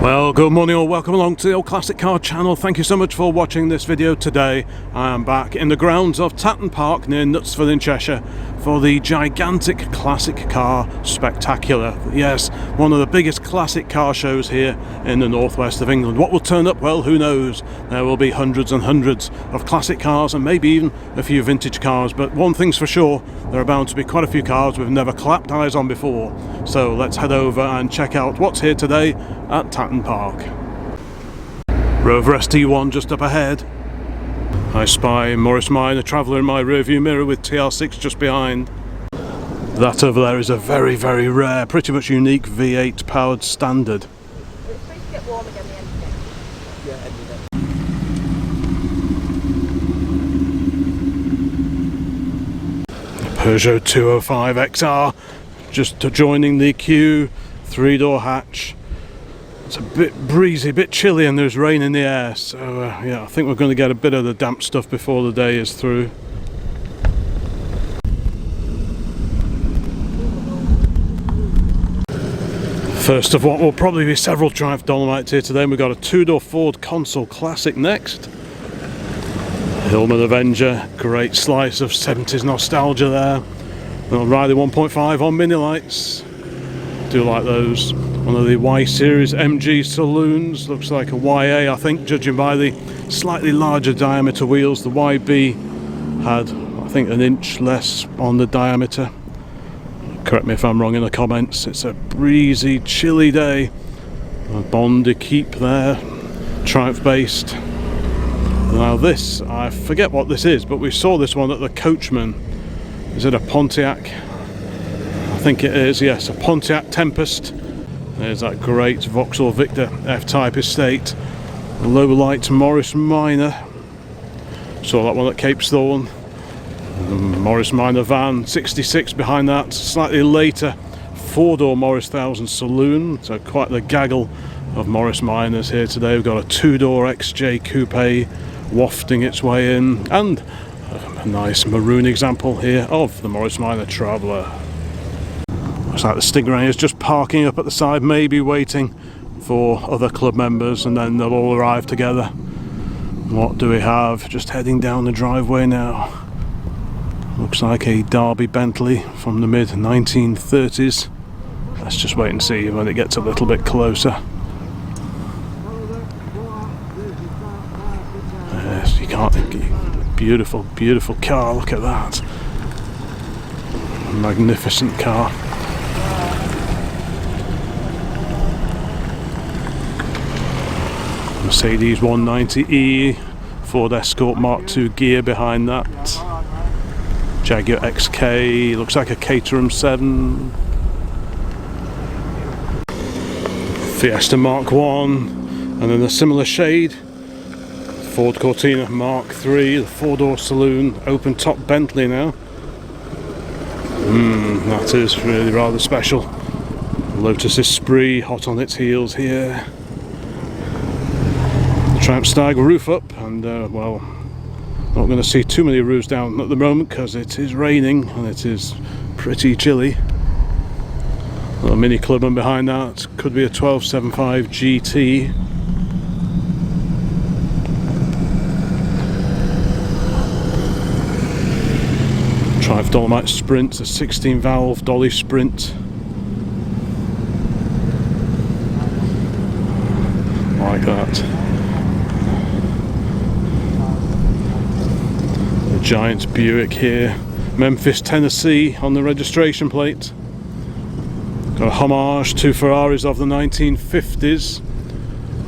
Well, good morning or welcome along to the Old Classic Car channel. Thank you so much for watching this video today. I am back in the grounds of Tatton Park near Knutsford in Cheshire for the gigantic classic car spectacular. Yes, one of the biggest classic car shows here in the northwest of England. What will turn up? Well, who knows? There will be hundreds and hundreds of classic cars and maybe even a few vintage cars, but one thing's for sure, there are bound to be quite a few cars we've never clapped eyes on before. So let's head over and check out what's here today at Tatton Park. Rover ST1 just up ahead. I spy Morris Minor Traveller in my rearview mirror with TR6 just behind. That over there is a very, very rare, pretty much unique V8 powered standard. It's supposed to get warm again the end of it. Yeah, end of it. Peugeot 205 XR just joining the queue, 3-door hatch. It's a bit breezy, a bit chilly, and there's rain in the air, so yeah, I think we're going to get a bit of the damp stuff before the day is through. First of what will probably be several Triumph Dolomites here today, and we've got a 2-door Ford Consul Classic next. Hillman Avenger, great slice of 70s nostalgia there. Riley 1.5 on mini lights, do like those. One of the Y Series MG saloons, looks like a YA I think, judging by the slightly larger diameter wheels. The YB had I think an inch less on the diameter. Correct me if I'm wrong in the comments. It's a breezy, chilly day. A Bondi Keep there, Triumph based. Now this, I forget what this is, but we saw this one at the Coachman. Is it a Pontiac? I think it is, yes, a Pontiac Tempest. There's that great Vauxhall Victor F-Type estate. Low light Morris Minor. Saw that one at Cape Thorne. The Morris Minor van, 66 behind that. Slightly later, 4-door Morris 1000 saloon. So quite the gaggle of Morris Minors here today. We've got a 2-door XJ Coupe wafting its way in, and a nice maroon example here of the Morris Minor Traveller. Looks like the Stingray is just parking up at the side, maybe waiting for other club members, and then they'll all arrive together. What do we have? Just heading down the driveway now. Looks like a Derby Bentley from the mid 1930s. Let's just wait and see when it gets a little bit closer. Yes, you can't think. Beautiful, beautiful car. Look at that. Magnificent car. Mercedes 190E, Ford Escort Mark II gear behind that. Jaguar XK, looks like a Caterham 7. Fiesta Mark I, and then a similar shade, Ford Cortina Mark III, the 4-door saloon, open top Bentley now. That is really rather special. Lotus Esprit hot on its heels here. Triumph Stag roof up, and well, not going to see too many roofs down at the moment because it is raining and it is pretty chilly. A Mini Clubman behind that, could be a 1275 GT. Triumph Dolomite Sprint, a 16 valve dolly Sprint. Like that. Giant Buick here, Memphis, Tennessee on the registration plate. Got a homage to Ferraris of the 1950s.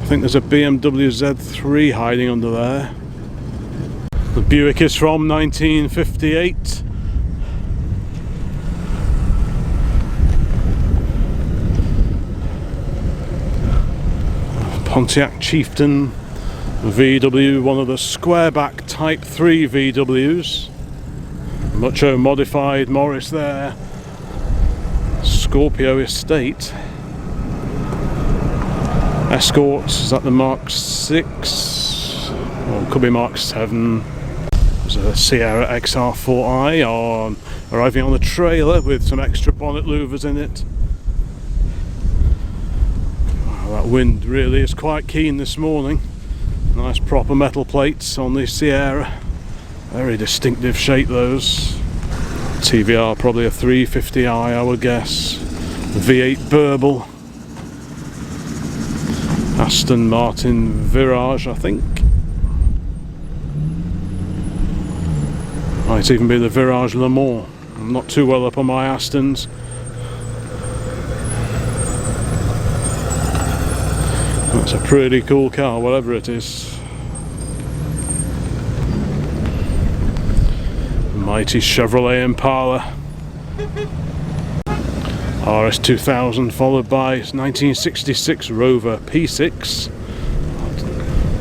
I think there's a BMW Z3 hiding under there. The Buick is from 1958. Pontiac Chieftain VW, one of the squareback Type 3 VWs. Mucho modified Morris there. Scorpio Estate. Escort, is that the Mark 6? Or it could be Mark 7. There's a Sierra XR4i on, arriving on the trailer with some extra bonnet louvers in it. That wind really is quite keen this morning. Nice proper metal plates on the Sierra. Very distinctive shape those. TVR probably a 350i I would guess. V8 Burble. Aston Martin Virage I think. Might even be the Virage Le Mans. I'm not too well up on my Astons. That's a pretty cool car, whatever it is. Mighty Chevrolet Impala. RS2000 followed by 1966 Rover P6.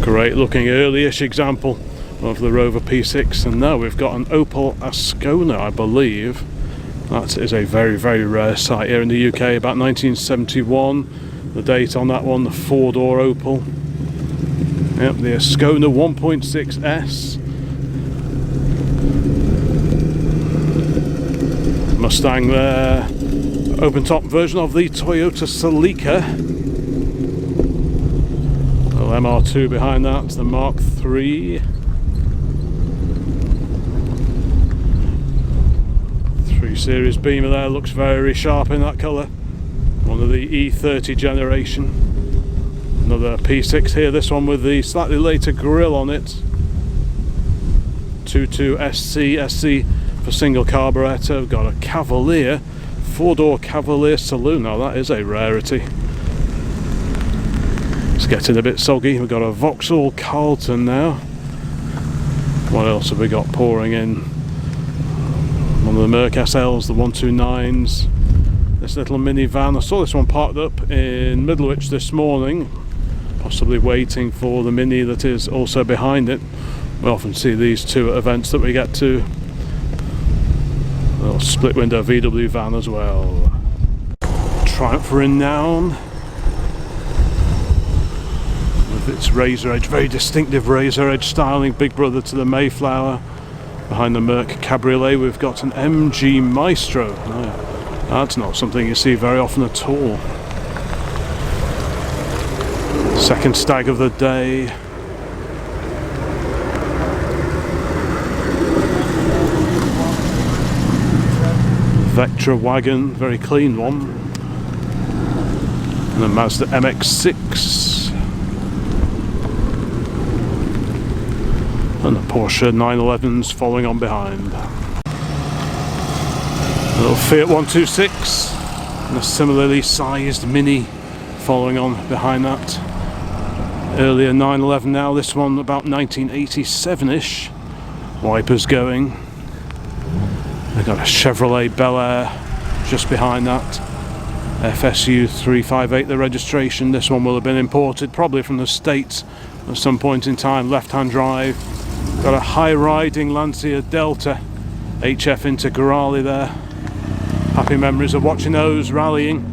Great looking early-ish example of the Rover P6, and now we've got an Opel Ascona, I believe. That is a very, very rare sight here in the UK, about 1971. The date on that one, the four-door Opel. Yep, the Ascona 1.6S. Mustang there. Open top version of the Toyota Celica. Little MR2 behind that, the Mark III. 3 Series Beamer there, looks very sharp in that colour. One of the E30 generation. Another P6 here, this one with the slightly later grille on it. 22 SC for single carburettor. We've got a Cavalier, 4-door Cavalier saloon. Now that is a rarity. It's getting a bit soggy. We've got a Vauxhall Carlton now. What else have we got pouring in? One of the Merc SLs, the 129s. This little minivan. I saw this one parked up in Middlewich this morning, possibly waiting for the Mini that is also behind it. We often see these two at events that we get to. A little split window VW van as well. Triumph renown with its razor edge, very distinctive razor edge styling, big brother to the Mayflower. Behind the Merc Cabriolet we've got an MG Maestro. No, that's not something you see very often at all. Second stag of the day. Vectra wagon, very clean one. And a Mazda MX-6. And a Porsche 911's following on behind. A little Fiat 126 and a similarly sized Mini following on behind that. Earlier 911 now, this one about 1987-ish. Wipers going. We've got a Chevrolet Bel Air just behind that. FSU 358 the registration. This one will have been imported probably from the States at some point in time. Left-hand drive. Got a high-riding Lancia Delta HF Integrale there. Happy memories of watching those rallying.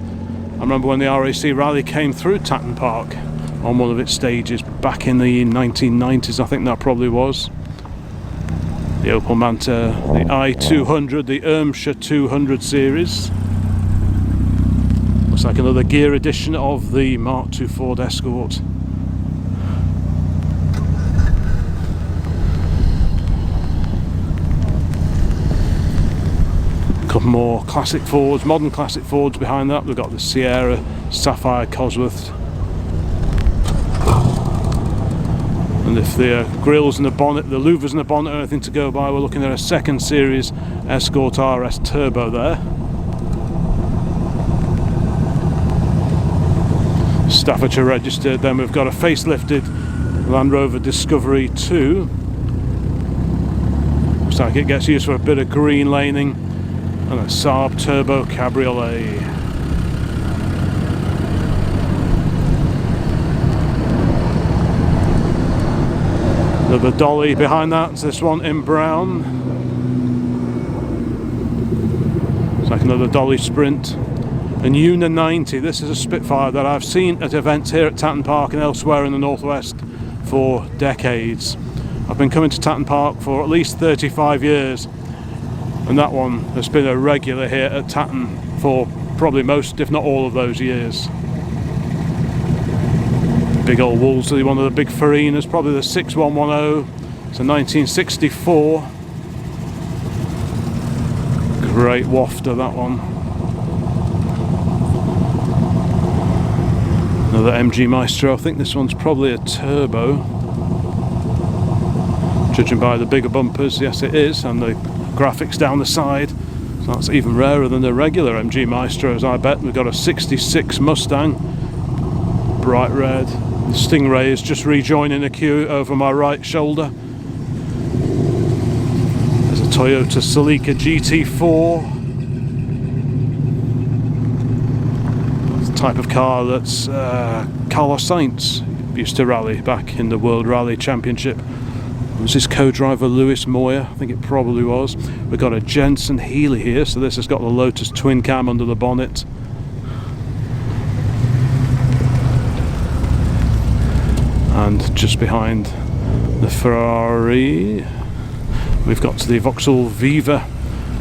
I remember when the RAC rally came through Tatton Park on one of its stages back in the 1990s, I think that probably was. The Opel Manta, the i200, the Irmscher 200 series. Looks like another gear edition of the Mark II Ford Escort. A couple more classic Fords, modern classic Fords behind that. We've got the Sierra Sapphire Cosworth. And if the grills and the bonnet, the louvers and the bonnet are anything to go by, we're looking at a 2nd Series Escort RS Turbo there. Staffordshire registered. Then we've got a facelifted Land Rover Discovery 2. Looks like it gets used for a bit of green laning. And a Saab Turbo Cabriolet. The Dolly behind that, this one in brown. It's like another Dolly Sprint. And Una 90, this is a Spitfire that I've seen at events here at Tatton Park and elsewhere in the northwest for decades. I've been coming to Tatton Park for at least 35 years, and that one has been a regular here at Tatton for probably most, if not all, of those years. Big old Wolseley, one of the big Farinas, probably the 6110. It's a 1964. Great wafter, that one. Another MG Maestro. I think this one's probably a turbo. Judging by the bigger bumpers, yes it is, and the graphics down the side. So that's even rarer than the regular MG Maestros, I bet. We've got a 66 Mustang, bright red. The Stingray is just rejoining a queue over my right shoulder. There's a Toyota Celica GT4. That's the type of car that's Carlos Sainz used to rally back in the World Rally Championship. Was his co-driver Lewis Moyer? I think it probably was. We've got a Jensen Healey here, so this has got the Lotus twin cam under the bonnet. And just behind the Ferrari, we've got to the Vauxhall Viva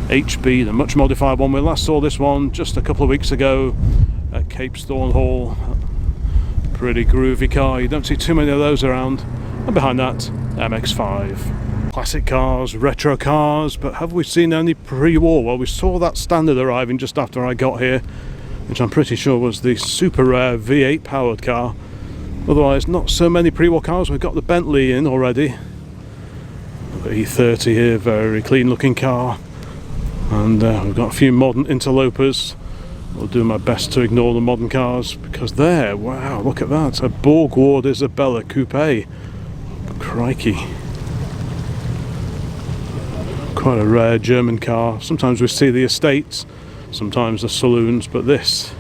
HB, the much modified one. We last saw this one just a couple of weeks ago at Capesthorne Hall. Pretty groovy car, you don't see too many of those around. And behind that, MX-5. Classic cars, retro cars, but have we seen any pre-war? Well, we saw that Standard arriving just after I got here, which I'm pretty sure was the super rare V8 powered car. Otherwise, not so many pre-war cars. We've got the Bentley in already. The E30 here, very clean looking car. And we've got a few modern interlopers. I'll do my best to ignore the modern cars, because there, wow, look at that, a Borgward Isabella Coupe. Crikey. Quite a rare German car. Sometimes we see the estates, sometimes the saloons, but this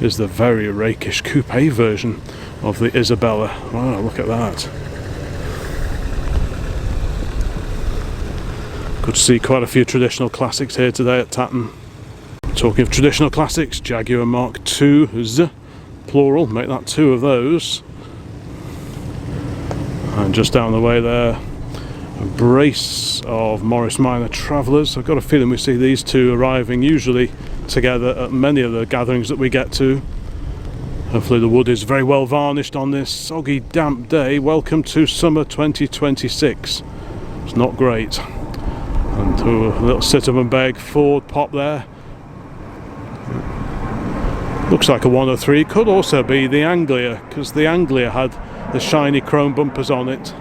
is the very rakish coupe version of the Isabella. Wow, look at that. Good to see quite a few traditional classics here today at Tatton. Talking of traditional classics, Jaguar Mark II's, plural, make that two of those. And just down the way there, a brace of Morris Minor Travellers. I've got a feeling we see these two arriving usually together at many of the gatherings that we get to. Hopefully the wood is very well varnished on this soggy, damp day. Welcome to summer 2026. It's not great. And a little Citizen Beg Ford pop there. Looks like a 103. Could also be the Anglia, because the Anglia had the shiny chrome bumpers on it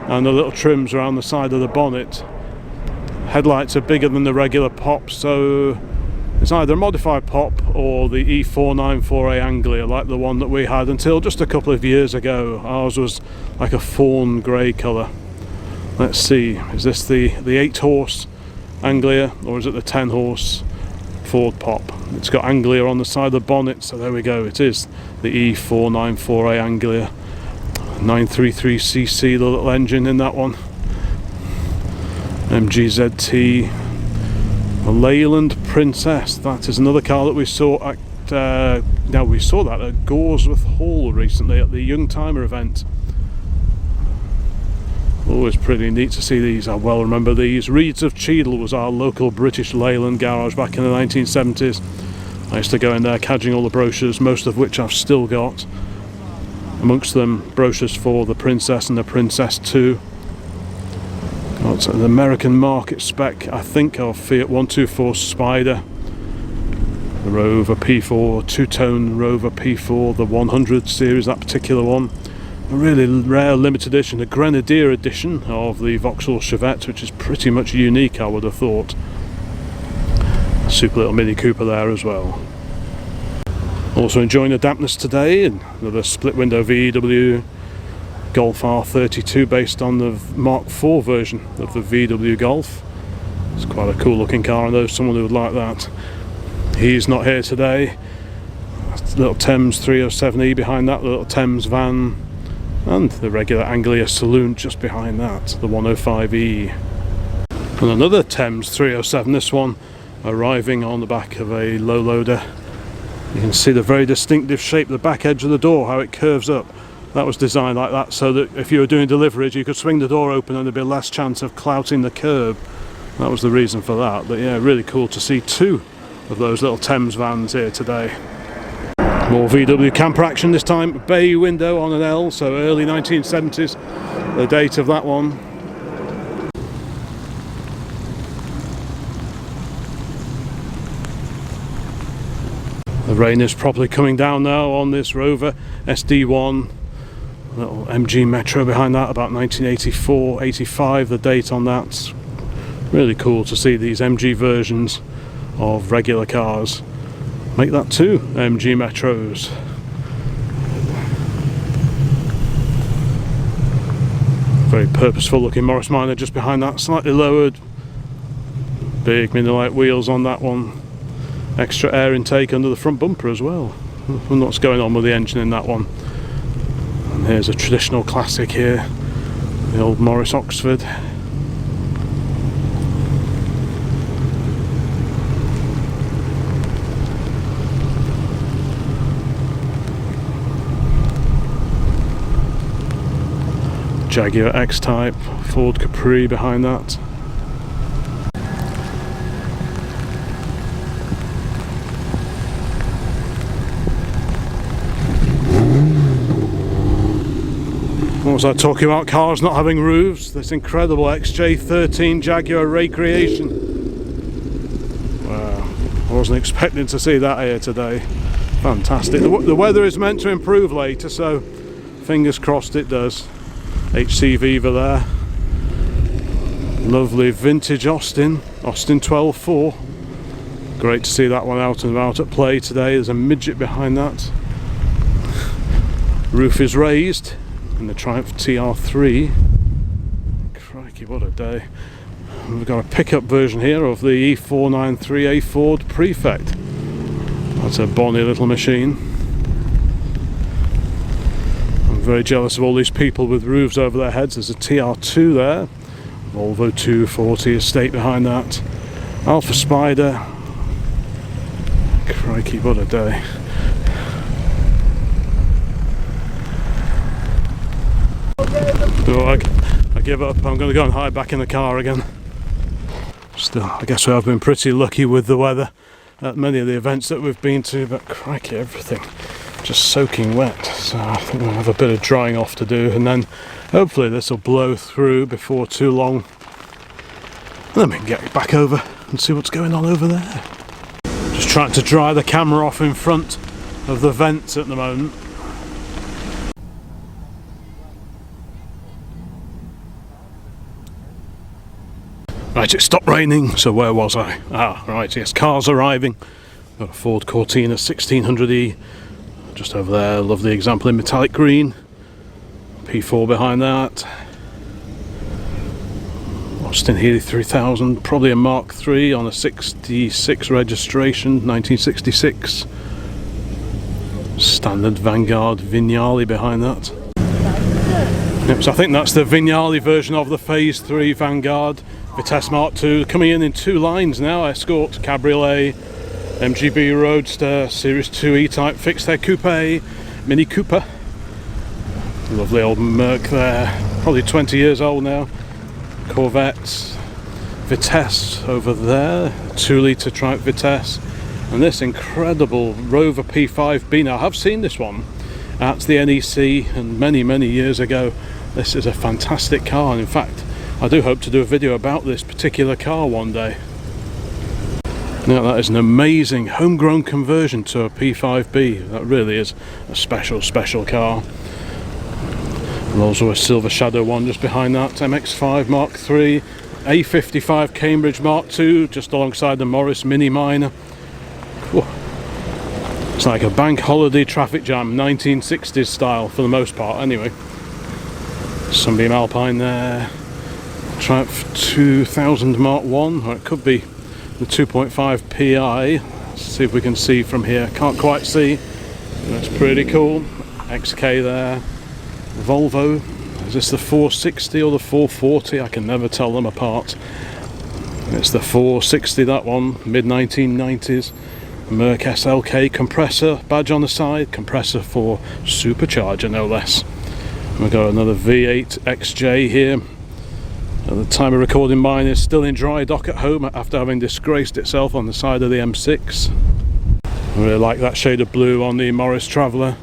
and the little trims around the side of the bonnet. Headlights are bigger than the regular pop, so it's either a modified pop or the E494A Anglia, like the one that we had until just a couple of years ago. Ours was like a fawn grey colour. Let's see, is this the 8-horse Anglia or is it the 10-horse Ford pop? It's got Anglia on the side of the bonnet, so there we go, it is the E494A Anglia. 933cc, the little engine in that one. MGZT. A Leyland Princess, that is another car that we saw at we saw that at Goresworth Hall recently at the Youngtimer event. Always pretty neat to see these. I well remember these. Reeds of Cheadle was our local British Leyland garage back in the 1970s. I used to go in there cadging all the brochures, most of which I've still got. Amongst them, brochures for the Princess and the Princess 2. Got an American market spec, I think, of Fiat 124 Spider. The Rover P4, two-tone Rover P4, the 100 series, that particular one. A really rare limited edition, a Grenadier edition of the Vauxhall Chevette, which is pretty much unique, I would have thought. A super little Mini Cooper there as well. Also enjoying the dampness today, another split window VW Golf R32 based on the Mark IV version of the VW Golf. It's quite a cool looking car, I know someone who would like that. He's not here today. That's the little Thames 307E behind that, the little Thames van, and the regular Anglia Saloon just behind that, the 105E. And another Thames 307, this one arriving on the back of a low loader. You can see the very distinctive shape of the back edge of the door, how it curves up. That was designed like that so that if you were doing deliveries you could swing the door open and there'd be less chance of clouting the curb. That was the reason for that. But yeah, really cool to see two of those little Thames vans here today. More VW camper action this time. Bay window on an L, so early 1970s, the date of that one. The rain is properly coming down now on this Rover SD1. Little MG Metro behind that, about 1984, 85, the date on that. Really cool to see these MG versions of regular cars. Make that two MG Metros. Very purposeful looking Morris Minor just behind that, slightly lowered. Big Mini-Lite wheels on that one. Extra air intake under the front bumper as well. I don't know what's going on with the engine in that one. And here's a traditional classic here, the old Morris Oxford. Jaguar X-Type, Ford Capri behind that. What was I talking about? Cars not having roofs. This incredible XJ13 Jaguar Recreation. Wow, I wasn't expecting to see that here today. Fantastic. The weather is meant to improve later, so fingers crossed it does. HC Viva there. Lovely vintage Austin 12.4. Great to see that one out and about at play today. There's a midget behind that. Roof is raised in the Triumph TR3. Crikey, what a day. We've got a pickup version here of the E493A Ford Prefect. That's a bonny little machine. Very jealous of all these people with roofs over their heads. There's a TR2 there, Volvo 240 estate behind that, Alpha Spider. Crikey, what a day. Oh, I give up. I'm going to go and hide back in the car again. Still, I guess we have been pretty lucky with the weather at many of the events that we've been to, but crikey, everything just soaking wet, so I think we'll have a bit of drying off to do, and then hopefully this will blow through before too long, and then we can get back over and see what's going on over there. Just trying to dry the camera off in front of the vents at the moment. Right, it stopped raining, so where was I? Ah, right, yes, cars arriving. Got a Ford Cortina 1600E just over there, lovely example in metallic green. P4 behind that. Austin Healey 3000, probably a Mark III on a 66 registration, 1966. Standard Vanguard Vignale behind that. Yep, so I think that's the Vignale version of the Phase 3 Vanguard. Vitesse Mark II, coming in two lines now, Escort, Cabriolet, MGB Roadster, Series 2 E-Type, fixed head coupe, Mini Cooper. Lovely old Merc there, probably 20 years old now. Corvettes, Vitesse over there, 2-litre Triumph Vitesse, and this incredible Rover P5B. Now I have seen this one at the NEC and many years ago. This is a fantastic car, and in fact I do hope to do a video about this particular car one day. Now that is an amazing homegrown conversion to a P5B. That really is a special car. And also a Silver Shadow one just behind that. MX-5 Mark III, A55 Cambridge Mark II just alongside the Morris Mini Minor. Whoa. It's like a bank holiday traffic jam, 1960s style for the most part anyway. Sunbeam Alpine there. Triumph 2000 Mark I, or it could be the 2.5 Pi. Let's see if we can see from here. Can't quite see. That's pretty cool. XK there. Volvo. Is this the 460 or the 440? I can never tell them apart. It's the 460, that one, mid 1990s. Merc SLK compressor badge on the side. Compressor for supercharger, no less. We've got another V8 XJ here. At the time of recording, mine is still in dry dock at home after having disgraced itself on the side of the M6. I really like that shade of blue on the Morris Traveller.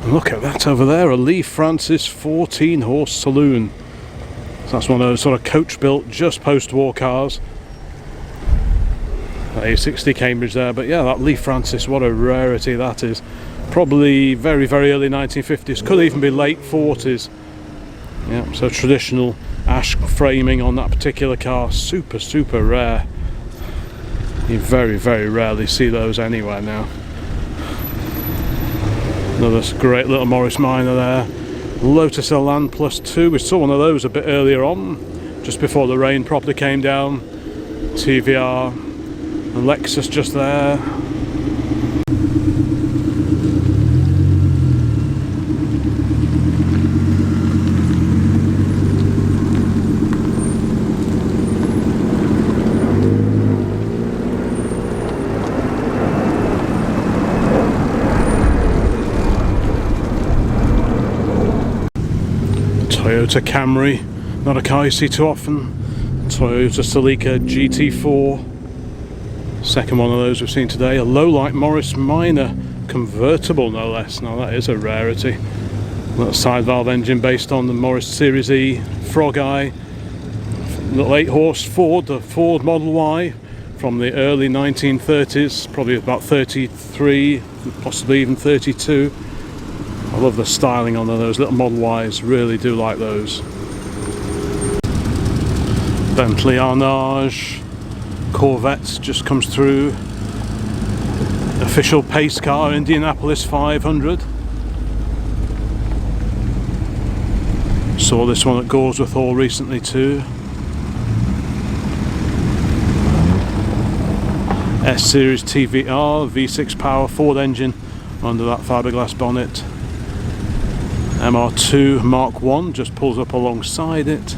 And look at that over there, a Lee Francis 14 horse saloon. So that's one of those sort of coach built just post-war cars. A60 Cambridge there, but yeah, that Lee Francis, what a rarity that is. Probably very, very early 1950s, could even be late 40s. Yeah, so traditional ash framing on that particular car, super, super rare. You very, very rarely see those anywhere now. Another great little Morris Minor there. Lotus Elan Plus 2, we saw one of those a bit earlier on, just before the rain properly came down. TVR, a Lexus just there. Toyota Camry, not a car you see too often. Toyota Celica GT4, second one of those we've seen today. A low-light Morris Minor, convertible no less. Now that is a rarity. Little side valve engine based on the Morris Series E Frog Eye. Little 8-horse Ford, the Ford Model Y from the early 1930s, probably about 33, possibly even 32. I love the styling on those little Model Ys, really do like those. Bentley Arnage, Corvette just comes through. Official pace car, Indianapolis 500. Saw this one at Goresworth Hall recently too. S-Series TVR, V6 power, Ford engine under that fiberglass bonnet. MR2 Mark 1 just pulls up alongside it,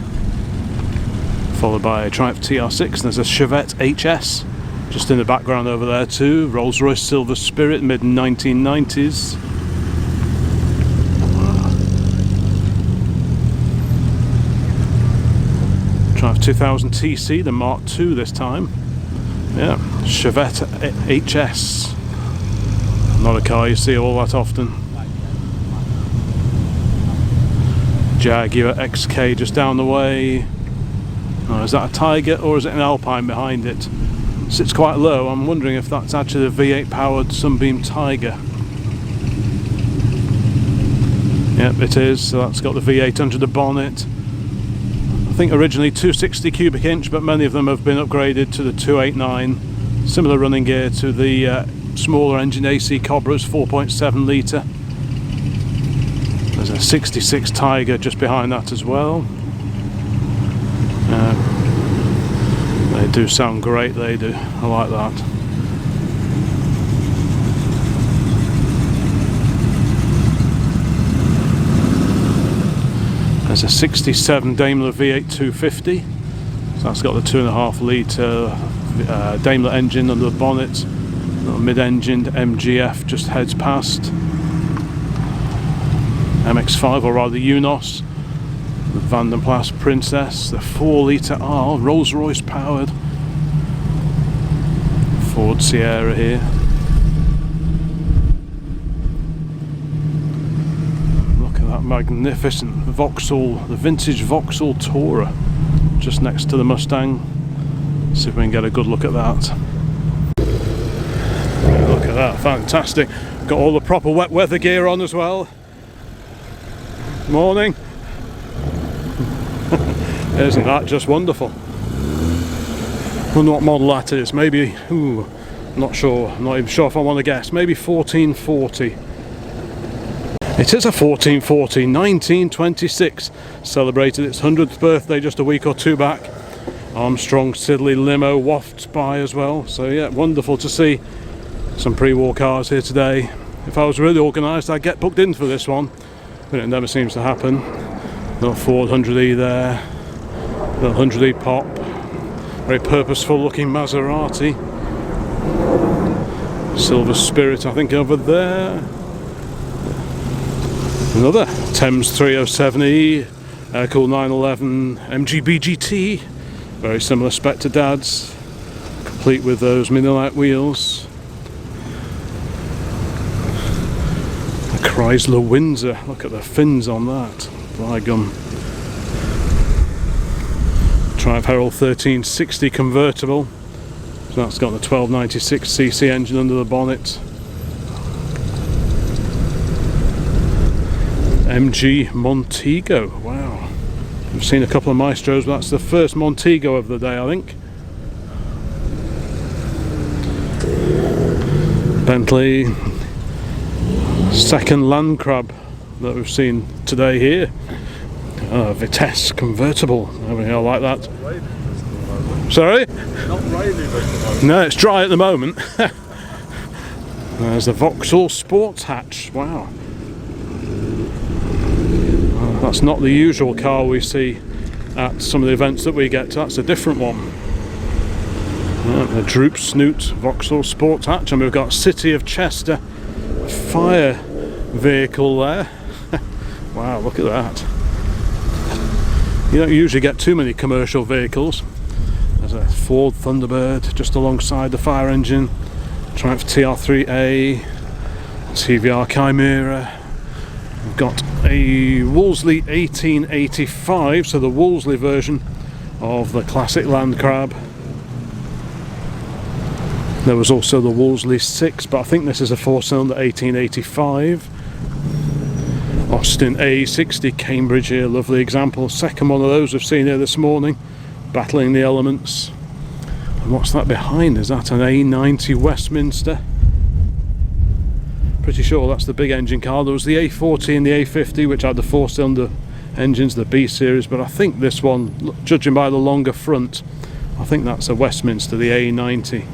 followed by a Triumph TR6. There's a Chevette HS just in the background over there too. Rolls-Royce Silver Spirit, mid-1990s. Triumph 2000 TC, the Mark 2 this time. Yeah, Chevette HS. Not a car you see all that often. Jaguar XK just down the way. Oh, is that a Tiger or is it an Alpine behind it? Sits quite low. I'm wondering if that's actually a V8 powered Sunbeam Tiger. Yep, it is. So that's got the V8 under the bonnet. I think originally 260 cubic inch, but many of them have been upgraded to the 289. Similar running gear to the smaller engine AC Cobra's 4.7 litre. There's a 66 Tiger just behind that as well. They do sound great, they do. I like that. There's a 67 Daimler V8 250. So that's got the 2.5 litre Daimler engine under the bonnet. Mid-engined MGF just heads past. MX-5, or rather Unos, the Van den Plas Princess, the 4 litre R, Rolls-Royce powered Ford Sierra here. Look at that magnificent Vauxhall, the vintage Vauxhall Tourer, just next to the Mustang. See if we can get a good look at that. Look at that, fantastic. Got all the proper wet weather gear on as well. Morning. Isn't that just wonderful? Wonder what model that is. Maybe, not sure. I'm not even sure if I want to guess. Maybe 1440. It is a 1440, 1926. Celebrated its 100th birthday just a week or two back. Armstrong Siddeley limo wafts by as well. So yeah, wonderful to see some pre-war cars here today. If I was really organised, I'd get booked in for this one. But it never seems to happen. Little Ford 100E there, little 100E pop, very purposeful looking Maserati, Silver Spirit I think over there, another Thames 307E, Aircool 911 MGB GT, very similar spec to Dad's, complete with those mini light wheels. Chrysler Windsor, look at the fins on that, by gum. Triumph Herald 1360 convertible, so that's got the 1296cc engine under the bonnet. MG Montego, wow. I've seen a couple of Maestros, but that's the first Montego of the day, I think. Bentley, second Land Crab that we've seen today here. Vitesse convertible, I like that. Sorry? Not raining at the moment. No, it's dry at the moment. There's the Vauxhall Sports Hatch, wow. That's not the usual car we see at some of the events that we get to, that's a different one. The Droop Snoot Vauxhall Sports Hatch, and we've got City of Chester fire vehicle there. Wow, look at that. You don't usually get too many commercial vehicles. There's a Ford Thunderbird just alongside the fire engine, Triumph TR3A, TVR Chimera. We've got a Wolseley 1885, so the Wolseley version of the classic Land Crab. There was also the Wolseley 6, but I think this is a 4-cylinder 1885. Austin A60 Cambridge here, lovely example. Second one of those we've seen here this morning, battling the elements. And what's that behind? Is that an A90 Westminster? Pretty sure that's the big engine car. There was the A40 and the A50, which had the 4-cylinder engines, the B series, but I think this one, judging by the longer front, I think that's a Westminster, the A90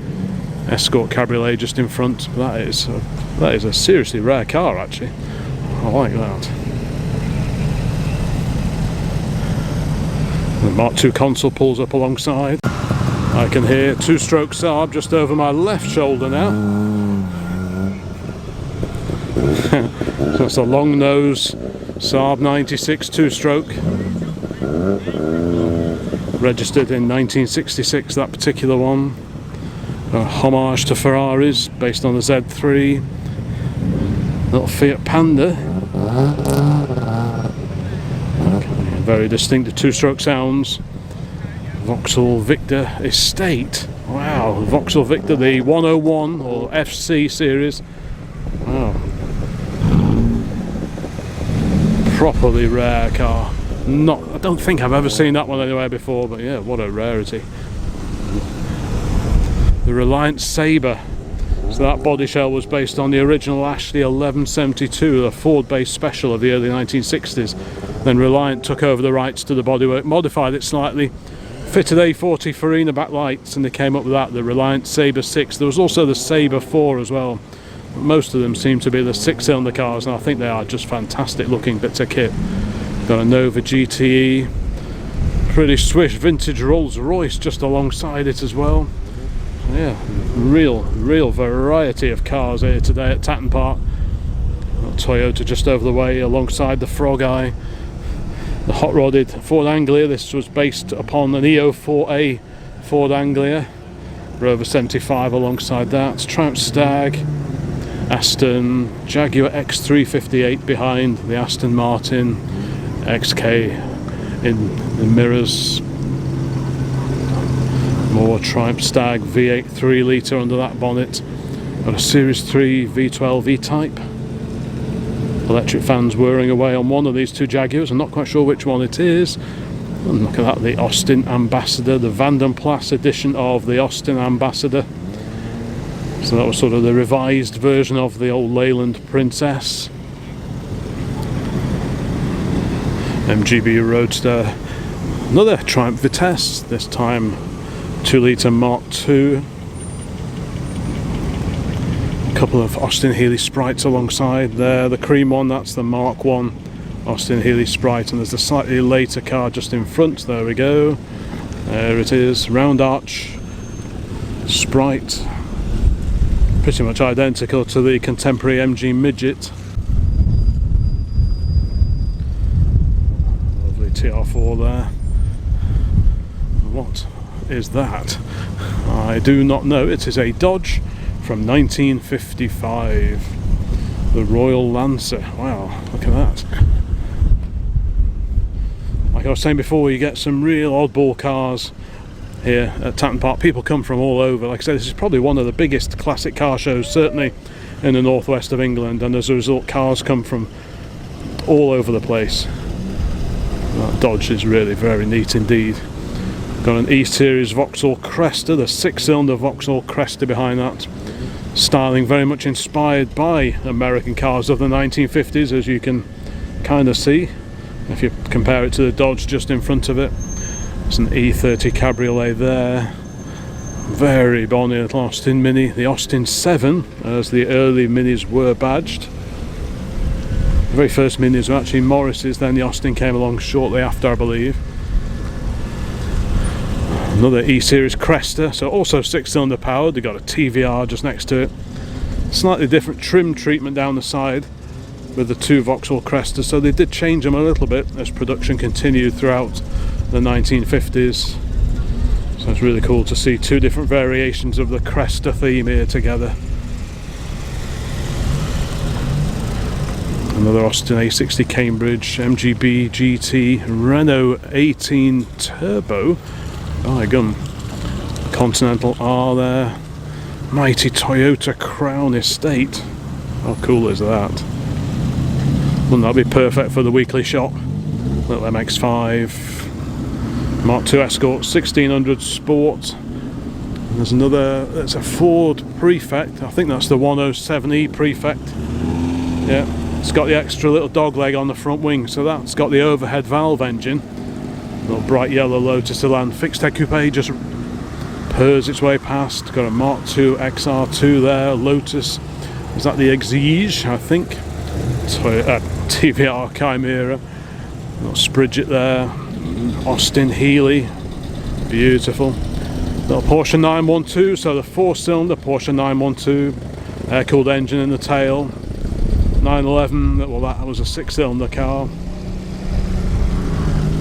Escort Cabriolet just in front. That is a seriously rare car, actually. I like that. The Mark II console pulls up alongside. I can hear two-stroke Saab just over my left shoulder now. So it's a long nose Saab 96 two-stroke, registered in 1966, that particular one. A homage to Ferraris based on the Z3. Little Fiat Panda. Very distinctive two-stroke sounds. Vauxhall Victor Estate. Wow, Vauxhall Victor, the 101 or FC series. Wow. Properly rare car. I don't think I've ever seen that one anywhere before, but yeah, what a rarity. The Reliant Sabre. So that body shell was based on the original Ashley 1172, a Ford-based special of the early 1960s. Then Reliant took over the rights to the bodywork, modified it slightly, fitted A40 Farina backlights, and they came up with that, the Reliant Sabre 6. There was also the Sabre 4 as well. Most of them seem to be the 6-cylinder cars, and I think they are just fantastic looking bits of kit. Got a Nova GTE, pretty swish vintage Rolls Royce just alongside it as well. Yeah, real variety of cars here today at Tatton Park. Toyota just over the way alongside the Frog Eye. The hot rodded Ford Anglia, this was based upon an EO4A Ford Anglia. Rover 75 alongside that. Triumph Stag, Aston, Jaguar X358 behind, the Aston Martin, XK in the mirrors. More Triumph Stag V8 3 litre under that bonnet. Got a Series 3 V12 E-Type. Electric fans whirring away on one of these two Jaguars. I'm not quite sure which one it is. And look at that, the Austin Ambassador, the Vanden Plas edition of the Austin Ambassador. So that was sort of the revised version of the old Leyland Princess. MGB Roadster. Another Triumph Vitesse, this time 2-litre Mark II. A couple of Austin Healey Sprites alongside there. The cream one, that's the Mark I Austin Healey Sprite, and there's the slightly later car just in front. There we go. There it is. Round arch Sprite. Pretty much identical to the contemporary MG Midget. Lovely TR4 there. What is that? I do not know. It is a Dodge from 1955. The Royal Lancer. Wow, look at that. Like I was saying before, you get some real oddball cars here at Tatton Park. People come from all over. Like I said, this is probably one of the biggest classic car shows, certainly in the northwest of England, and as a result cars come from all over the place. That Dodge is really very neat indeed. Got an E-Series Vauxhall Cresta, the 6-cylinder Vauxhall Cresta behind that. Styling very much inspired by American cars of the 1950s, as you can kind of see if you compare it to the Dodge just in front of it. There's an E30 Cabriolet there. Very bonny little Austin Mini, the Austin 7, as the early Minis were badged. The very first Minis were actually Morris's, then the Austin came along shortly after, I believe. Another E-Series Cresta, so also 6-cylinder powered. They've got a TVR just next to it. Slightly different trim treatment down the side with the two Vauxhall Crestas, so they did change them a little bit as production continued throughout the 1950s. So it's really cool to see two different variations of the Cresta theme here together. Another Austin A60 Cambridge, MGB GT, Renault 18 Turbo. By gum. Continental R there. Mighty Toyota Crown Estate. How cool is that? Wouldn't that be perfect for the weekly shop? Little MX-5. Mark II Escort 1600 Sport. And there's another, that's a Ford Prefect. I think that's the 107E Prefect. Yeah, it's got the extra little dog leg on the front wing, so that's got the overhead valve engine. Little bright yellow Lotus Elan fixed head coupe just purrs its way past. Got a Mark II XR2 there. Lotus, is that the Exige, I think? TVR Chimera. Little Spridget there. Austin Healey, beautiful. Little Porsche 912, so the 4-cylinder Porsche 912, air-cooled engine in the tail. 911, well that was a 6-cylinder car.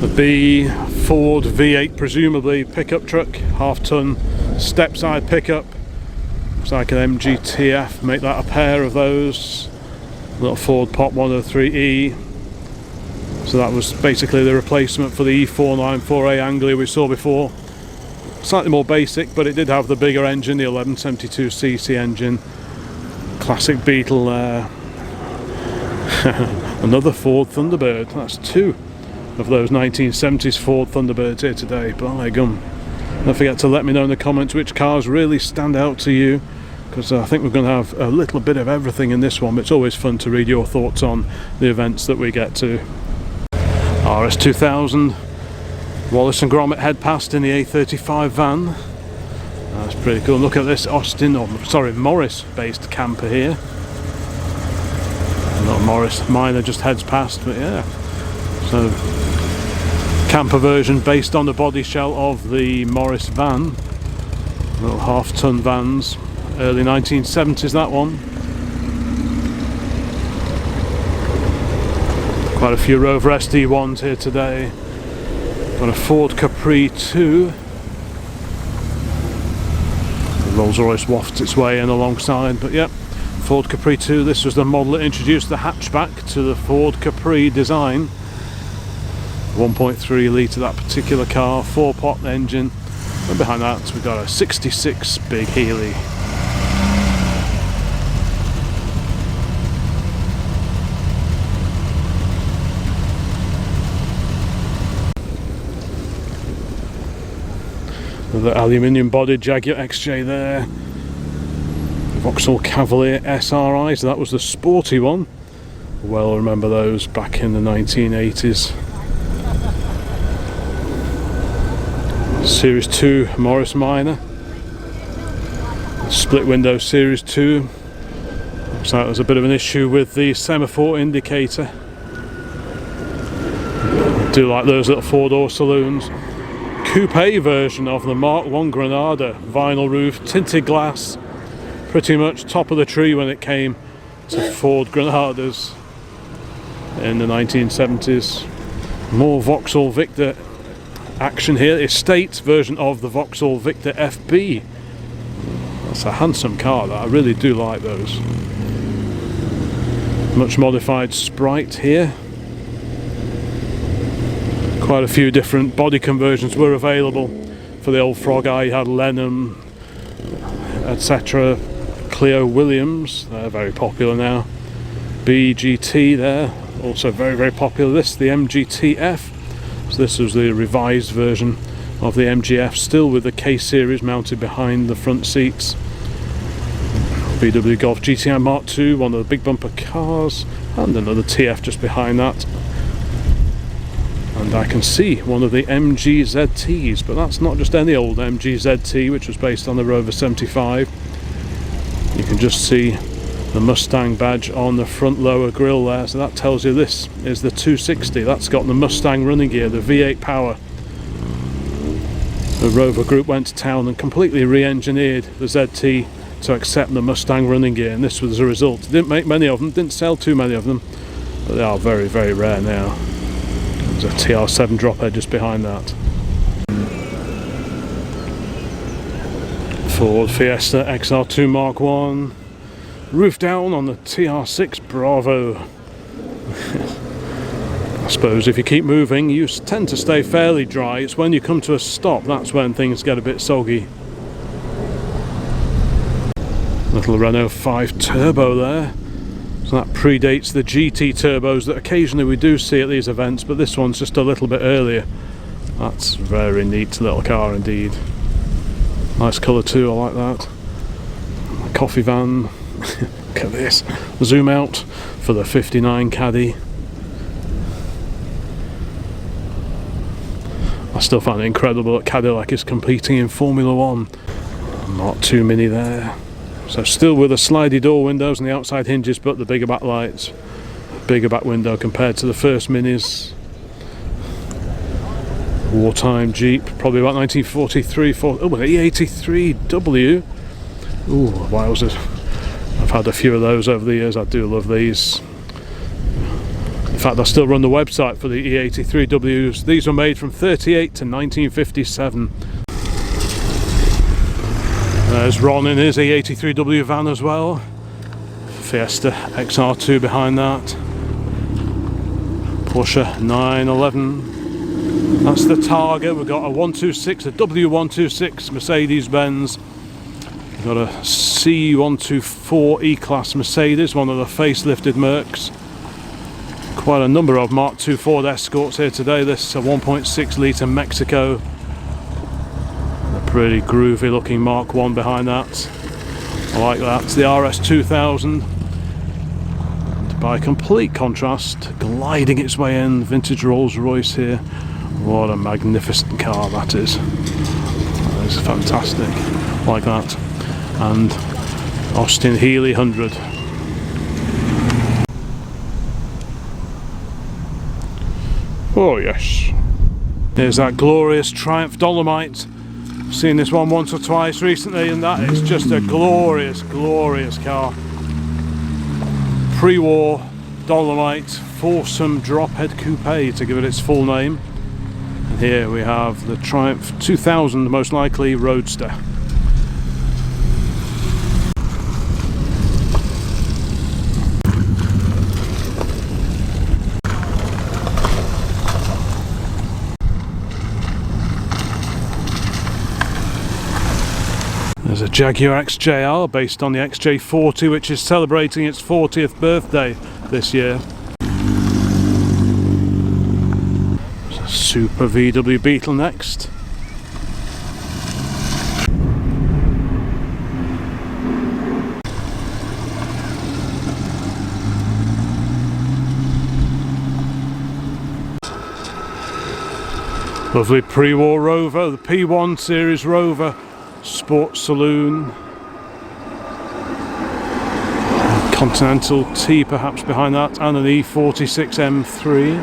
The B Ford V8, presumably pickup truck, half-ton step-side pickup. Looks like an MGTF, make that a pair of those. Little Ford Pop 103E. So that was basically the replacement for the E494A Anglia we saw before. Slightly more basic, but it did have the bigger engine, the 1172cc engine. Classic Beetle there. Another Ford Thunderbird, that's two of those 1970s Ford Thunderbirds here today. By gum. Don't forget to let me know in the comments which cars really stand out to you, because I think we're going to have a little bit of everything in this one, but it's always fun to read your thoughts on the events that we get to. RS2000, Wallace and Gromit head past in the A35 van. That's pretty cool. Look at this Austin, or sorry, Morris based camper here. Not Morris Minor just heads past, but yeah. So camper version based on the body shell of the Morris van. Little half-ton vans, early 1970s that one. Quite a few Rover SD1s here today. Got a Ford Capri 2. The Rolls-Royce wafts its way in alongside, but yep, Ford Capri 2. This was the model that introduced the hatchback to the Ford Capri design. 1.3 litre that particular car, 4-pot engine, and behind that we've got a 66 big Healey. The aluminium bodied Jaguar XJ there. Vauxhall Cavalier SRI, so that was the sporty one. Well, remember those back in the 1980s. Series 2 Morris Minor. Split window Series 2. Looks like there's a bit of an issue with the semaphore indicator. I do like those little 4-door saloons. Coupe version of the Mark I Granada, vinyl roof, tinted glass, pretty much top of the tree when it came to Ford Granadas in the 1970s. More Vauxhall Victor action here. Estate version of the Vauxhall Victor FB. That's a handsome car, that I really do like those. much modified Sprite here. Quite a few different body conversions were available for the old Frog Eye. You had Lenham, etc. Cleo Williams, they're very popular now. BGT there, also very, very popular. This, the MGTF. So this was the revised version of the MGF, still with the K series mounted behind the front seats. VW Golf GTI Mark II, one of the big bumper cars, and another TF just behind that. And I can see one of the MG ZTs, but that's not just any old MG ZT, which was based on the Rover 75. You can just see the Mustang badge on the front lower grille there, so that tells you this is the 260. That's got the Mustang running gear, the V8 power. The Rover group went to town and completely re-engineered the ZT to accept the Mustang running gear, and this was the result. Didn't make many of them, didn't sell too many of them, but they are very, very rare now. There's a TR7 drophead just behind that. Ford Fiesta XR2 Mark 1. Roof down on the TR6 Bravo. I suppose if you keep moving, you tend to stay fairly dry. It's when you come to a stop, that's when things get a bit soggy. Little Renault 5 Turbo there. So that predates the GT turbos that occasionally we do see at these events, but this one's just a little bit earlier. That's a very neat little car indeed. Nice colour too, I like that. Coffee van. Look at this. Zoom out for the 59 Caddy. I still find it incredible that Cadillac is competing in Formula 1. Mark II Mini there. So still with the slidey door windows and the outside hinges, but the bigger backlights. Bigger back window compared to the first Minis. Wartime Jeep, probably about 1943. Oh, an E83W. Ooh, wowzers. I've had a few of those over the years. I do love these. In fact, I still run the website for the E83Ws. These were made from 38 to 1957. There's Ron in his E83W van as well. Fiesta XR2 behind that. Porsche 911. That's the Targa. We've got a 126, a W126 Mercedes-Benz. We've got a C124 E-Class Mercedes, one of the facelifted Mercs. Quite a number of Mark II Ford Escorts here today. This is a 1.6 litre Mexico. A pretty groovy looking Mark I behind that. I like that. It's the RS2000. And by complete contrast, gliding its way in, vintage Rolls Royce here. What a magnificent car that is. That is fantastic. Like that. And Austin Healey 100. Oh yes. There's that glorious Triumph Dolomite. I've seen this one once or twice recently, and that is just a glorious, glorious car. Pre-war Dolomite foursome drophead coupe, to give it its full name. And here we have the Triumph 2000, most likely Roadster. There's a Jaguar XJR based on the XJ40, which is celebrating its 40th birthday this year. There's a Super VW Beetle next. Lovely pre-war Rover, the P1 series Rover. Sports Saloon, Continental T perhaps behind that, and an E46 M3.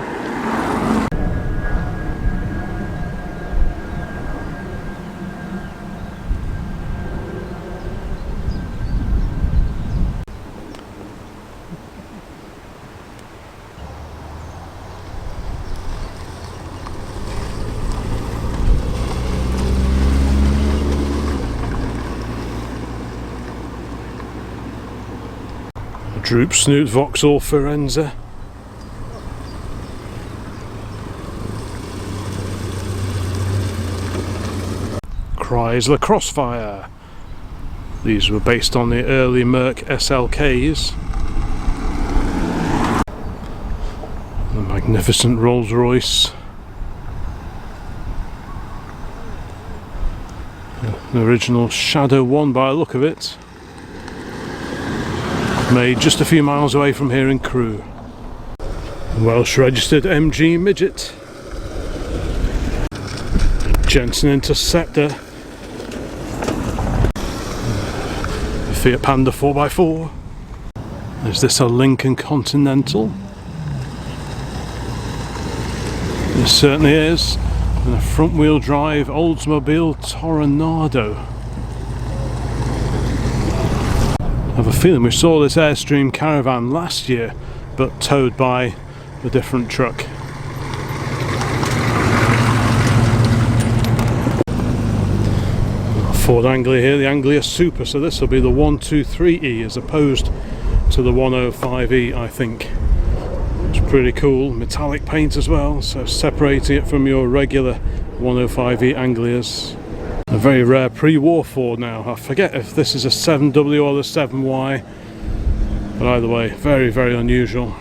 Droop Snoot Vauxhall Firenze. Chrysler Crossfire. These were based on the early Merc SLKs. The magnificent Rolls-Royce. The original Shadow 1 by the look of it. Made just a few miles away from here in Crewe. Welsh registered MG Midget. Jensen Interceptor. Fiat Panda 4x4. Is this a Lincoln Continental? It certainly is. And a front wheel drive Oldsmobile Toronado. I have a feeling we saw this Airstream Caravan last year, but towed by a different truck. Ford Anglia here, the Anglia Super, so this will be the 123E as opposed to the 105E, I think. It's pretty cool, metallic paint as well, so separating it from your regular 105E Anglias. A very rare pre-war Ford now. I forget if this is a 7W or the 7Y, but either way, very, very unusual.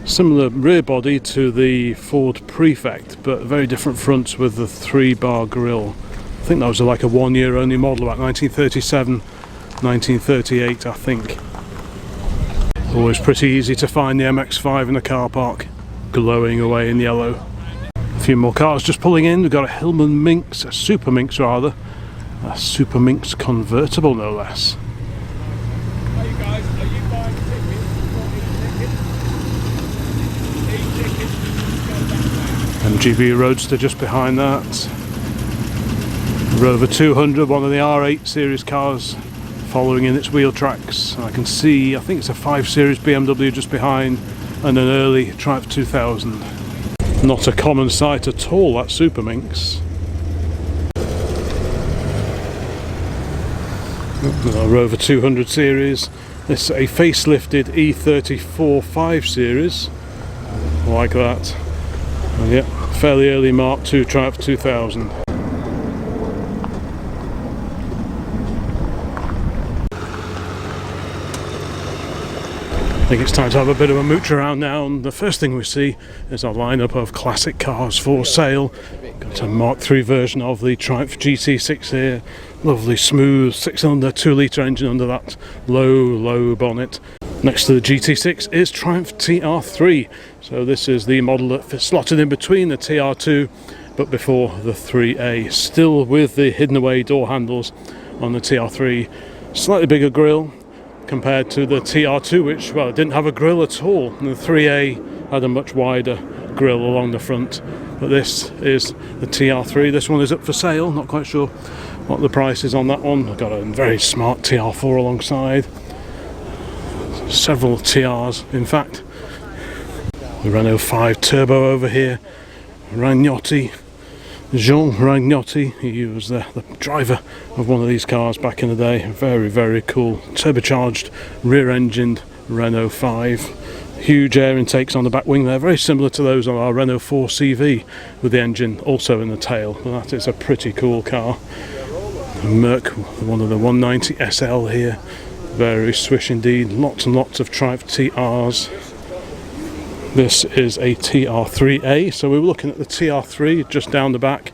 Similar rear body to the Ford Prefect, but very different fronts with the 3-bar grille. I think that was like a 1 year only model, about 1937, 1938 I think. Always pretty easy to find the MX-5 in the car park, glowing away in yellow. A few more cars just pulling in. We've got a Hillman Minx, a Super Minx rather, a Super Minx convertible no less. Hey guys, are you buying tickets? MGB Roadster just behind that. Rover 200, one of the R8 series cars, following in its wheel tracks. I can see, I think it's a 5 Series BMW just behind, and an early Triumph 2000. Not a common sight at all, that Super Minx. A Rover 200 series. This is a facelifted E34 5 Series, like that. And yeah, fairly early Mark II Triumph 2000. I think it's time to have a bit of a mooch around now, and the first thing we see is our lineup of classic cars for sale. Got a Mark III version of the Triumph GT6 here, lovely smooth 6-cylinder 2-litre engine under that low bonnet. Next to the GT6 is Triumph TR3, so this is the model that slotted in between the TR2 but before the 3A, still with the hidden away door handles on the TR3, slightly bigger grille compared to the TR2, which, well, didn't have a grille at all, and the 3A had a much wider grille along the front. But this is the TR3. This one is up for sale, not quite sure what the price is on that one. I've got a very smart TR4 alongside, several TRs in fact. The Renault 5 Turbo over here, Ragnotti, Jean Ragnotti. He was the driver of one of these cars back in the day. Very, very cool turbocharged rear-engined Renault 5. Huge air intakes on the back wing there, very similar to those on our Renault 4 CV, with the engine also in the tail. Well, that is a pretty cool car. Merc, one of the 190 SL here, very swish indeed. Lots and lots of Triumph TRs. This is a TR3A, so we were looking at the TR3 just down the back,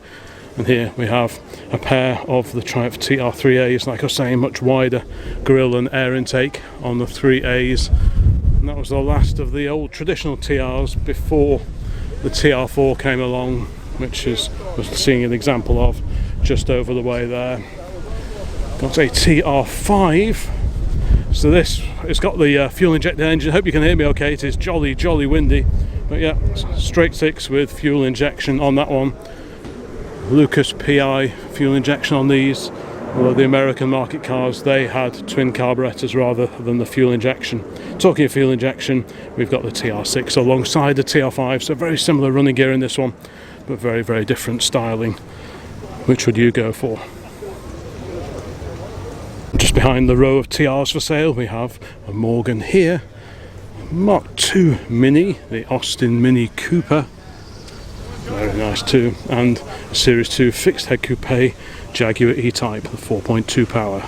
and here we have a pair of the Triumph TR3As. Like I was saying, much wider grille and air intake on the 3As, and that was the last of the old traditional TRs before the TR4 came along, which is we're seeing an example of just over the way there. Got a TR5. So this, it's got the fuel injected engine. Hope you can hear me okay. It is jolly windy, but yeah, straight six with fuel injection on that one. Lucas PI fuel injection on these. Although the American market cars, they had twin carburetors rather than the fuel injection. Talking of fuel injection, we've got the TR6 alongside the TR5, so very similar running gear in this one, but very different styling. Which would you go for? Just behind the row of TRs for sale, we have a Morgan here, Mark II Mini, the Austin Mini Cooper, very nice too, and a Series 2 fixed head coupe Jaguar E-Type, the 4.2 power.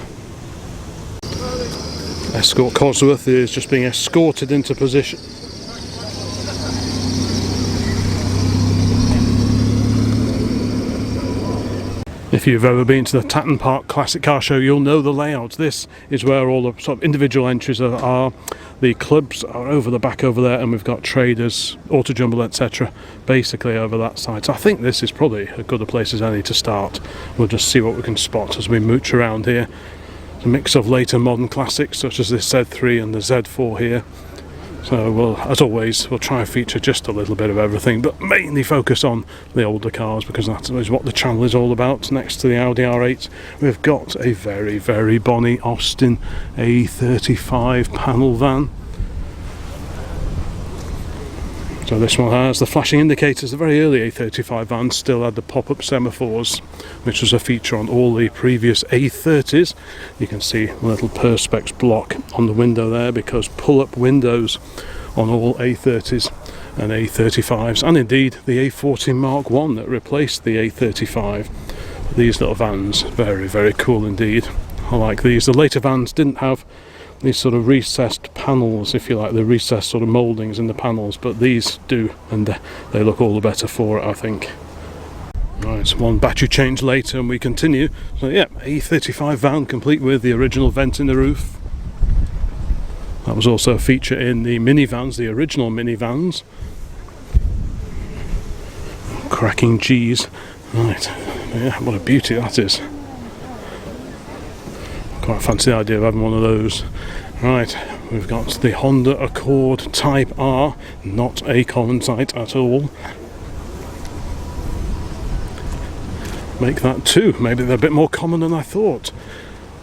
Escort Cosworth is just being escorted into position. If you've ever been to the Tatton Park Classic Car Show, you'll know the layout. This is where all the sort of individual entries are. The clubs are over the back over there, and we've got traders, auto jumble, etc. basically over that side. So I think this is probably as good a place as any to start. We'll just see what we can spot as we mooch around here. It's a mix of later modern classics such as the Z3 and the Z4 here. So we'll, as always, we'll try and feature just a little bit of everything, but mainly focus on the older cars because that is what the channel is all about. Next to the Audi R8, we've got a very, very bonny Austin A35 panel van. So this one has the flashing indicators. The very early A35 vans still had the pop-up semaphores, which was a feature on all the previous A30s. You can see a little Perspex block on the window there because pull-up windows on all A30s and A35s, and indeed the A40 Mark I that replaced the A35. These little vans, very, very cool indeed. I like these. The later vans didn't have these sort of recessed panels, if you like, the recessed sort of mouldings in the panels, but these do, and they look all the better for it, I think. Right, one battery change later and we continue. So yeah, A35 van complete with the original vent in the roof. That was also a feature in the minivans, the original minivans. Cracking G's. Right, yeah, what a beauty that is. Quite fancy the idea of having one of those. Right, we've got the Honda Accord Type R, not a common sight at all. Make that two, maybe they're a bit more common than I thought.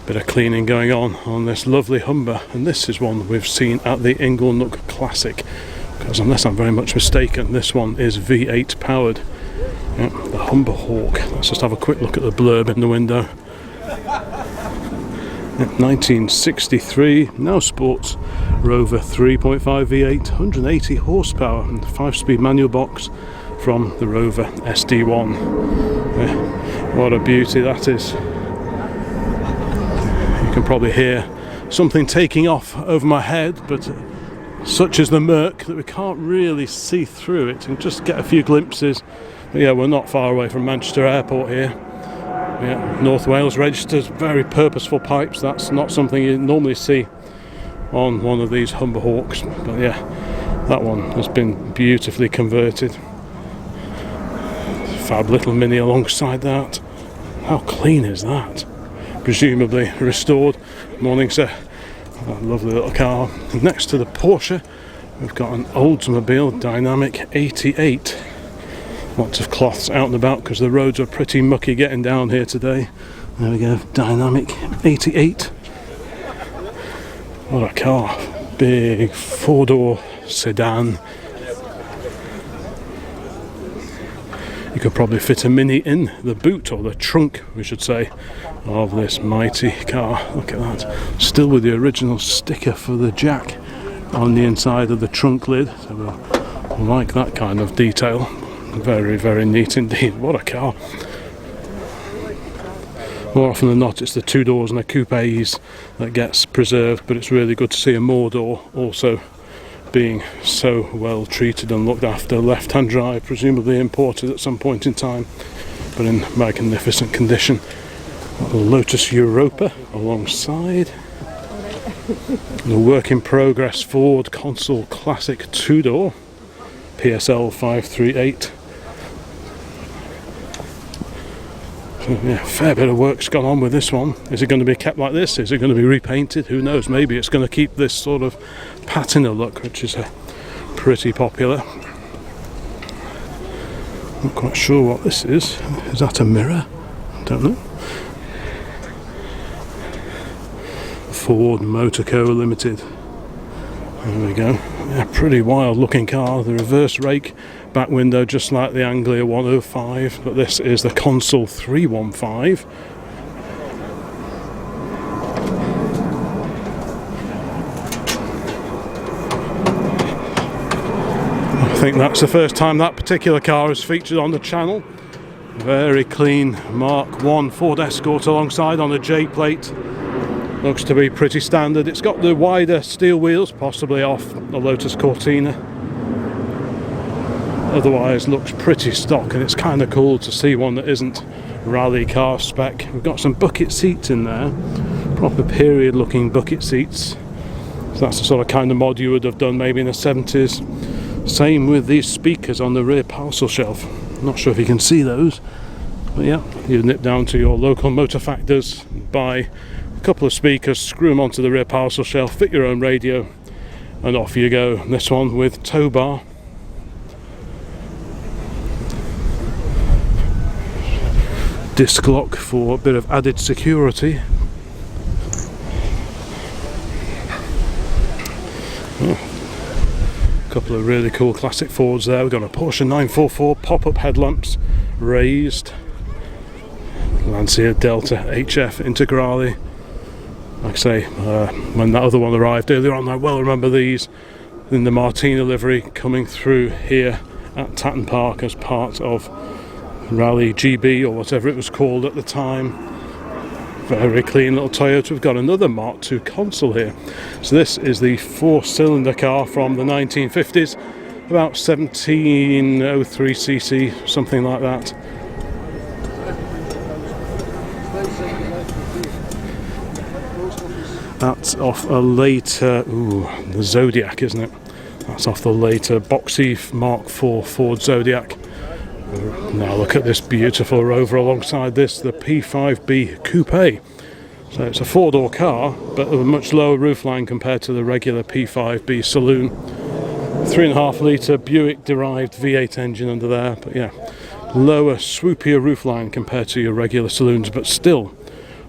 Bit of cleaning going on this lovely Humber, and this is one we've seen at the Inglenook Classic, because unless I'm very much mistaken, this one is V8 powered. Yeah, the Humber Hawk. Let's just have a quick look at the blurb in the window. 1963, now sports Rover 3.5 V8, 180 horsepower and 5-speed manual box from the Rover SD1. What a beauty that is. You can probably hear something taking off over my head, but such is the murk that we can't really see through it and just get a few glimpses. But yeah, we're not far away from Manchester Airport here. Yeah, North Wales registers, very purposeful pipes. That's not something you normally see on one of these Humber Hawks, but yeah, that one has been beautifully converted. Fab little Mini alongside that. How clean is that? Presumably restored. Morning, sir. A lovely little car. Next to the Porsche, we've got an Oldsmobile Dynamic 88. Lots of cloths out and about because the roads are pretty mucky getting down here today. There we go, Dynamic 88. What a car. Big four-door sedan. You could probably fit a Mini in the boot, or the trunk we should say, of this mighty car. Look at that. Still with the original sticker for the jack on the inside of the trunk lid. So we'll like that kind of detail. Very, very neat indeed. What a car. More often than not, it's the two doors and the coupes that gets preserved, but it's really good to see a more door also being so well treated and looked after. Left-hand drive, presumably imported at some point in time, but in magnificent condition. A Lotus Europa alongside. The work in progress Ford Consul Classic two-door, PSL 538. So, yeah, fair bit of work's gone on with this one. Is it going to be kept like this? Is it going to be repainted? Who knows? Maybe it's going to keep this sort of patina look, which is pretty popular. Not quite sure what this is. Is that a mirror? I don't know. Ford Motor Co Limited. There we go. Yeah, pretty wild looking car. The reverse rake back window just like the Anglia 105, but this is the Consul 315. think that's the first time that particular car is featured on the channel. Very clean Mark 1 Ford Escort alongside on a J plate. Looks to be pretty standard. It's got the wider steel wheels, possibly off the Lotus Cortina. Otherwise looks pretty stock, and it's kind of cool to see one that isn't rally car spec. We've got some bucket seats in there, proper period looking bucket seats. So that's the sort of kind of mod you would have done maybe in the 70s. Same with these speakers on the rear parcel shelf. Not sure if you can see those, but yeah, you nip down to your local motor factors, buy a couple of speakers, screw them onto the rear parcel shelf, fit your own radio, and off you go. This one with tow bar. Disc lock for a bit of added security. Couple of really cool classic Fords there. We've got a Porsche 944 pop-up headlamps, raised Lancia Delta HF Integrale. Like I say, when that other one arrived earlier on, I well remember these in the Martina livery coming through here at Tatton Park as part of Rally GB or whatever it was called at the time. Very clean little Toyota. We've got another Mark II console here. So this is the 4-cylinder car from the 1950s, about 1703cc, something like that. That's off a later, the Zodiac, isn't it? That's off the later boxy Mark IV Ford Zodiac. Now look at this beautiful Rover alongside this, the P5B Coupe. So it's a 4-door car, but with a much lower roofline compared to the regular P5B Saloon. 3.5 litre Buick derived V8 engine under there, but yeah, lower, swoopier roofline compared to your regular saloons, but still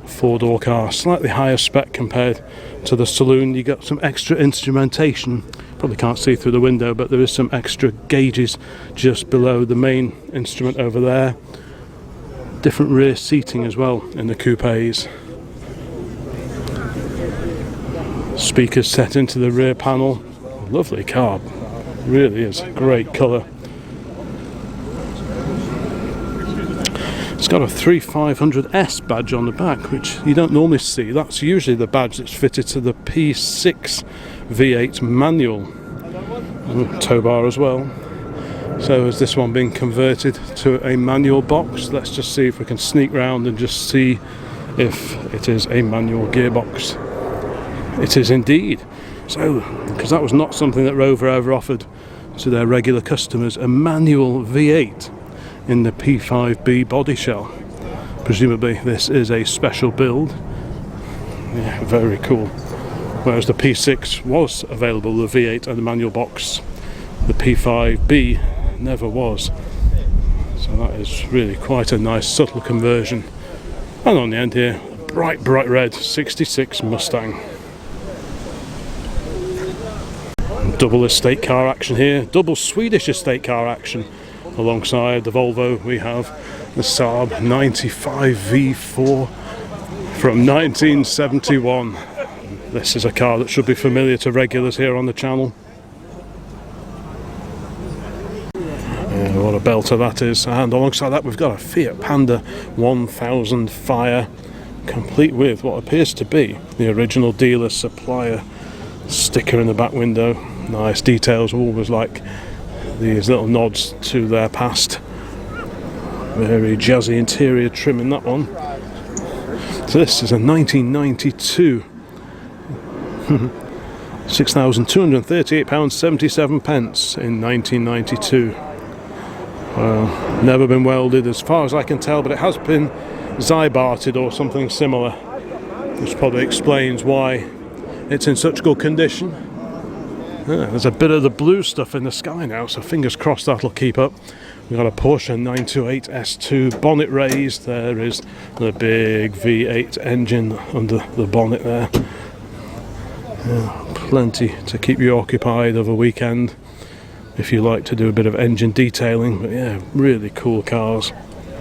a 4-door car, slightly higher spec compared to the Saloon. You got some extra instrumentation. Probably can't see through the window, but there is some extra gauges just below the main instrument over there. Different rear seating as well in the coupes. Speakers set into the rear panel. Lovely car, really is. Great colour. It's got a 3500S badge on the back, which you don't normally see. That's usually the badge that's fitted to the P6 V8 manual. Tow bar as well. So has this one been converted to a manual box? Let's just see if we can sneak round and just see if it is a manual gearbox. It is indeed. So, because that was not something that Rover ever offered to their regular customers, a manual V8 in the P5B body shell. Presumably this is a special build. Yeah, very cool. Whereas the P6 was available, the V8 and the manual box, the P5B never was. So that is really quite a nice subtle conversion. And on the end here, bright red 66 Mustang. Double estate car action here, double Swedish estate car action. Alongside the Volvo we have the Saab 95 V4 from 1971. This is a car that should be familiar to regulars here on the channel. Yeah, what a belter that is. And alongside that we've got a Fiat Panda 1000 Fire, complete with what appears to be the original dealer supplier sticker in the back window. Nice details, always like these little nods to their past. Very jazzy interior trim in that one. So this is a 1992 £6,238.77 in 1992. Never been welded as far as I can tell, but it has been Zybarted or something similar, which probably explains why it's in such good condition. There's a bit of the blue stuff in the sky now, so fingers crossed that'll keep up. We've got a Porsche 928 S2 bonnet raised. There is the big V8 engine under the bonnet there. Plenty to keep you occupied of a weekend if you like to do a bit of engine detailing. But yeah, really cool cars.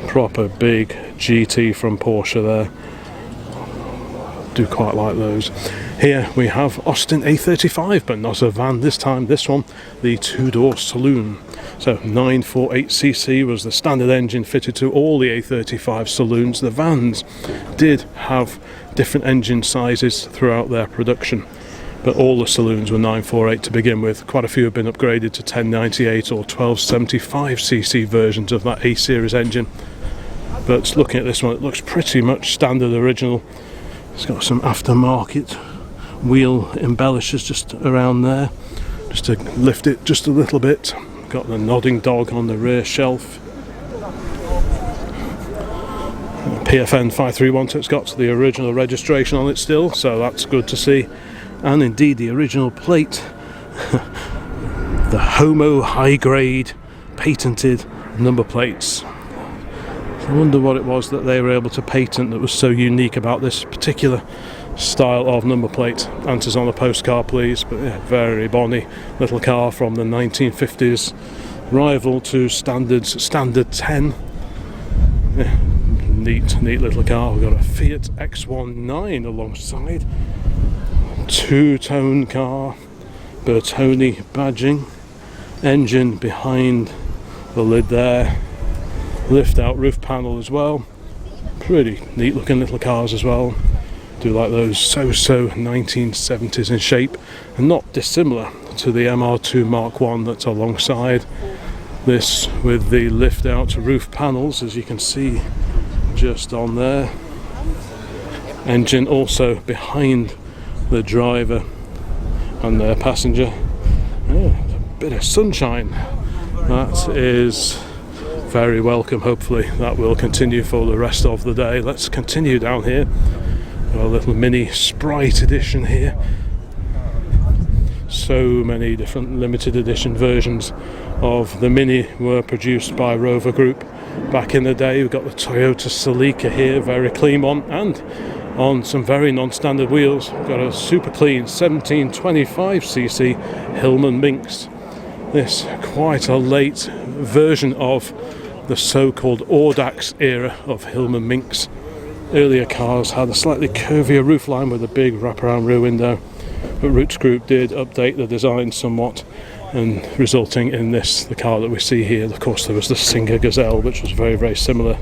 Proper big GT from Porsche there. Do quite like those. Here we have Austin A35, but not a van this time. This one, the two-door saloon. So 948cc was the standard engine fitted to all the A35 saloons. The vans did have different engine sizes throughout their production, but all the saloons were 948 to begin with. Quite a few have been upgraded to 1098 or 1275cc versions of that A-series engine. But looking at this one, it looks pretty much standard original. It's got some aftermarket wheel embellishers just around there, just to lift it just a little bit. Got the nodding dog on the rear shelf. PFN 531, so it's got the original registration on it still, so that's good to see. And indeed the original plate, the Homo high grade patented number plates. I wonder what it was that they were able to patent that was so unique about this particular style of number plate. Answers on a postcard please. But yeah, very bonny little car from the 1950s, rival to standard 10. Yeah, neat little car. We've got a Fiat X19 alongside, two-tone car, Bertoni badging, engine behind the lid there, lift out roof panel as well. Pretty neat looking little cars as well. Do like those so 1970s in shape, and not dissimilar to the MR2 Mark 1 that's alongside this, with the lift out roof panels as you can see just on there. Engine also behind the driver and their passenger. Yeah, a bit of sunshine, that is very welcome. Hopefully that will continue for the rest of the day. Let's continue down here. Got a little mini Sprite edition here. So many different limited edition versions of the Mini were produced by Rover Group back in the day. We've got the Toyota Celica here, very clean one, and on some very non-standard wheels we've got a super clean 1725cc Hillman Minx. This quite a late version of the so-called Audax era of Hillman Minx. Earlier cars had a slightly curvier roofline with a big wraparound rear window, but Roots Group did update the design somewhat, and resulting in this, the car that we see here. Of course there was the Singer Gazelle, which was very similar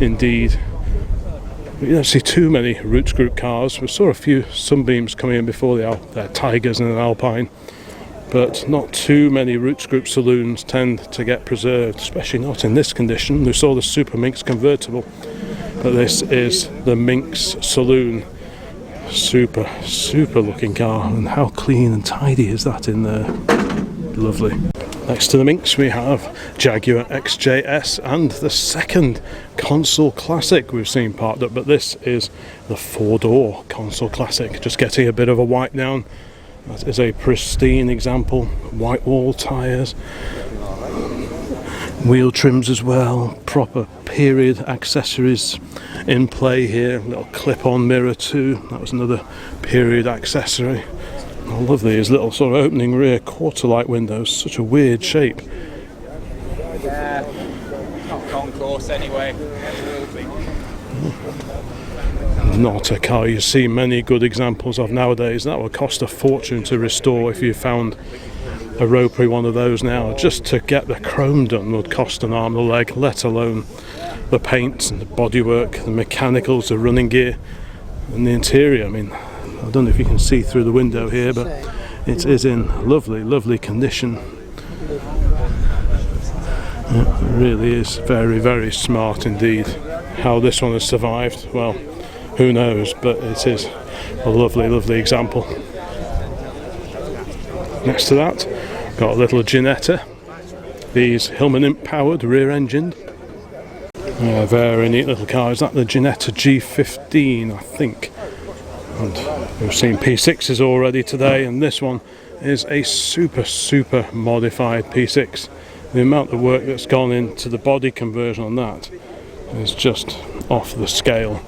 indeed. You don't see too many Roots Group cars. We saw a few Sunbeams coming in before the Tigers and an Alpine, but not too many Roots Group saloons tend to get preserved, especially not in this condition. We saw the Super Minx convertible, but this is the Minx Saloon. Super looking car, and how clean and tidy is that in there. Lovely. Next to the Minx we have Jaguar XJS and the second Consul Classic we've seen parked up, but this is the four-door Consul Classic, just getting a bit of a wipe down. That is a pristine example. White wall tyres, wheel trims as well, proper period accessories in play here. Little clip-on mirror too, that was another period accessory. I love these little sort of opening rear quarter light windows, such a weird shape. Yeah, not concourse anyway. Not a car you see many good examples of nowadays. That would cost a fortune to restore if you found a rotary one of those now. Just to get the chrome done would cost an arm and a leg, let alone the paint and the bodywork, the mechanicals, the running gear and the interior. I mean, I don't know if you can see through the window here, but it is in lovely condition. It really is very smart indeed. How this one has survived, well, who knows, but it is a lovely example. Next to that, got a little Ginetta. These Hillman Imp powered, rear engined. Very neat little car. Is that the Ginetta G15, I think? And we've seen P6s already today, and this one is a super modified P6. The amount of work that's gone into the body conversion on that is just off the scale.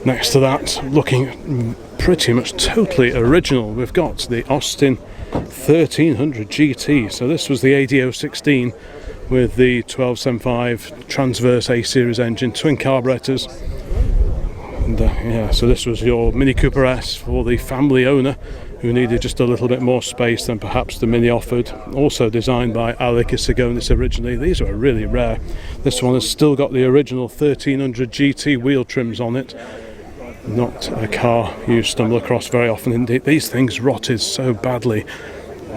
Next to that, looking pretty much totally original, we've got the Austin 1300 GT. So this was the AD016 with the 1275 transverse A-series engine, twin carburetors. And yeah, so this was your Mini Cooper S for the family owner who needed just a little bit more space than perhaps the Mini offered. Also designed by Alec Isagonis originally. These are really rare. This one has still got the original 1300 GT wheel trims on it. Not a car you stumble across very often. Indeed, these things rotted so badly.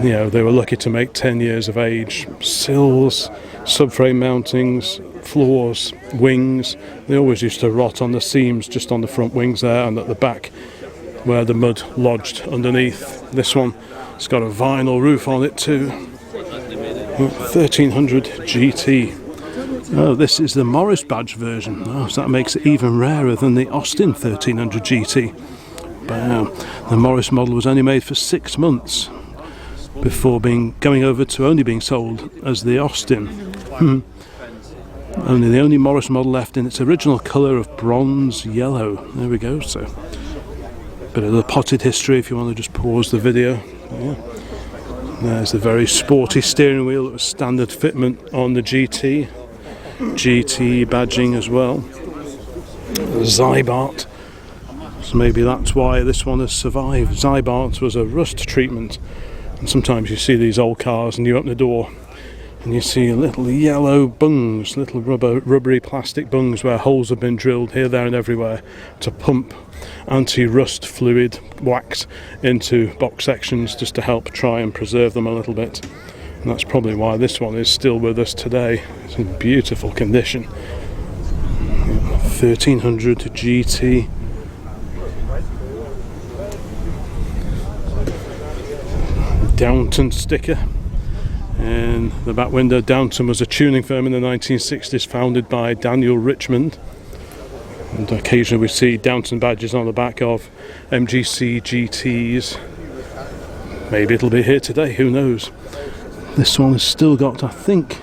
You know, they were lucky to make 10 years of age. Sills, subframe mountings, floors, wings, they always used to rot on the seams just on the front wings there and at the back where the mud lodged underneath. This one, it's got a vinyl roof on it too. 1300 GT. Oh, this is the Morris badge version. Oh, so that makes it even rarer than the Austin 1300 GT. Wow. The Morris model was only made for 6 months before going over to only being sold as the Austin. Only the only Morris model left in its original colour of bronze yellow. There we go. So, bit of the potted history if you want to just pause the video. Yeah. There's the very sporty steering wheel that was standard fitment on the GT. GT badging as well. Zybart. So maybe that's why this one has survived. Zybart was a rust treatment. And sometimes you see these old cars and you open the door and you see little yellow bungs, little rubbery plastic bungs where holes have been drilled here, there and everywhere to pump anti-rust fluid wax into box sections just to help try and preserve them a little bit. And that's probably why this one is still with us today. It's in beautiful condition. 1300 GT. Downton sticker in the back window. Downton was a tuning firm in the 1960s founded by Daniel Richmond, and occasionally we see Downton badges on the back of MGC GTs. Maybe it'll be here today, who knows. This one has still got, I think,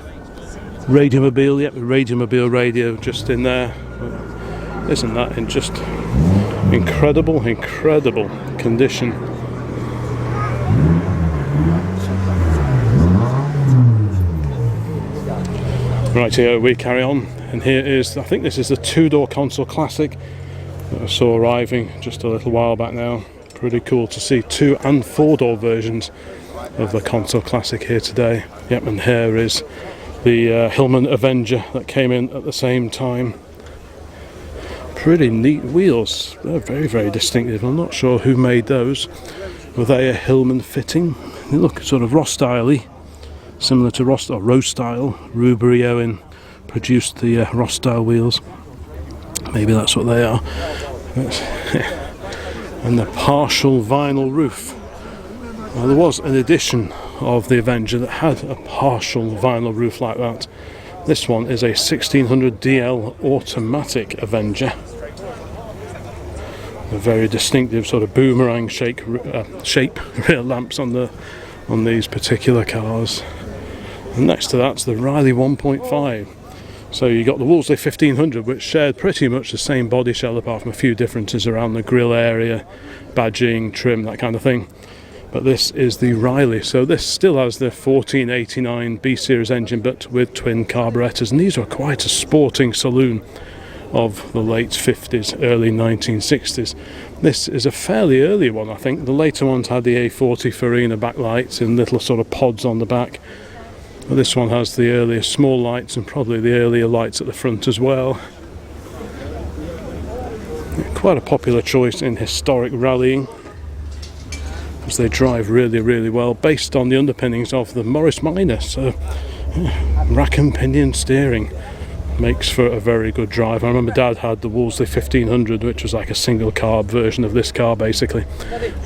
Radiomobile, yep, Radiomobile radio just in there. But isn't that in just incredible condition? Right, here we carry on, and here is, I think this is the 2-door console classic that I saw arriving just a little while back now. Pretty cool to see 2- and 4-door versions of the console classic here today. Yep, and here is the Hillman Avenger that came in at the same time. Pretty neat wheels, they're very distinctive. I'm not sure who made those. Were they a Hillman fitting? They look sort of Ross style-y, similar to Ross or Rose style. Rubery Owen produced the Ross style wheels. Maybe that's what they are. And the partial vinyl roof. Well, there was an edition of the Avenger that had a partial vinyl roof like that. This one is a 1600 DL automatic Avenger. A very distinctive sort of boomerang shape rear lamps on these particular cars. And next to that's the Riley 1.5. So you got the Wolseley 1500, which shared pretty much the same body shell apart from a few differences around the grille area, badging, trim, that kind of thing. But this is the Riley, so this still has the 1489 B series engine but with twin carburetors, and these were quite a sporting saloon of the late 50s, early 1960s. This is a fairly early one, I think. The later ones had the A40 Farina backlights and little sort of pods on the back. But this one has the earlier small lights and probably the earlier lights at the front as well. Quite a popular choice in historic rallying, as they drive really well, based on the underpinnings of the Morris Minor. So rack and pinion steering makes for a very good drive. I remember Dad had the Wolseley 1500, which was like a single carb version of this car basically,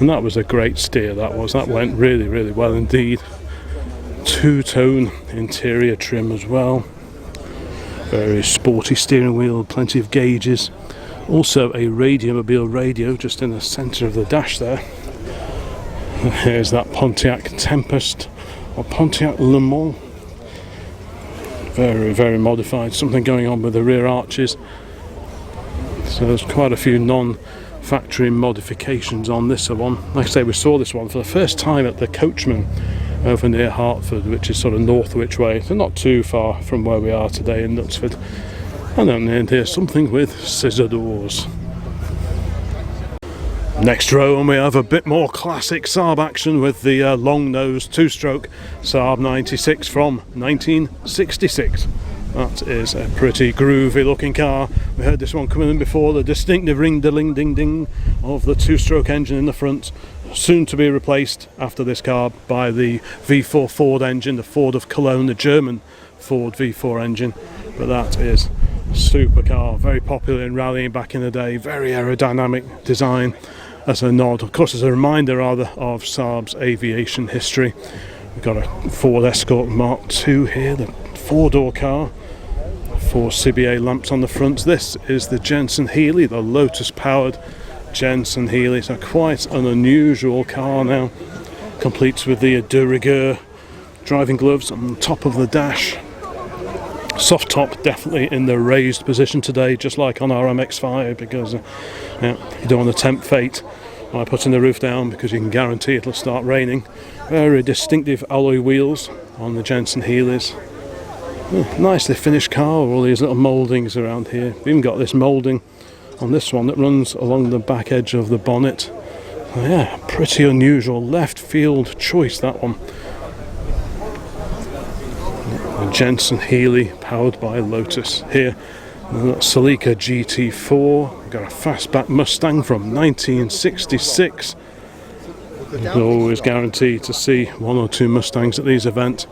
and that was a great steer. That went really well indeed. Two-tone interior trim as well. Very sporty steering wheel, plenty of gauges. Also a Radiomobile radio just in the centre of the dash there. Here's that Pontiac Tempest or Pontiac Le Mans. Very modified. Something going on with the rear arches. So there's quite a few non-factory modifications on this one. Like I say, we saw this one for the first time at the Coachman over near Hertford, which is sort of Northwich way, so not too far from where we are today in Knutsford. And then here's something with scissor doors. Next row, and we have a bit more classic Saab action with the long nose two-stroke Saab 96 from 1966. That is a pretty groovy looking car. We heard this one coming in before, the distinctive ring-a-ling-ding-ding of the two-stroke engine in the front, soon to be replaced after this car by the V4 Ford engine, the Ford of Cologne, the German Ford V4 engine. But that is a super car, very popular in rallying back in the day, very aerodynamic design. As a nod, of course, as a reminder rather, of Saab's aviation history. We've got a Ford Escort Mark II here, the four-door car, 4 CBA lamps on the front. This is the Jensen Healey, the Lotus-powered Jensen Healey. So quite an unusual car now. Completes with the de rigueur driving gloves on the top of the dash. Soft top definitely in the raised position today, just like on our MX-5, because you don't want to tempt fate by putting the roof down, because you can guarantee it'll start raining. Very distinctive alloy wheels on the Jensen Healeys. Nicely finished car with all these little mouldings around here. We've even got this moulding on this one that runs along the back edge of the bonnet. Oh, yeah, pretty unusual left field choice, that one. The Jensen Healey powered by Lotus here. Celica GT4. We've got a fastback Mustang from 1966. You're always guaranteed to see 1 or 2 Mustangs at these events.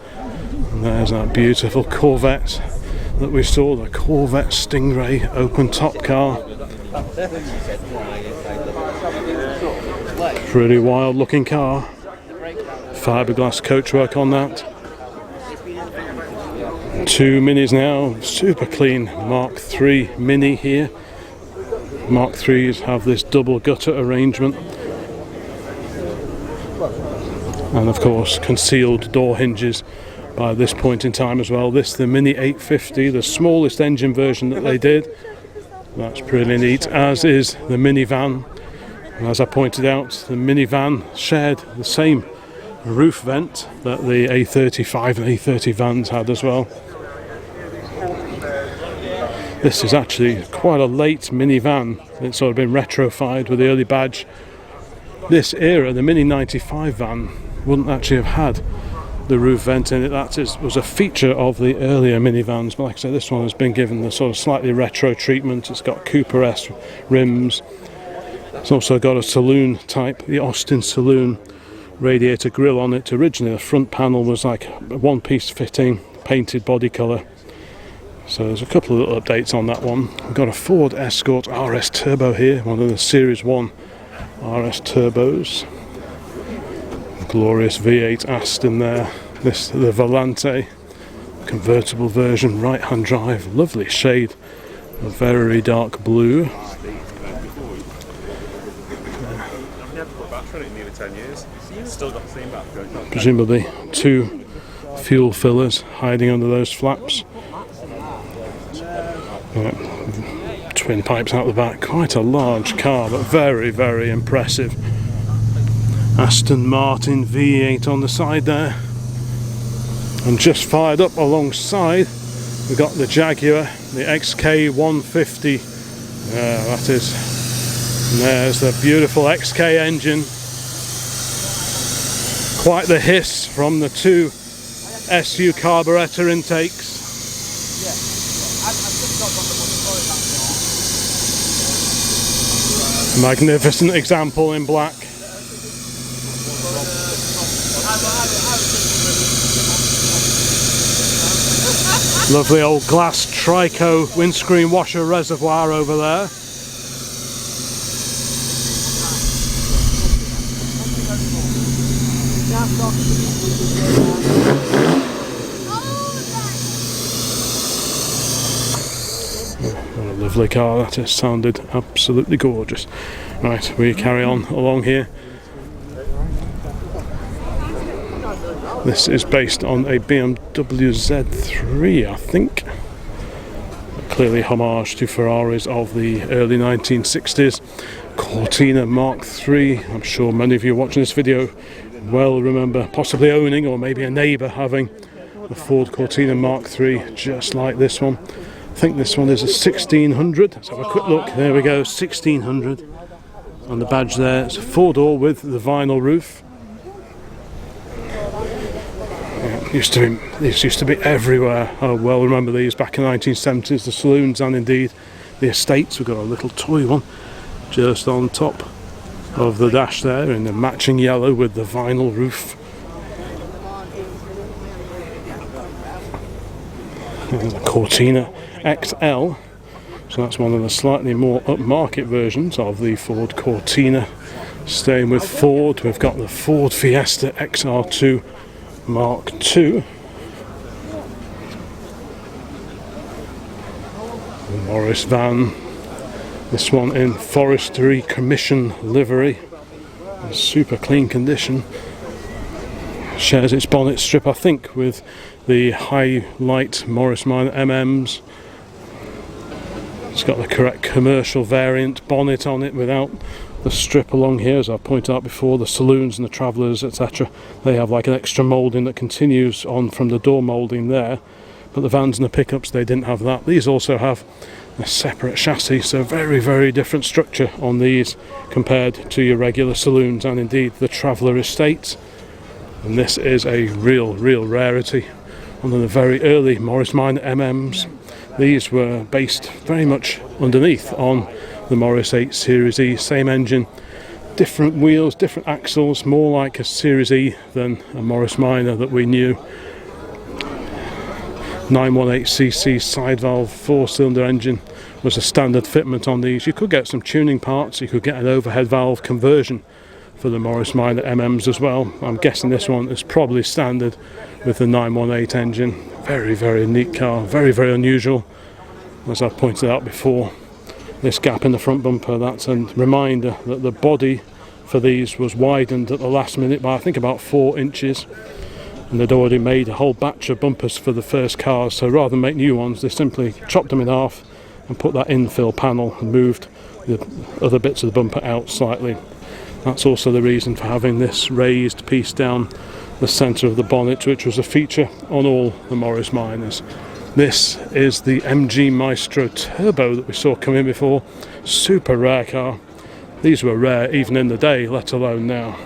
And there's that beautiful Corvette that we saw, the Corvette Stingray open top car. Pretty wild looking car. Fiberglass coachwork on that. 2 minis now, super clean Mark III Mini here. Mark IIIs have this double gutter arrangement. And of course concealed door hinges by this point in time as well. This the Mini 850, the smallest engine version that they did. That's pretty neat, as is the minivan. And as I pointed out, the minivan shared the same roof vent that the A35 and A30 vans had as well. This is actually quite a late minivan. It's sort of been retrofied with the early badge. This era, the Mini 95 van, wouldn't actually have had the roof vent in it. That was a feature of the earlier minivans. But like I said, this one has been given the sort of slightly retro treatment. It's got Cooper-esque rims. It's also got a saloon type, the Austin Saloon radiator grille on it. Originally the front panel was like a one-piece fitting, painted body colour. So there's a couple of little updates on that one. We've got a Ford Escort RS Turbo here, one of the Series 1 RS Turbos. Glorious V8 Aston there. This the Volante convertible version, right hand drive, lovely shade of very dark blue. Presumably 2 fuel fillers hiding under those flaps. Twin pipes out the back. Quite a large car, but very, very impressive. Aston Martin V8 on the side there. And just fired up alongside, we've got the Jaguar, the XK 150. That is. And there's the beautiful XK engine. Quite the hiss from the 2 SU carburetor intakes. Magnificent example in black. Lovely old glass Trico windscreen washer reservoir over there. What a lovely car that is, sounded absolutely gorgeous. Right, we carry on along here. This is based on a BMW Z3, I think. Clearly homage to Ferraris of the early 1960s. Cortina Mark III. I'm sure many of you watching this video well remember possibly owning, or maybe a neighbour having, a Ford Cortina Mark III just like this one. I think this one is a 1600. Let's have a quick look. There we go, 1600. on the badge there. It's a 4-door with the vinyl roof. These used to be everywhere. I well remember these back in the 1970s, the saloons and indeed the estates. We've got a little toy one just on top of the dash there in the matching yellow with the vinyl roof. And the Cortina XL, so that's one of the slightly more upmarket versions of the Ford Cortina. Staying with Ford, we've got the Ford Fiesta XR2 Mark II. The Morris van, this one in Forestry Commission livery, in super clean condition. Shares its bonnet strip, I think, with the highlight Morris Minor MMs. It's got the correct commercial variant bonnet on it without the strip along here. As I pointed out before, the saloons and the travellers, etc., they have like an extra moulding that continues on from the door moulding there, but the vans and the pickups, they didn't have that. These also have a separate chassis, so very, very different structure on these compared to your regular saloons and indeed the traveller estates. And this is a real rarity. One of the very early Morris Minor MMs. These were based very much underneath on the Morris 8 Series E, same engine, different wheels, different axles, more like a Series E than a Morris Minor that we knew. 918cc side valve 4-cylinder engine was a standard fitment on these. You could get some tuning parts, you could get an overhead valve conversion for the Morris Minor MMs as well. I'm guessing this one is probably standard with the 918 engine. Very neat car, very unusual. As I pointed out before, this gap in the front bumper, that's a reminder that the body for these was widened at the last minute by I think about 4 inches, and they'd already made a whole batch of bumpers for the first cars, so rather than make new ones, they simply chopped them in half and put that infill panel and moved the other bits of the bumper out slightly. That's also the reason for having this raised piece down the centre of the bonnet, which was a feature on all the Morris Minors. This is the MG Maestro Turbo that we saw come in before. Super rare car. These were rare even in the day, let alone now.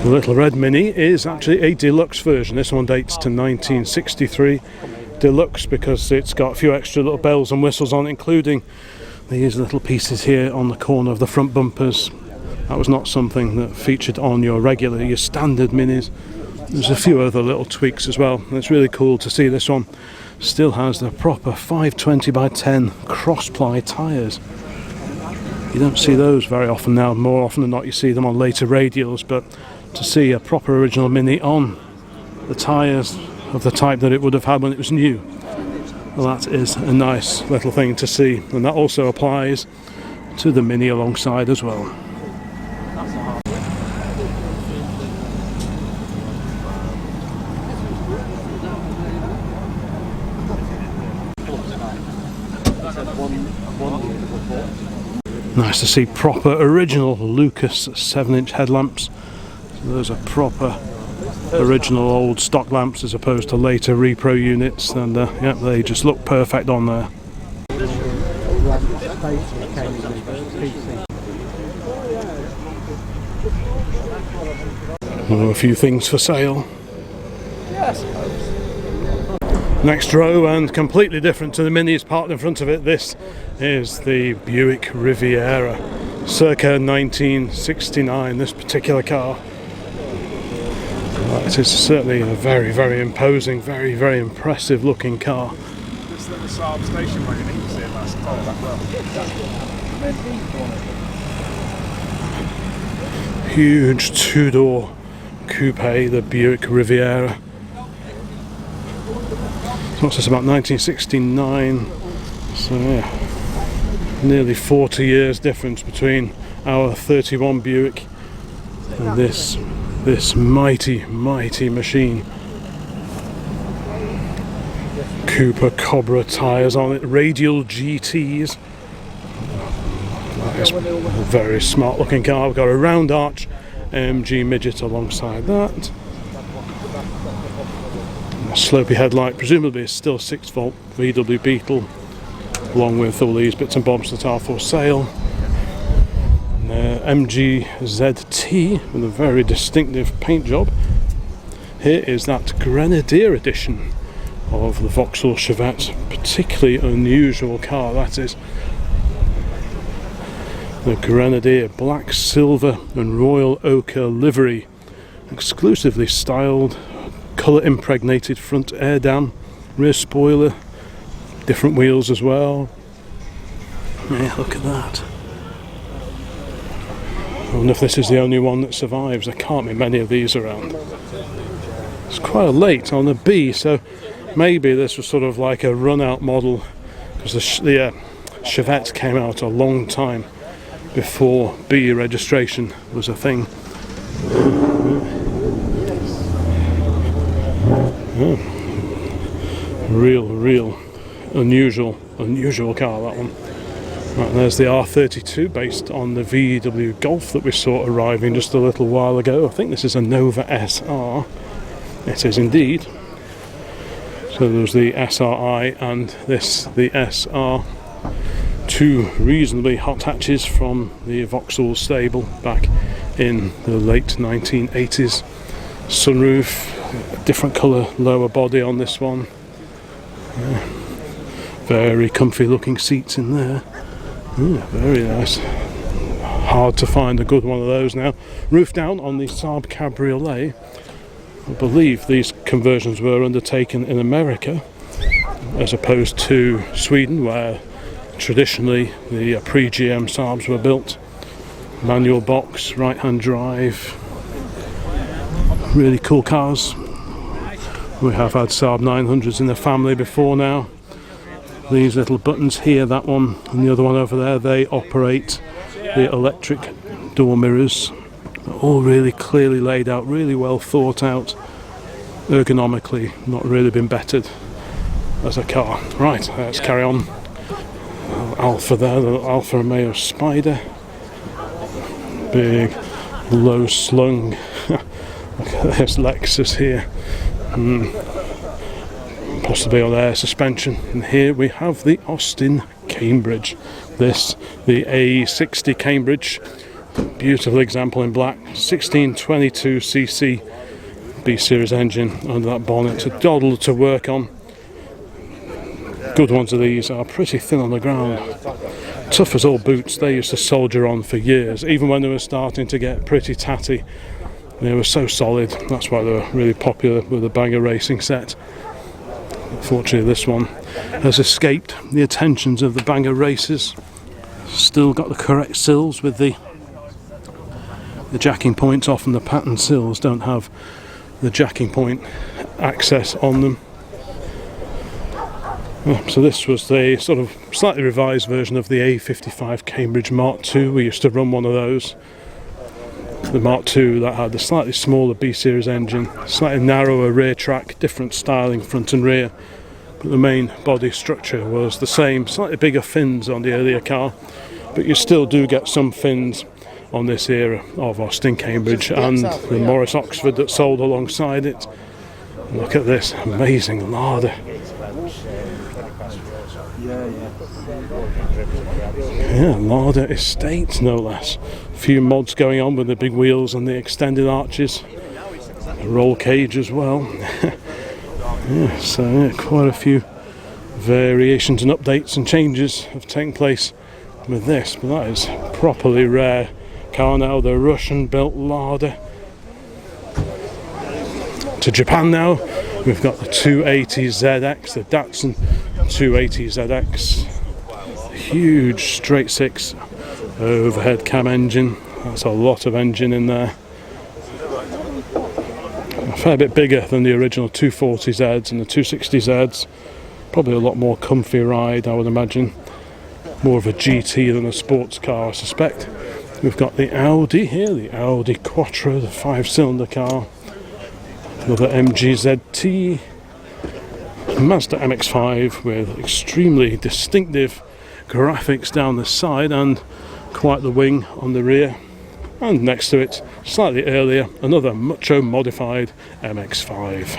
The little red Mini is actually a deluxe version. This one dates to 1963. Deluxe because it's got a few extra little bells and whistles on it, including these little pieces here on the corner of the front bumpers. That was not something that featured on your standard Minis. There's a few other little tweaks as well. And it's really cool to see this one still has the proper 520x10 cross-ply tyres. You don't see those very often now. More often than not you see them on later radials, but to see a proper original Mini on the tyres of the type that it would have had when it was new, well, that is a nice little thing to see, and that also applies to the Mini alongside as well. Nice to see proper original Lucas 7-inch headlamps. So those are proper original old stock lamps as opposed to later repro units, and yeah, they just look perfect on there. A few things for sale. Next row, and completely different to the Minis parked in front of it, this is the Buick Riviera, circa 1969, this particular car. It is certainly a very imposing, very impressive looking car. This is at the Saab station where you need to see it last time. Huge 2-door coupe, the Buick Riviera. What's this, about 1969, so yeah, nearly 40 years difference between our 31 Buick and this mighty machine. Cooper Cobra tyres on it, radial GTs. That is a very smart looking car. We've got a round arch AMG midget alongside that. A slopey headlight, presumably is still 6-volt VW Beetle, along with all these bits and bobs that are for sale. MGZT with a very distinctive paint job. Here is that Grenadier edition of the Vauxhall Chevette, particularly unusual car that is. The Grenadier black, silver and royal ochre livery, exclusively styled, colour impregnated front air dam, rear spoiler, different wheels as well. Yeah, look at that. I wonder if this is the only one that survives. There can't be many of these around. It's quite late on the B, so maybe this was sort of like a run-out model, because the Chevette came out a long time before B registration was a thing. Oh. Real unusual car, that one. Right, there's the R32 based on the VW Golf that we saw arriving just a little while ago. I think this is a Nova SR. It is indeed. So there's the SRI and this, the SR. Two reasonably hot hatches from the Vauxhall stable back in the late 1980s. Sunroof, different colour lower body on this one. Very comfy looking seats in there. Very nice. Hard to find a good one of those now. Roof down on the Saab Cabriolet. I believe these conversions were undertaken in America as opposed to Sweden, where traditionally the pre-GM Saabs were built. Manual box, right hand drive. Really cool cars. We have had Saab 900s in the family before now. These little buttons here, that one and the other one over there, they operate the electric door mirrors. They're all really clearly laid out, really well thought out, ergonomically, not really been bettered as a car. Right, let's carry on. Alpha there, the Alfa Romeo Spider. Big, low slung. Look at this Lexus here. Possibly on air suspension. And here we have the Austin Cambridge. This, the A60 Cambridge. Beautiful example in black. 1622cc B-series engine under that bonnet. A doddle to work on. Good ones of these are pretty thin on the ground. Tough as all boots. They used to soldier on for years. Even when they were starting to get pretty tatty, they were so solid. That's why they were really popular with the Bagger Racing set. Unfortunately, this one has escaped the attentions of the Bagger racers. Still got the correct sills with the jacking points. Often the pattern sills don't have the jacking point access on them. So this was the sort of slightly revised version of the A55 Cambridge Mark II. We used to run one of those. The Mark II that had the slightly smaller B-series engine, slightly narrower rear track, different styling front and rear, but the main body structure was the same. Slightly bigger fins on the earlier car, but you still do get some fins on this era of Austin Cambridge and the Morris Oxford that sold alongside it. Look at this amazing larder. Yeah, larder estate no less. A few mods going on with the big wheels and the extended arches. A roll cage as well. Yeah, so yeah, quite a few variations and updates and changes have taken place with this, but that is properly rare car now, the Russian built larder. To Japan now, we've got the 280ZX, the Datsun 280ZX. Huge straight six overhead cam engine. That's a lot of engine in there. A fair bit bigger than the original 240Zs and the 260Zs. Probably a lot more comfy ride, I would imagine. More of a GT than a sports car, I suspect. We've got the Audi here, the Audi Quattro, the 5-cylinder car. Another MGZT. Mazda MX-5 with extremely distinctive graphics down the side and quite the wing on the rear, and next to it, slightly earlier, another Mucho modified MX-5.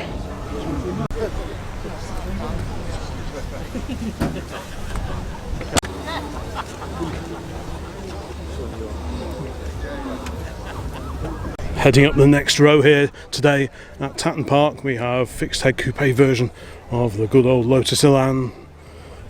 Heading up the next row here today at Tatton Park, we have fixed head coupe version of the good old Lotus Elan.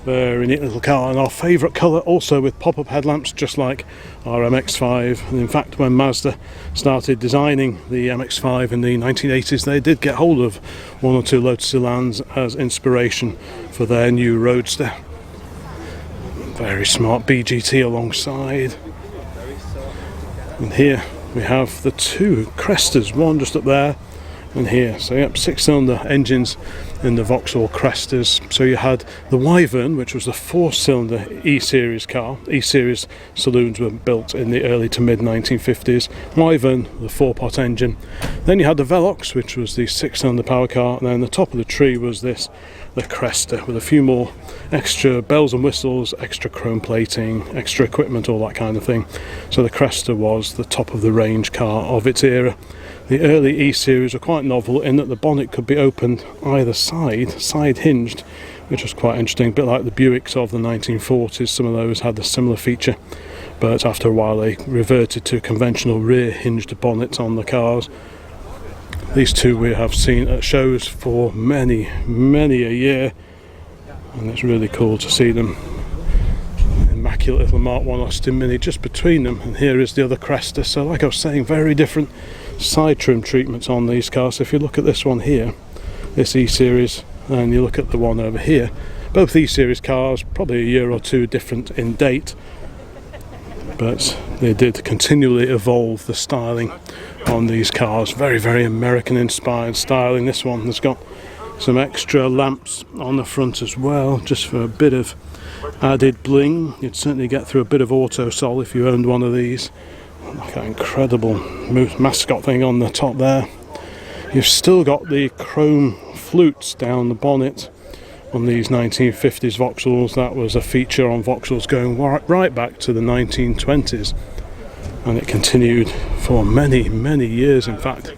Very neat little car, and our favourite colour, also with pop-up headlamps just like our MX-5. And in fact, when Mazda started designing the MX-5 in the 1980s, they did get hold of one or two Lotus Elans as inspiration for their new Roadster. Very smart BGT alongside. And here we have the two Crestas, one just up there and here. So yep, 6-cylinder engines in the Vauxhall Crestas. So you had the Wyvern, which was the 4-cylinder E-Series car. E-Series saloons were built in the early to mid 1950s. Wyvern, the 4-pot engine. Then you had the Velox, which was the 6-cylinder power car, and then the top of the tree was this, the Cresta, with a few more extra bells and whistles, extra chrome plating, extra equipment, all that kind of thing. So the Cresta was the top of the range car of its era. The early E-Series were quite novel in that the bonnet could be opened either side hinged, which was quite interesting, a bit like the Buicks of the 1940s. Some of those had a similar feature, but after a while they reverted to conventional rear hinged bonnets on the cars. These two we have seen at shows for many a year, and it's really cool to see them. Immaculate little Mark 1 Austin Mini just between them, and here is the other Cresta. So like I was saying, very different side trim treatments on these cars. So if you look at this one here, this E-Series, and you look at the one over here, both E-Series cars probably a year or two different in date, but they did continually evolve the styling on these cars. Very American inspired styling. This one has got some extra lamps on the front as well, just for a bit of added bling. You'd certainly get through a bit of auto sol if you owned one of these. Like that incredible mascot thing on the top there. You've still got the chrome flutes down the bonnet on these 1950s Vauxhalls. That was a feature on Vauxhalls going right back to the 1920s, and it continued for many years, in fact.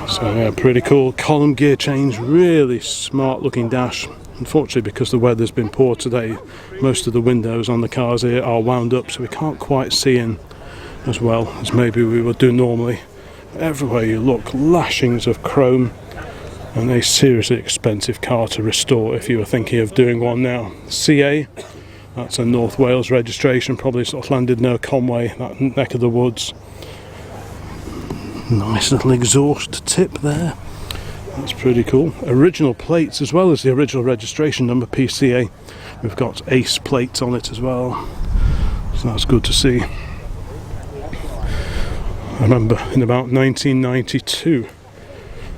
So yeah, pretty cool. Column gear change, really smart looking dash. Unfortunately, because the weather's been poor today, most of the windows on the cars here are wound up, so we can't quite see in as well as maybe we would do normally. Everywhere you look, lashings of chrome, and a seriously expensive car to restore if you were thinking of doing one now. CA, that's a North Wales registration, probably sort of landed near Conway, that neck of the woods. Nice little exhaust tip there. That's pretty cool. Original plates as well as the original registration number PCA. We've got Ace plates on it as well, so that's good to see. I remember in about 1992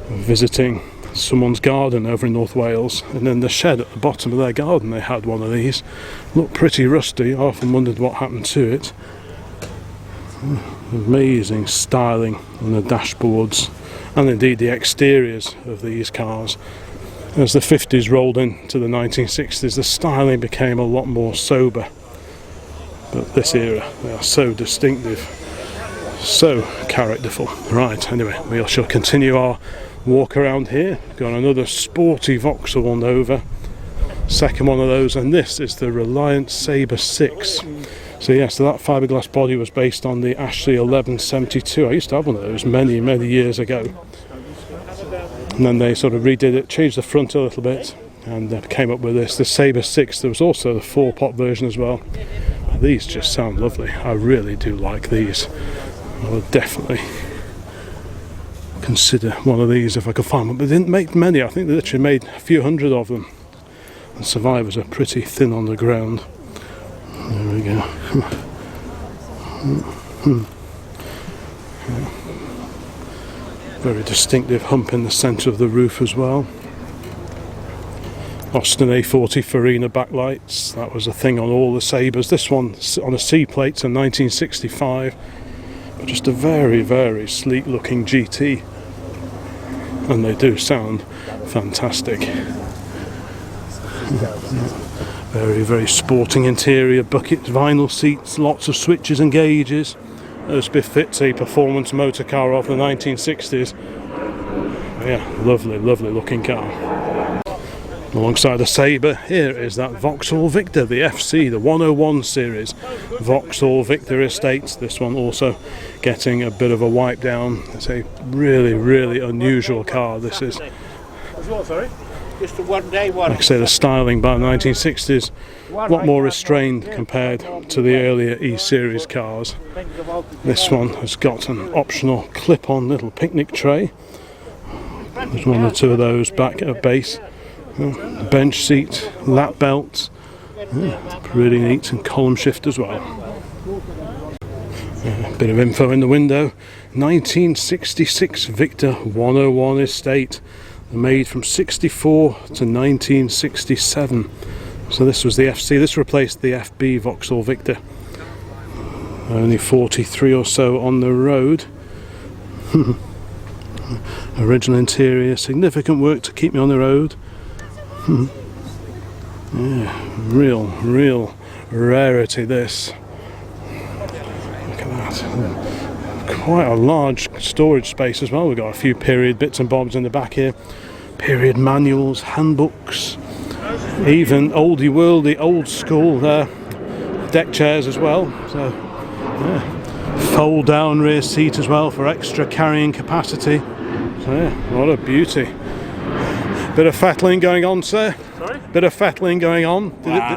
visiting someone's garden over in North Wales, and in the shed at the bottom of their garden they had one of these. Looked pretty rusty. I often wondered what happened to it. Amazing styling on the dashboards, and indeed the exteriors of these cars. As the 50s rolled into the 1960s, the styling became a lot more sober, but this era, they are so distinctive, so characterful. Right, anyway, we shall continue our walk around here. Got another sporty Vauxhall Nova, second one of those, and this is the Reliant Sabre 6. So yes, so that fiberglass body was based on the Ashley 1172. I used to have one of those many years ago, and then they sort of redid it, changed the front a little bit, and came up with this, the Sabre 6. There was also the 4-pot version as well. These just sound lovely. I really do like these. I would definitely consider one of these if I could find one, but they didn't make many. I think they literally made a few hundred of them, and survivors are pretty thin on the ground. There we go. Very distinctive hump in the centre of the roof as well. Austin A40 Farina backlights, that was a thing on all the Sabres. This one on a C plate in 1965, but just a very sleek looking GT, and they do sound fantastic. Very sporting interior, buckets, vinyl seats, lots of switches and gauges, as befits a performance motor car of the 1960s. Yeah, lovely looking car. Alongside the Sabre, here is that Vauxhall Victor, the FC, the 101 series Vauxhall Victor Estates. This one also getting a bit of a wipe down. It's a really, really unusual car, this is. Just a one-day one. Like I say, the styling by the 1960s, a lot more restrained compared to the earlier E-series cars. This one has got an optional clip-on little picnic tray. There's one or two of those back at base. Bench seat, lap belts, pretty neat, and column shift as well. A bit of info in the window. 1966 Victor 101 Estate, made from 64 to 1967. So this was the FC. This replaced the FB Vauxhall Victor. Only 43 or so on the road. Original interior, significant work to keep me on the road. Yeah, real rarity this. Look at that. Quite a large storage space as well. We've got a few period bits and bobs in the back here. Period manuals, handbooks, even oldie worldy, old school deck chairs as well. So yeah. Fold down rear seat as well for extra carrying capacity. So yeah, what a beauty. Bit of fettling going on, sir. Sorry? Bit of fettling going on.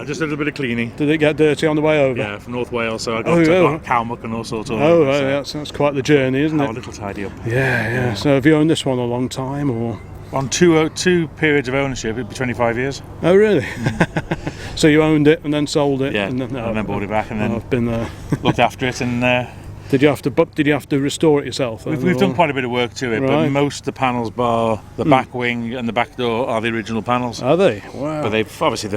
Just a little bit of cleaning. Did it get dirty on the way over? Yeah, from North Wales, so I got cow muck and all sorts of. Oh, right, that's quite the journey, isn't it? A little tidy up. Yeah. So have you owned this one a long time, or? On two periods of ownership, it'd be 25 years. Oh, really? So you owned it and then sold it? Yeah, and then bought it back and then I've been there. looked after it and. Did you have to restore it yourself? We've done quite a bit of work to it, Right. but most of the panels, bar the back wing and the back door, are the original panels. Are they? Wow. But they've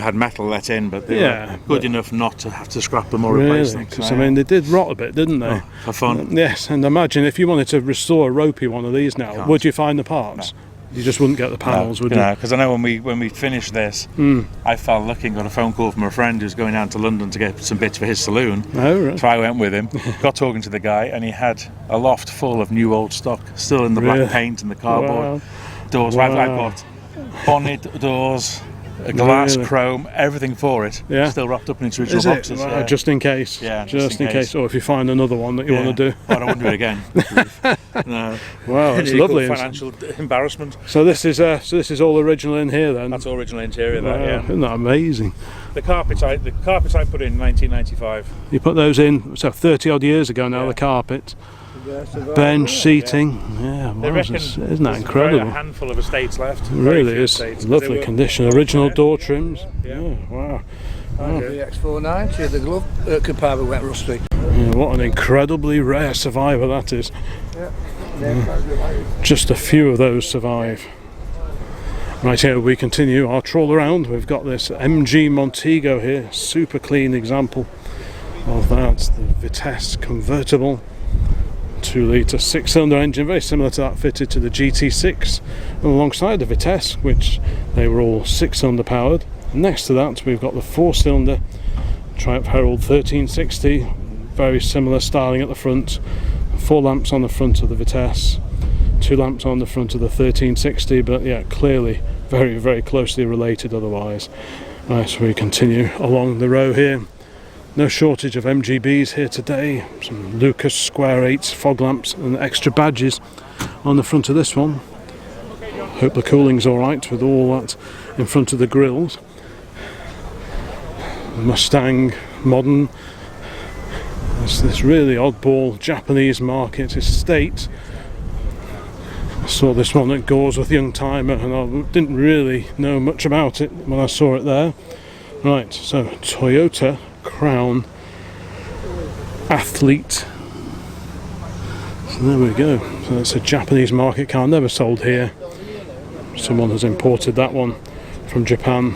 had metal let in, but they Yeah, were good enough not to have to scrap them or replace them. Because I mean, they did rot a bit, didn't they? Oh, for fun. Yes, and imagine if you wanted to restore a ropey one of these now, Can't. would you find the parts? You just wouldn't get the panels, would you? No, because I know when we finished this, I felt lucky and got a phone call from a friend who's going down to London to get some bits for his saloon. Oh, right. So I went with him, got talking to the guy, and he had a loft full of new old stock, still in the Really? black paint and the cardboard Wow. doors. Wow. I bought bonnet, doors, a glass, Really? chrome, everything for it. Yeah. Still wrapped up in its original Is it? boxes. Wow, yeah. just in case. Yeah, just in case. Or if you find another one that you want to do. I don't want to do it again. No. Wow, it's Equal lovely. Financial embarrassment. So this is all original in here then. That's all original interior. Wow, That, yeah. Isn't that amazing? The carpets I put in 1995. You put those in 30 odd years ago now. Yeah. The carpet, bench seating. Yeah, They wow, reckon isn't that there's incredible? A handful of estates left. It Very really few is. estates, 'cause Lovely they were- condition. Original door trims. Yeah. Wow. The X490, the glove compartment went rusty. Yeah, what an incredibly rare survivor that is. Just a few of those survive. Right, here we continue our trawl around. We've got this MG Montego here, super clean example of that. The Vitesse convertible, 2 litre 6-cylinder engine, very similar to that fitted to the GT6, and alongside the Vitesse, which they were all 6-cylinder powered. Next to that we've got the 4-cylinder Triumph Herald 1360, very similar styling at the front, 4 lamps on the front of the Vitesse, 2 lamps on the front of the 1360, but yeah, clearly very, very closely related otherwise. Right, so we continue along the row here. No shortage of MGBs here today. Some Lucas Square 8s, fog lamps and extra badges on the front of this one. Hope the cooling's alright with all that in front of the grills. Mustang modern. It's this really oddball Japanese market estate. I saw this one at Goresworth Youngtimer and I didn't really know much about it when I saw it there. Right, so Toyota Crown Athlete. So there we go. So that's a Japanese market car, never sold here. Someone has imported that one from Japan.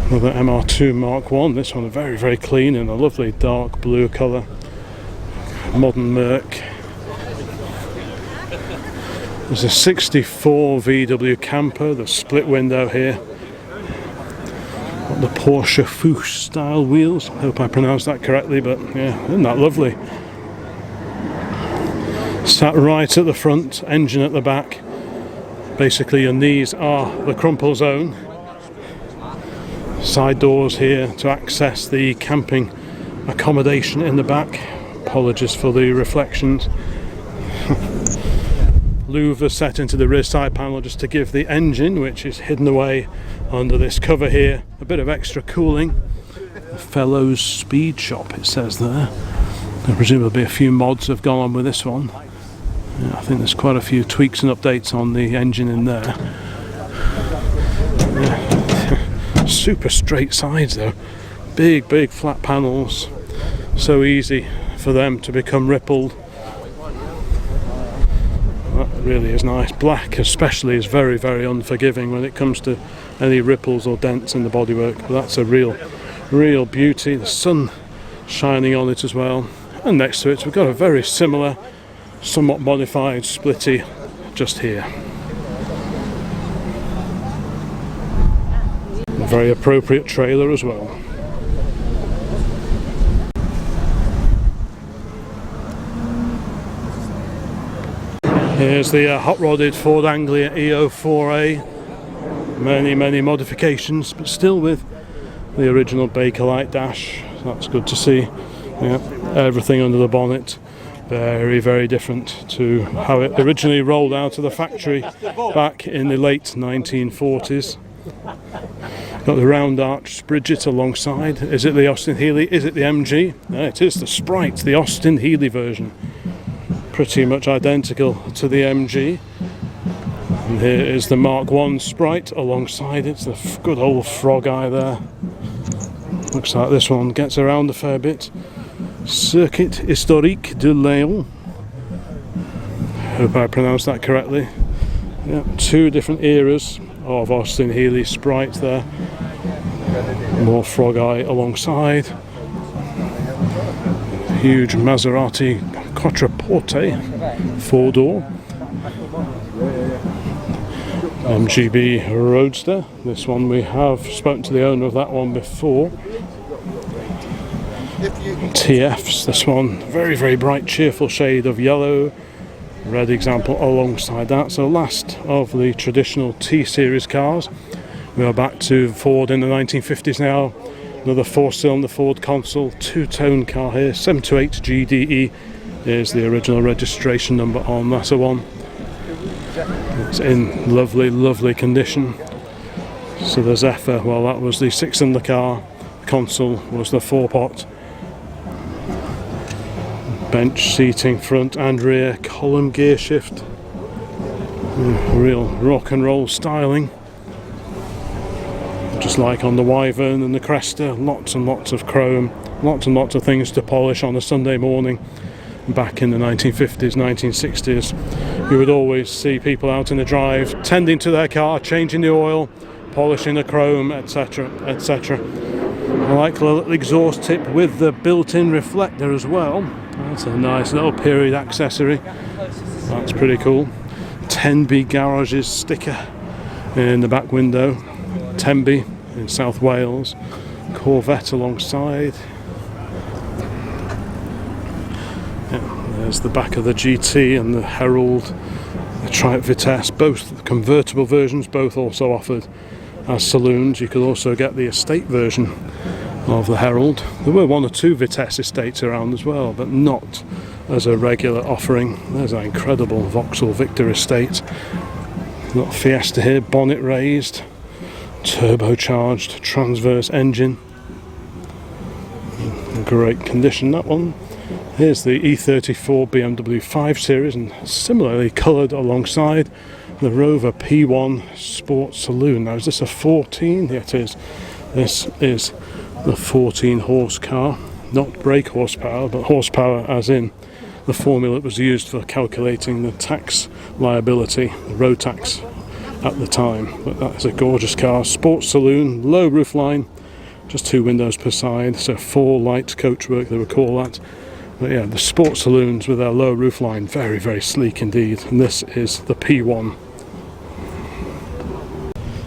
Another MR2 Mark 1. This one very, very clean in a lovely dark blue colour. Modern Merc. There's a 64 VW camper, the split window here. Got the Porsche Fuchs style wheels. I hope I pronounced that correctly, but yeah, isn't that lovely? Sat right at the front, engine at the back. Basically your knees are the crumple zone. Side doors here to access the camping accommodation in the back. Apologies for the reflections. Louver set into the rear side panel just to give the engine, which is hidden away under this cover here, a bit of extra cooling. Fellows Speed Shop, it says there. I presume there'll be a few mods have gone on with this one. Yeah, I think there's quite a few tweaks and updates on the engine in there. Yeah. Super straight sides though, big flat panels, so easy for them to become rippled. That really is nice. Black especially is very unforgiving when it comes to any ripples or dents in the bodywork, but that's a real beauty. The sun shining on it as well, and next to it we've got a very similar, somewhat modified splitty just here. A very appropriate trailer as well. Here's the hot rodded Ford Anglia EO4A. Many modifications, but still with the original Bakelite dash. That's good to see. Yeah, everything under the bonnet very different to how it originally rolled out of the factory back in the late 1940s. Got the round arch Bridget alongside. Is it the Austin Healey? Is it the MG? No, it is the Sprite, the Austin Healey version. Pretty much identical to the MG. And here is the Mark I Sprite alongside it. The good old frog eye there. Looks like this one gets around a fair bit. Circuit Historique de Léon. Hope I pronounced that correctly. Yeah, two different eras of Austin Healey Sprite there. More frog eye alongside. Huge Maserati Quattroporte 4-door. MGB Roadster. This one we have spoken to the owner of that one before. TFs, this one very bright cheerful shade of yellow, red example alongside that. So last of the traditional T-series cars. We are back to Ford in the 1950s now. Another 4-cylinder Ford Consul, two-tone car here. 728 GDE is the original registration number on that one. It's in lovely condition. So the Zephyr, well, that was the 6-cylinder car. The Consul was the 4-pot. Bench seating front and rear, column gear shift. Real rock and roll styling. Just like on the Wyvern and the Cresta, lots and lots of chrome, lots and lots of things to polish on a Sunday morning. Back in the 1950s, 1960s, you would always see people out in the drive tending to their car, changing the oil, polishing the chrome, etc, etc. I like the little exhaust tip with the built-in reflector as well. That's a nice little period accessory. That's pretty cool. Tenby Garages sticker in the back window. Tenby in South Wales. Corvette alongside. Yeah, there's the back of the GT and the Herald, the Triumph Vitesse, both convertible versions, both also offered as saloons. You could also get the estate version of the Herald. There were one or two Vitesse estates around as well, but not as a regular offering. There's an incredible Vauxhall Victor estate. Got Fiesta here, bonnet raised, turbocharged transverse engine. In great condition, that one. Here's the E34 BMW 5 Series, and similarly coloured alongside the Rover P1 Sport Saloon. Now, is this a 14? Yeah, it is. This is the 14 horse car, not brake horsepower, but horsepower as in the formula that was used for calculating the tax liability, the road tax at the time. But that's a gorgeous car. Sport saloon, low roof line, just 2 windows per side, so 4 light coachwork they would call that. But yeah, the sport saloons with their low roof line, very sleek indeed. And this is the P1.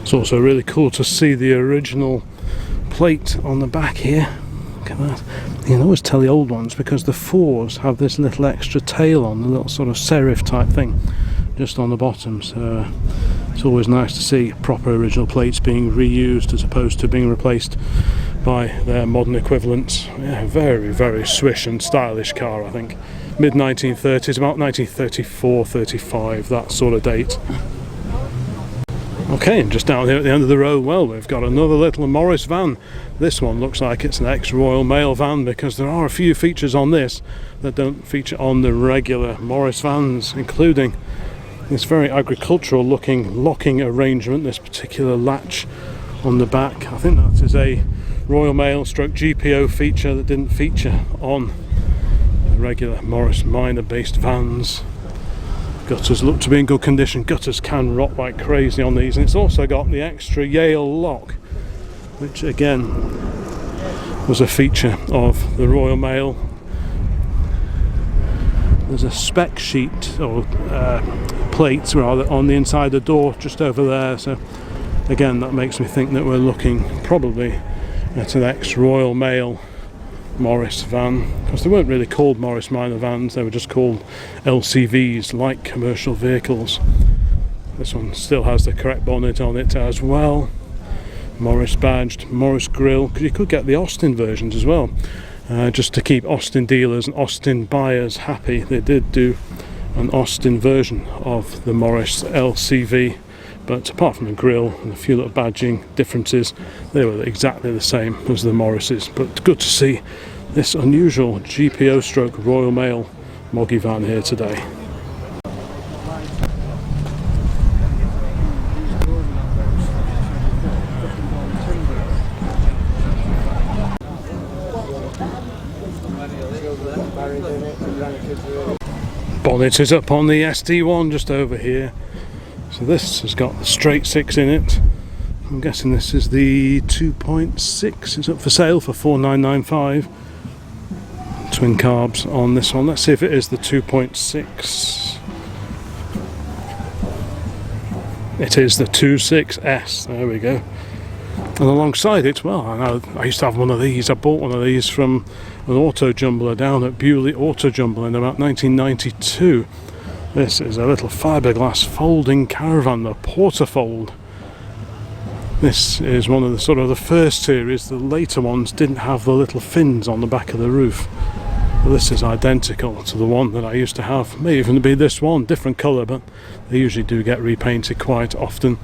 It's also really cool to see the original plate on the back here. Look at that. You can always tell the old ones because the 4s have this little extra tail on, a little sort of serif type thing. just on the bottom, so it's always nice to see proper original plates being reused as opposed to being replaced by their modern equivalents. Yeah, very, very swish and stylish car, I think. Mid 1930s, about 1934, 35, that sort of date. Okay, and just down here at the end of the road, well, we've got another little Morris van. This one looks like it's an ex-Royal Mail van, because there are a few features on this that don't feature on the regular Morris vans, including this very agricultural looking locking arrangement, this particular latch on the back. I think that is a Royal Mail stroke GPO feature that didn't feature on the regular Morris Minor based vans. Gutters look to be in good condition. Gutters can rot like crazy on these, and it's also got the extra Yale lock, which again was a feature of the Royal Mail. There's a spec sheet or plate rather on the inside of the door just over there, so again that makes me think that we're looking probably at an ex-Royal Mail Morris van, because they weren't really called Morris minor vans, they were just called LCVs, light commercial vehicles. This one still has the correct bonnet on it as well, Morris badged, Morris grille, because you could get the Austin versions as well, just to keep Austin dealers and Austin buyers happy. They did do an Austin version of the Morris LCV, but apart from the grille and a few little badging differences, they were exactly the same as the Morrises. But good to see this unusual GPO stroke Royal Mail Moggy van here today. Bonnet is up on the SD1 just over here. So this has got the straight 6 in it. I'm guessing this is the 2.6. It's up for sale for $4,995. Twin carbs on this one. Let's see if it is the 2.6. It is the 2.6S. There we go. And alongside it, well, I used to have one of these. I bought one of these from an auto jumbler down at Bewley Auto Jumble in about 1992. This is a little fiberglass folding caravan, the Portafold. This is one of the sort of the first series. The later ones didn't have the little fins on the back of the roof. But this is identical to the one that I used to have. May even be this one, different colour, but they usually do get repainted quite often.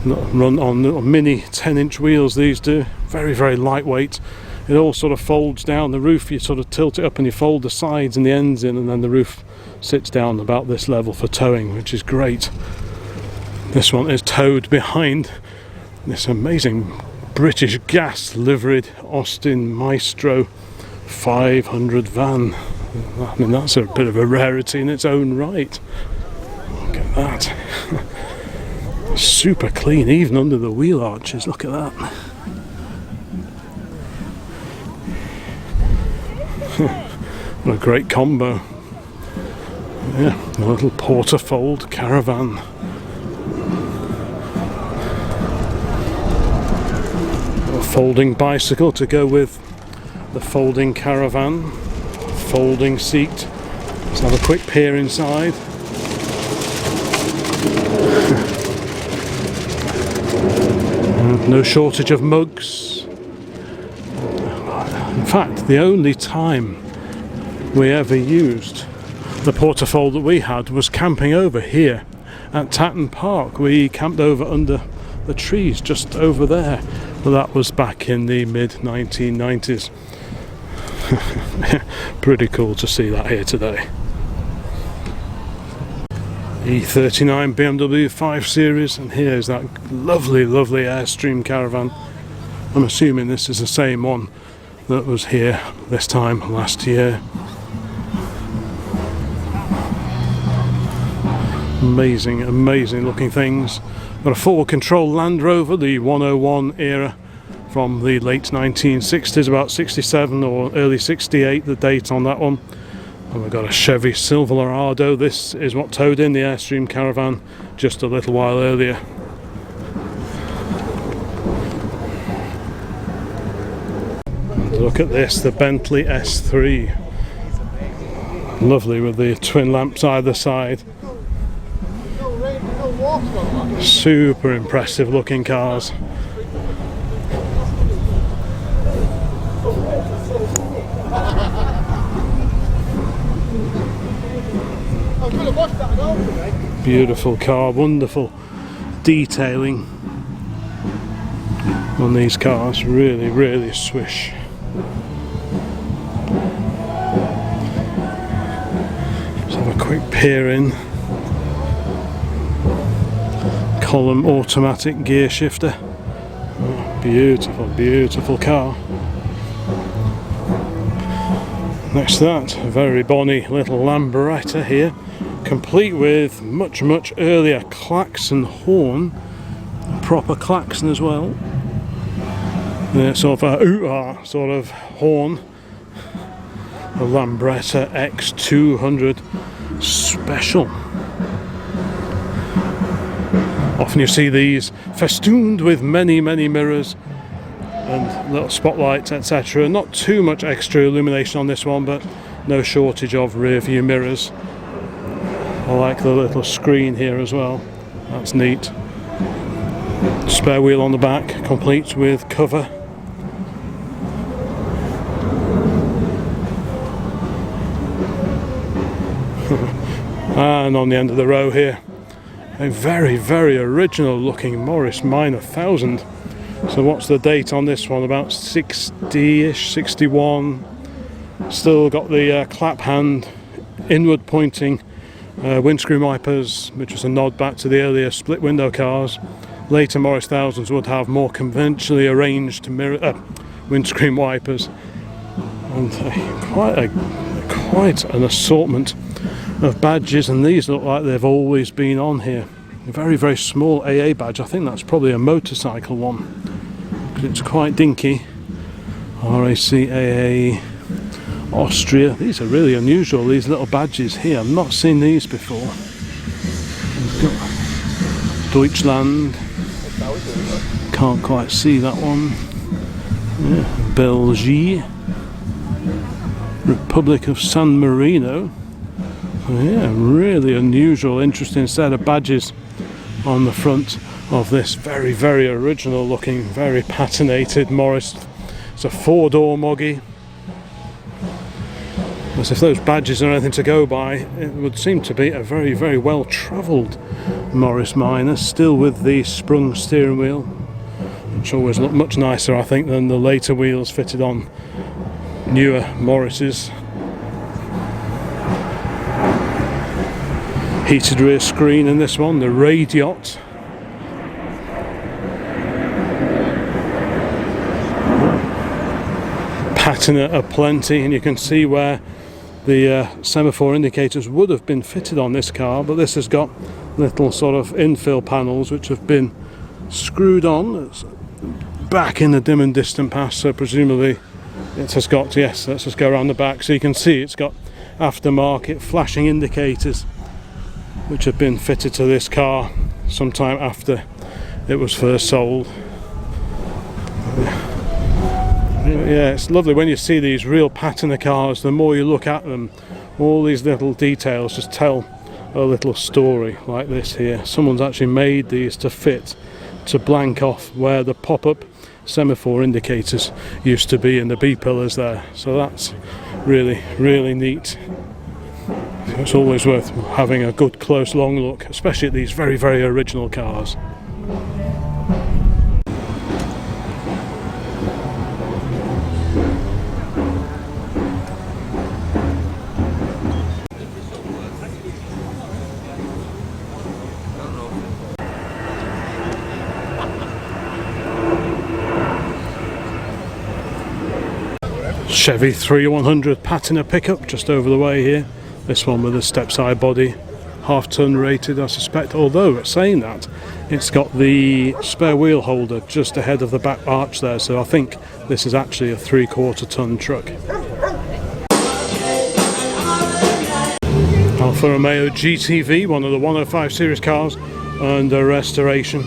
Run on little mini 10-inch wheels, these do. Very, very lightweight. It all sort of folds down the roof. You sort of tilt it up and you fold the sides and the ends in, and then the roof sits down about this level for towing, which is great. This one is towed behind this amazing British gas liveried Austin Maestro 500 van. I mean, that's a bit of a rarity in its own right. Look at that. Super clean even under the wheel arches, look at that. What a great combo. Yeah, a little Portafold caravan. A folding bicycle to go with the folding caravan. Folding seat. Let's have a quick peer inside. No shortage of mugs. In fact, the only time we ever used the Portafold that we had was camping over here at Tatton Park. We camped over under the trees just over there, but that was back in the mid 1990s. Pretty cool to see that here today. E39 BMW 5 Series, and here's that lovely, lovely Airstream caravan. I'm assuming this is the same one that was here this time last year. Amazing, amazing looking things. Got a forward control Land Rover, the 101 era from the late 1960s, about 67 or early 68, the date on that one. And we've got a Chevy Silverado. This is what towed in the Airstream caravan just a little while earlier. And look at this, the Bentley S3. Lovely with the twin lamps either side. Super impressive looking cars. Beautiful car, wonderful detailing on these cars, really, really swish. Let's have a quick peer in. Column automatic gear shifter. Oh, beautiful, beautiful car. Next to that, a very bonny little Lambretta here, complete with much earlier klaxon horn, proper klaxon as well. Sort of a ooh-ah sort of horn. A Lambretta X200 Special. Often you see these festooned with many mirrors and little spotlights, etc. Not too much extra illumination on this one, but no shortage of rear view mirrors. I like the little screen here as well, that's neat. Spare wheel on the back, complete with cover. And on the end of the row here, a very original looking Morris Minor 1000. So what's the date on this one? About 60-ish, 61. Still got the clap hand, inward pointing windscreen wipers, which was a nod back to the earlier split window cars. Later Morris 1000s would have more conventionally arranged windscreen wipers, and quite an assortment of badges, and these look like they've always been on here. A very small AA badge. I think that's probably a motorcycle one because it's quite dinky. RACAA Austria. These are really unusual, these little badges here. I've not seen these before. We've got Deutschland. Can't quite see that one. Yeah. Belgique. Republic of San Marino. Yeah, really unusual, interesting set of badges on the front of this very original looking, very patinated Morris. It's a 4-door moggy. As if those badges are anything to go by, it would seem to be a very well travelled Morris Minor, still with the sprung steering wheel, which always look much nicer I think than the later wheels fitted on newer Morrises. Heated rear screen in this one, the Radiot. Patina aplenty, and you can see where the semaphore indicators would have been fitted on this car, but this has got little sort of infill panels which have been screwed on. It's back in the dim and distant past, so presumably it has got, yes, let's just go around the back so you can see it's got aftermarket flashing indicators which have been fitted to this car sometime after it was first sold. Yeah, it's lovely when you see these real patina cars. The more you look at them, all these little details just tell a little story, like this here. Someone's actually made these to fit, to blank off where the pop-up semaphore indicators used to be in the B-pillars there. So that's really neat. It's always worth having a good close long look, especially at these very original cars. Chevy 3100 patina pickup just over the way here. This one with a step side body, half-ton rated I suspect, although saying that, it's got the spare wheel holder just ahead of the back arch there, so I think this is actually a 3/4 ton truck. Alfa Romeo GTV, one of the 105 series cars under restoration.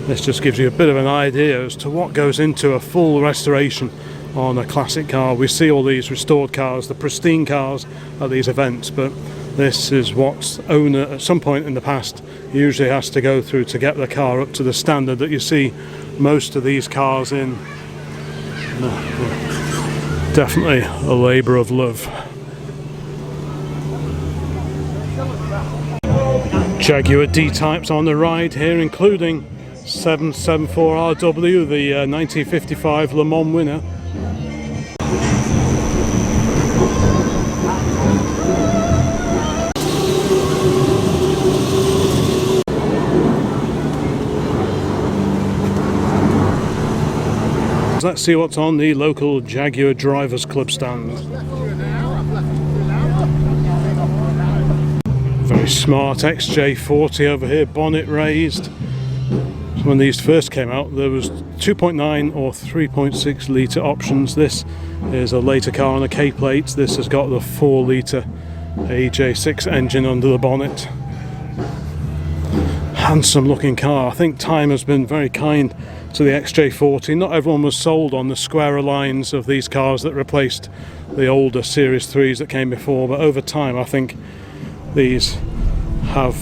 This just gives you a bit of an idea as to what goes into a full restoration on a classic car. We see all these restored cars, the pristine cars at these events, but This is what owner at some point in the past usually has to go through to get the car up to the standard that you see most of these cars in. Definitely a labour of love. Jaguar D-types on the ride here, including 774RW, the 1955 Le Mans winner. Let's see what's on the local Jaguar Drivers Club stand. Very smart XJ40 over here, bonnet raised. When these first came out, there was 2.9 or 3.6 litre options. This is a later car on a K-plate. This has got the 4 litre AJ6 engine under the bonnet. Handsome looking car. I think time has been very kind to the XJ40. Not everyone was sold on the squarer lines of these cars that replaced the older Series 3s that came before, but over time I think these have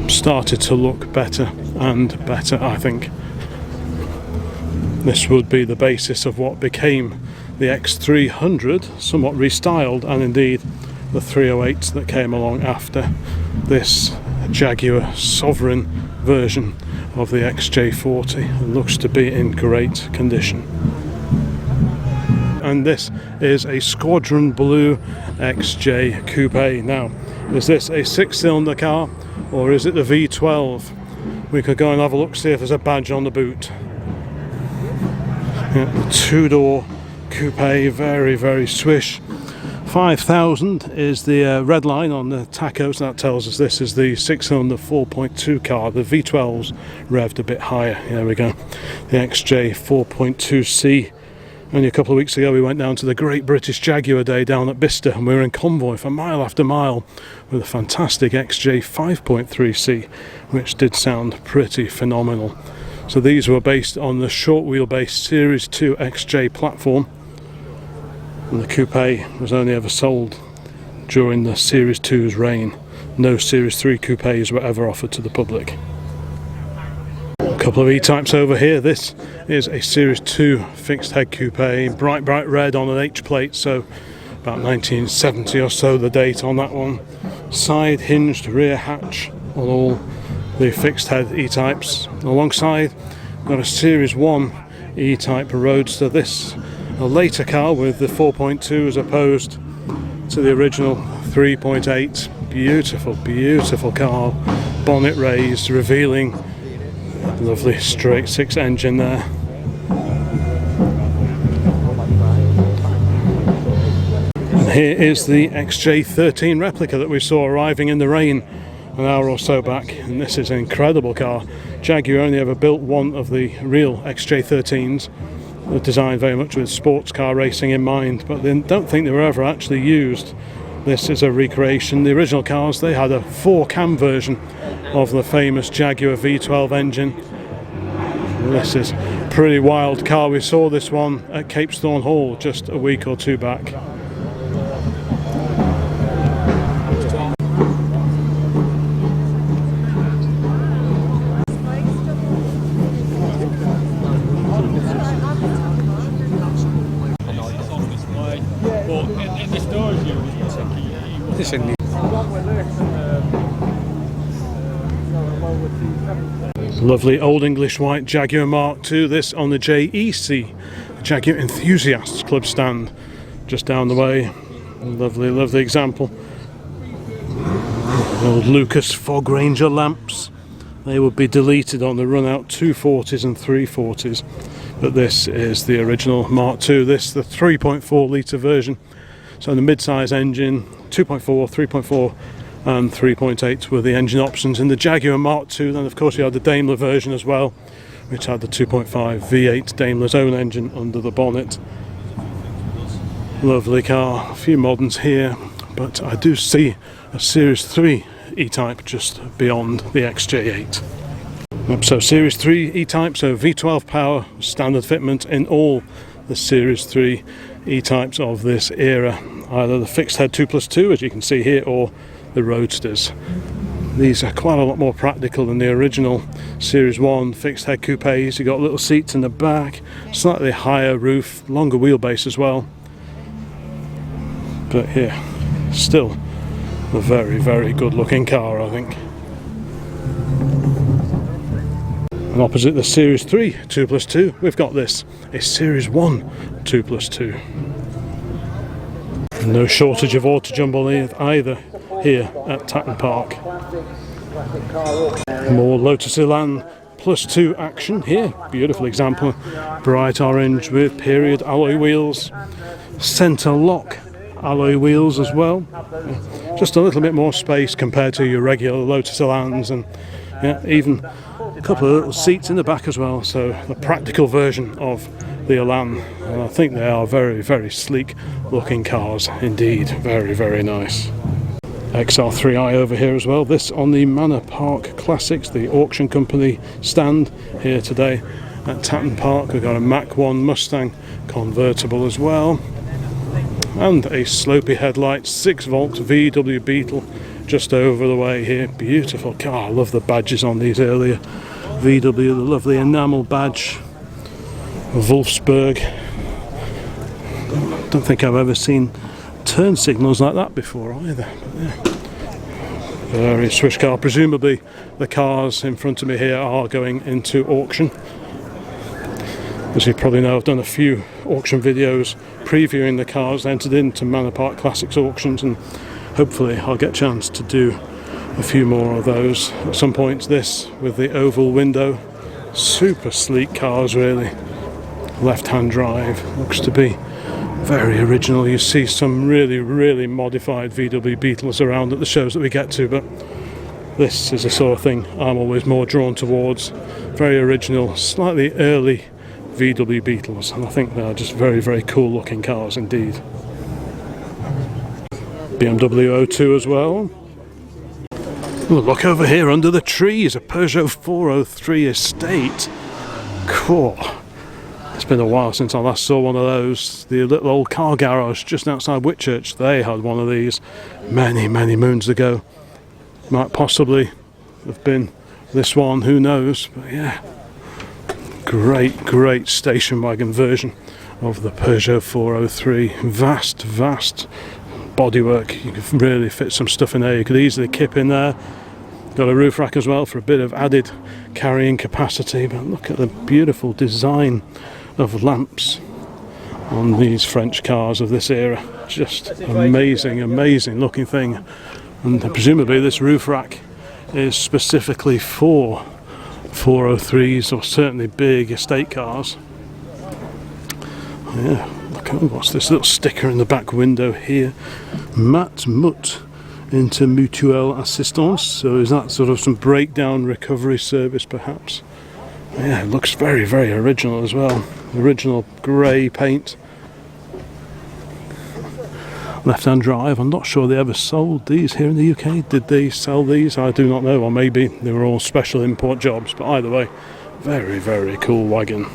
started to look better and better. I think this would be the basis of what became the X300, somewhat restyled, and indeed the 308s that came along after this Jaguar Sovereign version of the XJ40. It looks to be in great condition. And this is a Squadron Blue XJ Coupe. Now, is this a 6-cylinder car or is it the V12? We could go and have a look, see if there's a badge on the boot. Yeah, the 2-door coupe, very, very swish. 5,000 is the red line on the tachos. That tells us this is the 6-cylinder 4.2 car. The V12's revved a bit higher. There we go. The XJ 4.2C. Only a couple of weeks ago we went down to the Great British Jaguar Day down at Bicester, and we were in convoy for mile after mile with a fantastic XJ 5.3C, which did sound pretty phenomenal. So these were based on the short wheelbase Series 2 XJ platform. And the coupe was only ever sold during the Series 2's reign. No Series 3 coupes were ever offered to the public. A couple of E-types over here. This is a Series 2 fixed head coupe, bright red on an H plate, so about 1970 or so the date on that one. Side hinged rear hatch on all the fixed head E-types. Alongside, got a Series 1 E-type Roadster. This a later car with the 4.2 as opposed to the original 3.8. Beautiful car, bonnet raised, revealing lovely straight 6 engine there. And here is the XJ13 replica that we saw arriving in the rain an hour or so back, and this is an incredible car. Jaguar only ever built one of the real XJ13s. They're designed very much with sports car racing in mind, but they don't think they were ever actually used. This is a recreation. The original cars, they had a 4-cam version of the famous Jaguar V12 engine. This is a pretty wild car. We saw this one at Capesthorne Hall just a week or two back. Lovely old English white Jaguar Mark II. This on the JEC, Jaguar Enthusiasts Club stand, just down the way. Lovely example. The old Lucas Fog Ranger lamps. They would be deleted on the run-out 240s and 340s, but this is the original Mark II. This the 3.4 litre version. So the mid-size engine, 2.4, 3.4 and 3.8 were the engine options in the Jaguar Mark II. Then of course you had the Daimler version as well, which had the 2.5 V8 Daimler's own engine under the bonnet. Lovely car, a few moderns here, but I do see a Series 3 E-Type just beyond the XJ8. So Series 3 E-Type, so V12 power, standard fitment in all the Series 3 E-Types of this era, either the fixed head 2+2 as you can see here, or the Roadsters. These are quite a lot more practical than the original Series 1 fixed head coupes. You've got little seats in the back, slightly higher roof, longer wheelbase as well. But yeah, still a very, very good looking car, I think. And opposite the Series 3 2+2, we've got this, a Series 1 2+2. No shortage of auto jumble either here at Tatton Park. More Lotus Elan +2 action here. Beautiful example. Bright orange with period alloy wheels. Centre lock alloy wheels as well. Just a little bit more space compared to your regular Lotus Elans, and yeah, even a couple of little seats in the back as well. So the practical version of the Elan. And I think they are very, very sleek looking cars indeed. Very, very nice. XR3i over here as well. This on the Manor Park Classics, the auction company stand here today at Tatton Park. We've got a Mach 1 Mustang convertible as well, and a slopey headlight 6-volt VW Beetle just over the way here. Beautiful car. I love the badges on these earlier VW, the lovely enamel badge. Wolfsburg. Don't think I've ever seen turn signals like that before either. But yeah. Very swish car. Presumably the cars in front of me here are going into auction. As you probably know, I've done a few auction videos previewing the cars entered into Manor Park Classics auctions, and hopefully I'll get a chance to do a few more of those at some point. This with the oval window, super sleek cars really. Left-hand drive, looks to be very original. You see some really, really modified VW Beetles around at the shows that we get to, but this is the sort of thing I'm always more drawn towards. Very original, slightly early VW Beetles, and I think they're just very, very cool looking cars indeed. BMW 02 as well. Ooh, look over here under the trees, a Peugeot 403 Estate. Cool. It's been a while since I last saw one of those. The little old car garage just outside Whitchurch, they had one of these many, many moons ago. Might possibly have been this one, who knows, but yeah. Great, great station wagon version of the Peugeot 403. Vast, vast bodywork. You could really fit some stuff in there. You could easily kip in there. Got a roof rack as well for a bit of added carrying capacity, but look at the beautiful design of lamps on these French cars of this era. Just amazing, amazing looking thing. And presumably this roof rack is specifically for 403s, or certainly big estate cars. Yeah, look at what's this little sticker in the back window here. Mat Mut into Mutuelle Assistance. So is that sort of some breakdown recovery service perhaps? Yeah, it looks very, very original as well. Original grey paint. Left-hand drive. I'm not sure they ever sold these here in the UK. Did they sell these? I do not know. Or maybe they were all special import jobs. But either way, very, very cool wagon.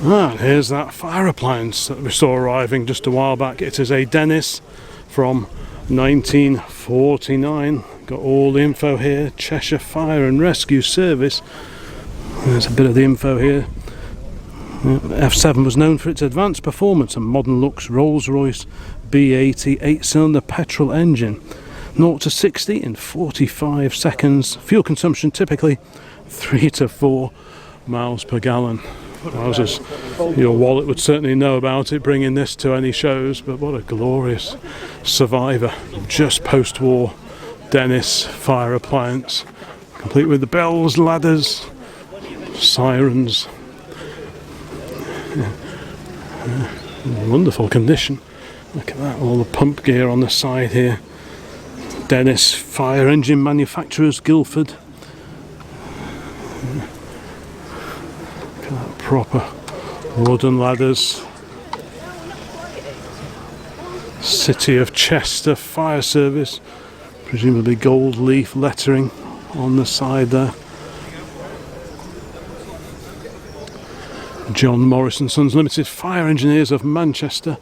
And here's that fire appliance that we saw arriving just a while back. It is a Dennis from 1949. Got all the info here. Cheshire Fire and Rescue Service. There's a bit of the info here. F7 was known for its advanced performance and modern looks. Rolls-Royce B80 8-cylinder petrol engine. 0 to 60 in 45 seconds. Fuel consumption typically 3 to 4 miles per gallon. Wowzers. Your wallet would certainly know about it, bringing this to any shows, but what a glorious survivor. Just post-war Dennis fire appliance, complete with the bells, ladders, sirens. Wonderful condition. Look at that, all the pump gear on the side here. Dennis Fire Engine Manufacturers, Guildford. Look at that, proper wooden ladders. City of Chester Fire Service, presumably gold leaf lettering on the side there. John Morrison Sons Limited, Fire Engineers of Manchester,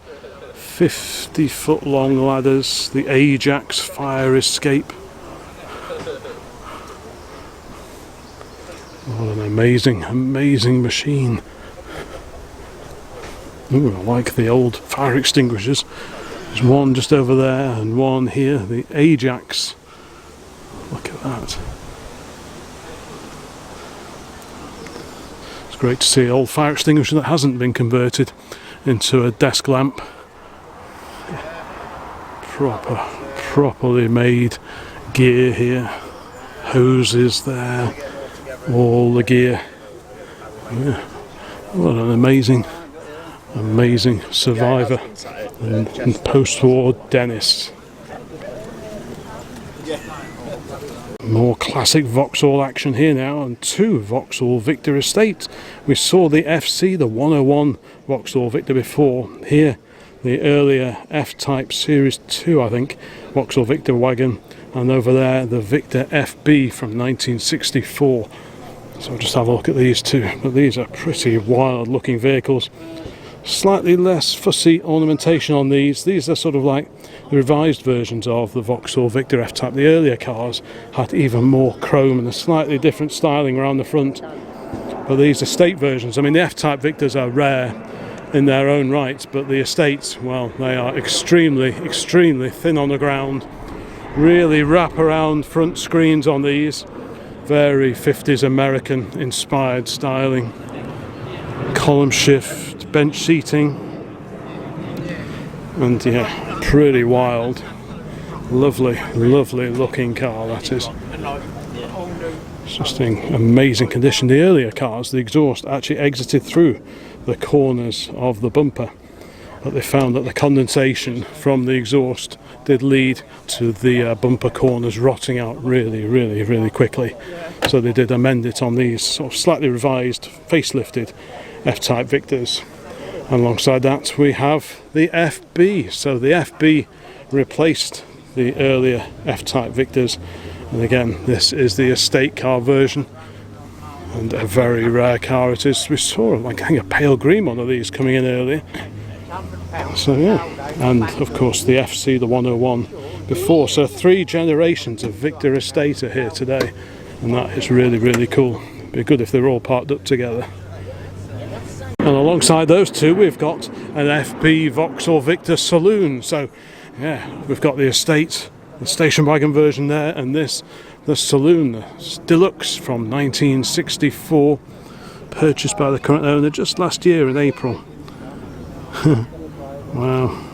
50-foot long ladders, the Ajax fire escape. What an amazing, amazing machine. Ooh, I like the old fire extinguishers. There's one just over there and one here, the Ajax. Look at that. It's great to see an old fire extinguisher that hasn't been converted into a desk lamp. Properly made gear here. Hoses there. All the gear. Yeah. What an amazing survivor and post-war Dennis. More classic Vauxhall action here now, and two Vauxhall Victor estates. We saw the FC, the 101 Vauxhall Victor before. Here, the earlier F-Type Series 2, I think, Vauxhall Victor wagon, and over there the Victor FB from 1964. So I'll just have a look at these two. But these are pretty wild looking vehicles. Slightly less fussy ornamentation on these. These are sort of like the revised versions of the Vauxhall Victor F-Type. The earlier cars had even more chrome and a slightly different styling around the front. But these estate versions, I mean the F-Type Victors are rare in their own right, but the estates, well, they are extremely thin on the ground. Really wrap around front screens on these. Very 50s American inspired styling. Column shift, bench seating, and yeah, pretty wild. Lovely looking car that is. It's just in amazing condition. The earlier cars, the exhaust actually exited through the corners of the bumper, but they found that the condensation from the exhaust did lead to the bumper corners rotting out really quickly. So they did amend it on these sort of slightly revised, facelifted F-Type Victors. And alongside that we have the FB. So the FB replaced the earlier F-Type Victors, and again this is the estate car version, and a very rare car it is. We saw like I think a pale green one of these coming in earlier. So yeah, and of course the FC, the 101 before. So 3 generations of Victor estate are here today, and that is really cool. It'd be good if they were all parked up together. And alongside those two we've got an FB Vauxhall Victor Saloon. So yeah, we've got the estate, the station wagon version there, and this, the Saloon, the Deluxe from 1964, purchased by the current owner just last year in April. Wow.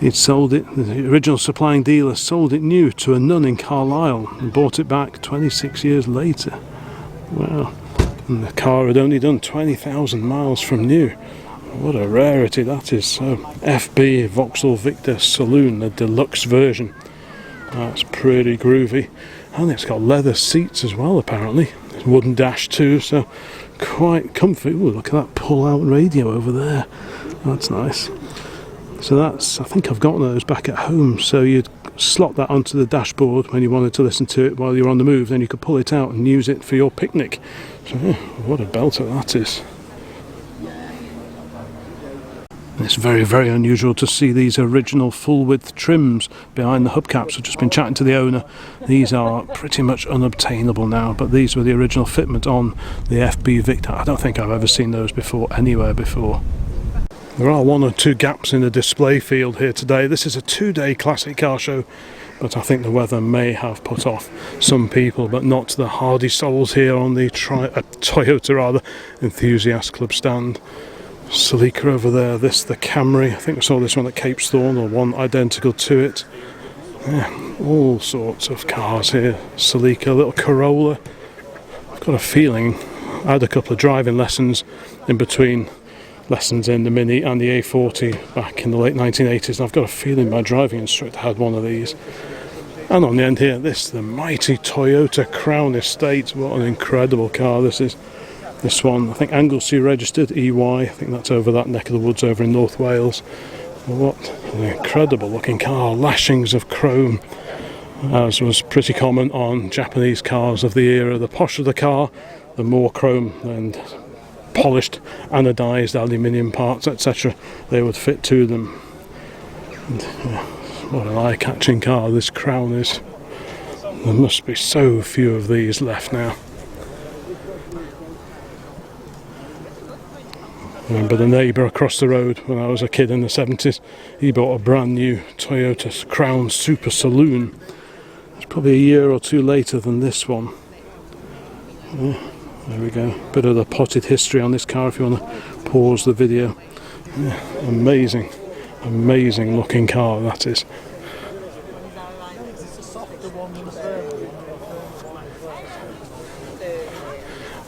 He'd sold it, the original supplying dealer sold it new to a nun in Carlisle and bought it back 26 years later. Wow. And the car had only done 20,000 miles from new. What a rarity that is. So FB Vauxhall Victor Saloon, the deluxe version. That's pretty groovy. And it's got leather seats as well apparently. It's wooden dash too, so quite comfy. Ooh, look at that pull-out radio over there. That's nice. So that's, I think I've got one of those back at home, so you'd slot that onto the dashboard when you wanted to listen to it while you're on the move, then you could pull it out and use it for your picnic. So yeah, what a belter that is. It's very unusual to see these original full width trims behind the hubcaps. I've just been chatting to the owner. These are pretty much unobtainable now, but these were the original fitment on the FB Victor. I don't think I've ever seen those before anywhere before. There are 1 or 2 gaps in the display field here today. This is a 2-day classic car show, but I think the weather may have put off some people, but not the hardy souls here on the Toyota Enthusiast Club stand. Celica over there, this the Camry. I think we saw this one at Capesthorne, or one identical to it. Yeah, all sorts of cars here. Celica, a little Corolla. I've got a feeling I had a couple of driving lessons in between lessons in the Mini and the A40 back in the late 1980s, and I've got a feeling my driving instructor had one of these. And on the end here, this, the mighty Toyota Crown Estate. What an incredible car this is. This one, I think Anglesey registered, EY, I think that's over that neck of the woods over in North Wales. What an incredible looking car, lashings of chrome, as was pretty common on Japanese cars of the era. The posher the car, the more chrome and polished anodized aluminium parts, etc. they would fit to them. And, what an eye-catching car this Crown is. There must be so few of these left now. I remember the neighbour across the road when I was a kid in the 70s. He bought a brand new Toyota Crown Super Saloon. It's probably a year or two later than this one. Yeah, there we go. Bit of the potted history on this car if you want to pause the video. Yeah, amazing, amazing looking car that is.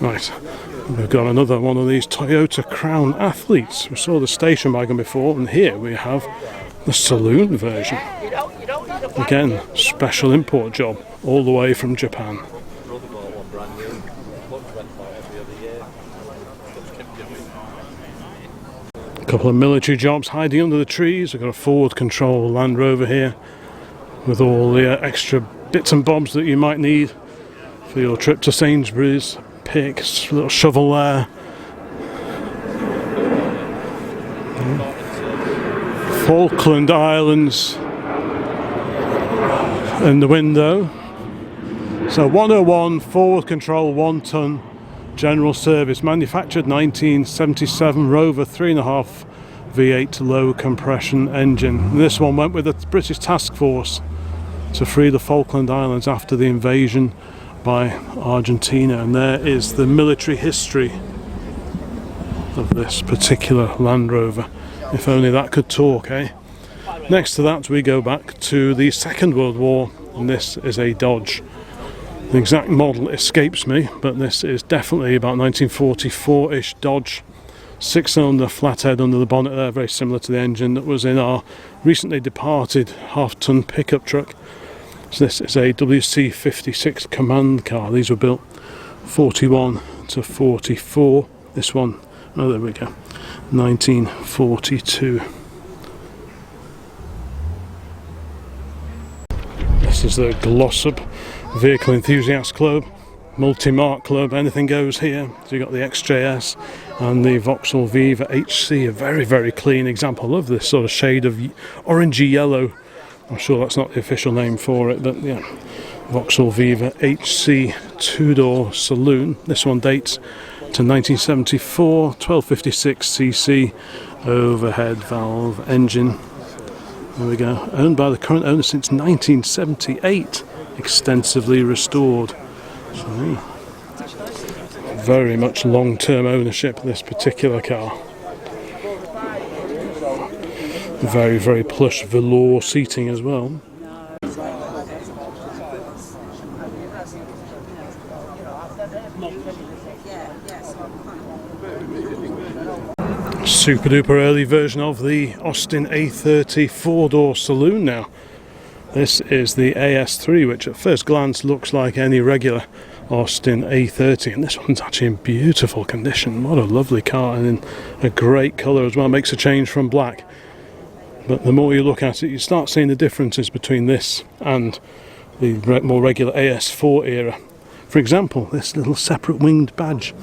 Right, we've got another one of these Toyota Crown Athletes. We saw the station wagon before, and here we have the saloon version. Again, special import job, all the way from Japan. A couple of military jobs hiding under the trees. We've got a forward control Land Rover here, with all the extra bits and bobs that you might need for your trip to Sainsbury's. Picks, little shovel there. Falkland Islands in the window. So 101 forward control 1 ton general service, manufactured 1977 Rover 3.5 V8 low compression engine. This one went with the British task force to free the Falkland Islands after the invasion by Argentina, and there is the military history of this particular Land Rover. If only that could talk, eh? Next to that we go back to the Second World War, and this is a Dodge. The exact model escapes me, but this is definitely about 1944-ish Dodge. 6-cylinder flathead under the bonnet there, very similar to the engine that was in our recently departed half-ton pickup truck. So this is a WC56 command car. These were built 41 to 44. This one, oh there we go, 1942. This is the Glossop Vehicle Enthusiast Club, multi-mark club, anything goes here. So you've got the XJS and the Vauxhall Viva HC, a very, very clean example of this sort of shade of orangey yellow. I'm sure that's not the official name for it, but yeah, Vauxhall Viva HC 2-door saloon. This one dates to 1974, 1256cc overhead valve engine. There we go. Owned by the current owner since 1978, extensively restored. So, very much long-term ownership of this particular car. Very, very plush velour seating as well. Super duper early version of the Austin A30 4-door saloon now. This is the AS3, which at first glance looks like any regular Austin A30, and this one's actually in beautiful condition. What a lovely car, and in a great colour as well. Makes a change from black. But the more you look at it, you start seeing the differences between this and the more regular AS4 era. For example, this little separate winged badge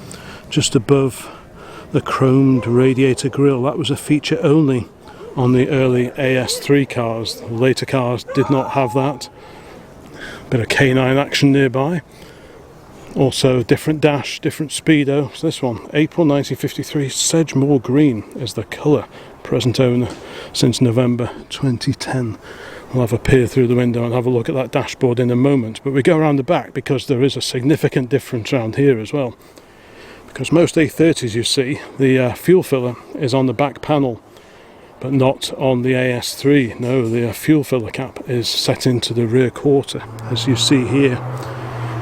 just above the chromed radiator grille, that was a feature only on the early AS3 cars. The later cars did not have that. Bit of canine action nearby. Also different dash, different speedo. So this one, April 1953, Sedgemoor Green is the colour. Present owner since November 2010. We'll have a peer through the window and have a look at that dashboard in a moment, but we go around the back because there is a significant difference around here as well. Because most A30s you see, the fuel filler is on the back panel, but not on the AS3. No, the fuel filler cap is set into the rear quarter, as you see here.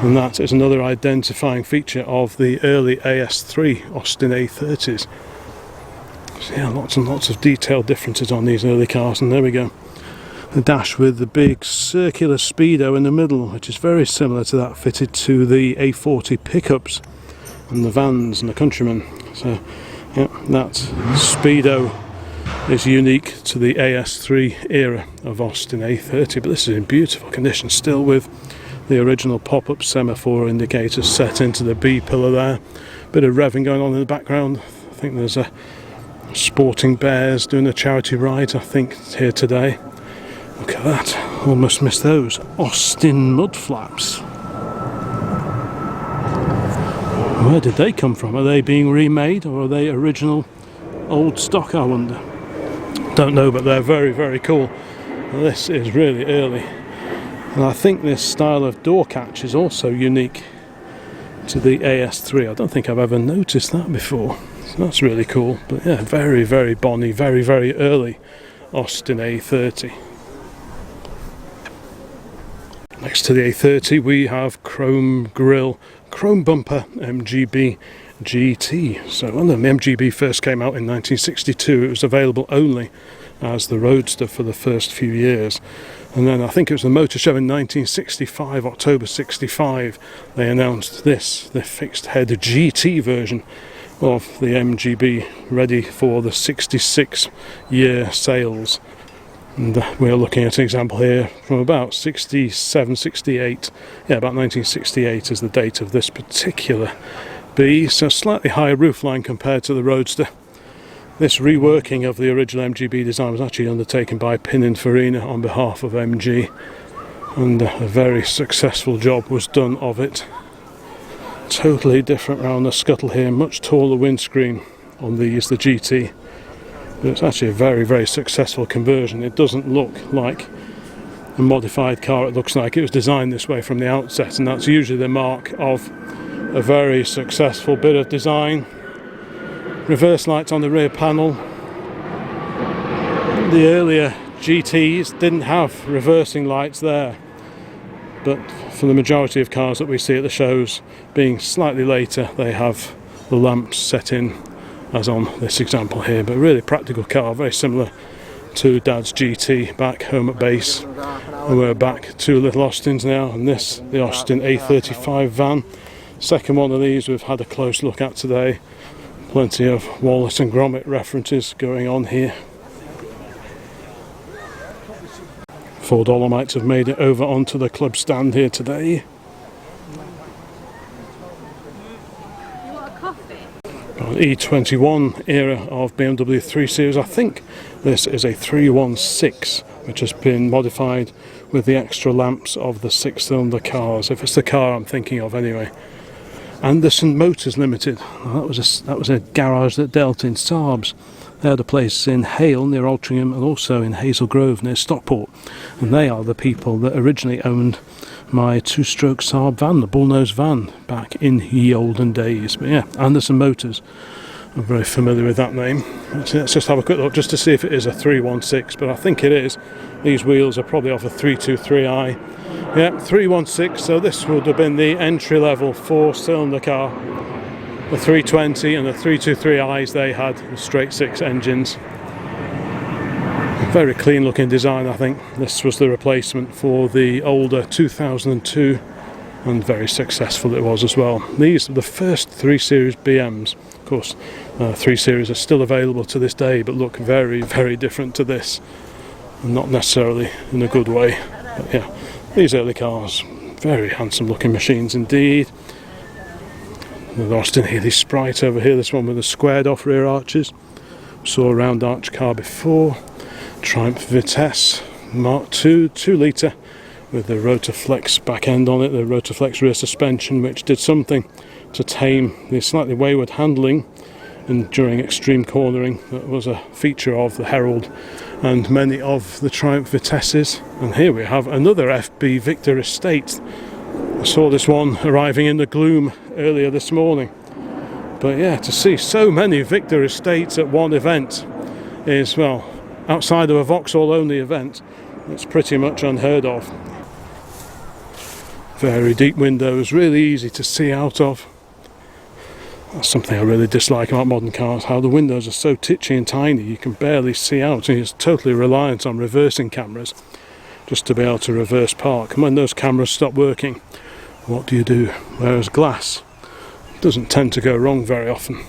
And that is another identifying feature of the early AS3 Austin A30s. So yeah, lots and lots of detailed differences on these early cars, and there we go. The dash with the big circular speedo in the middle, which is very similar to that fitted to the A40 pickups and the vans and the Countryman. So yeah, that speedo is unique to the AS3 era of Austin A30, but this is in beautiful condition, still with the original pop-up semaphore indicators set into the B pillar there. Bit of revving going on in the background. I think there's a Sporting Bears doing a charity ride, I think, here today. Look at that, almost missed those. Austin mud flaps. Where did they come from? Are they being remade, or are they original old stock, I wonder? Don't know, but they're very, very cool. This is really early. And I think this style of door catch is also unique to the AS3. I don't think I've ever noticed that before. So that's really cool. But yeah, very, very bonny, very, very early Austin A30. Next to the A30 we have chrome grille, chrome bumper MGB GT. So when the MGB first came out in 1962, it was available only as the Roadster for the first few years. And then I think it was the Motor Show in 1965, October 65, they announced this, the fixed head GT version of the MGB, ready for the 66 year sales. And we're looking at an example here from about 67, 68, yeah, about 1968 is the date of this particular B. So slightly higher roofline compared to the Roadster. This reworking of the original MGB design was actually undertaken by Pininfarina on behalf of MG, and a very successful job was done of it. Totally different round the scuttle here, much taller windscreen on these, the GT. But it's actually a very, very successful conversion. It doesn't look like a modified car, it looks like it was designed this way from the outset, and that's usually the mark of a very successful bit of design. Reverse lights on the rear panel. The earlier GTs didn't have reversing lights there, but for the majority of cars that we see at the shows, being slightly later, they have the lamps set in, as on this example here. But really practical car, very similar to Dad's GT back home at base. And we're back to Little Austins now, and this, the Austin A35 van. Second one of these we've had a close look at today. Plenty of Wallace and Gromit references going on here. Four Dolomites have made it over onto the club stand here today. You want a coffee? An E21 era of BMW 3 Series. I think this is a 316, which has been modified with the extra lamps of the six-cylinder cars, if it's the car I'm thinking of anyway. Anderson Motors Limited. Well, that was a garage that dealt in Saabs. They had a place in Hale near Altrincham, and also in Hazel Grove near Stockport. And they are the people that originally owned my two-stroke Saab van, the bullnose van, back in ye olden days. But yeah, Anderson Motors. I'm very familiar with that name. Let's just have a quick look just to see if it is a 316, but I think it is. These wheels are probably off a 323i. Yeah, 316, so this would have been the entry-level four-cylinder car. The 320 and the 323i's they had, the straight six engines. Very clean looking design, I think. This was the replacement for the older 2002, and very successful it was as well. These are the first 3 Series BMs. Of course, 3 Series are still available to this day, but look very, very different to this. Not necessarily in a good way, but yeah, these early cars, very handsome looking machines indeed. The Austin Healey Sprite over here, this one with the squared off rear arches. Saw a round arch car before. Triumph Vitesse Mark II 2 litre with the Rotoflex back end on it, the Rotoflex rear suspension, which did something to tame the slightly wayward handling and during extreme cornering. That was a feature of the Herald and many of the Triumph Vitesses. And here we have another FB Victor Estate. I saw this one arriving in the gloom earlier this morning. But yeah, to see so many Victor Estates at one event is, well, outside of a Vauxhall only event, it's pretty much unheard of. Very deep windows, really easy to see out of. That's something I really dislike about modern cars, how the windows are so titchy and tiny you can barely see out, and it's totally reliant on reversing cameras just to be able to reverse park. And when those cameras stop working, what do you do? Whereas glass doesn't tend to go wrong very often.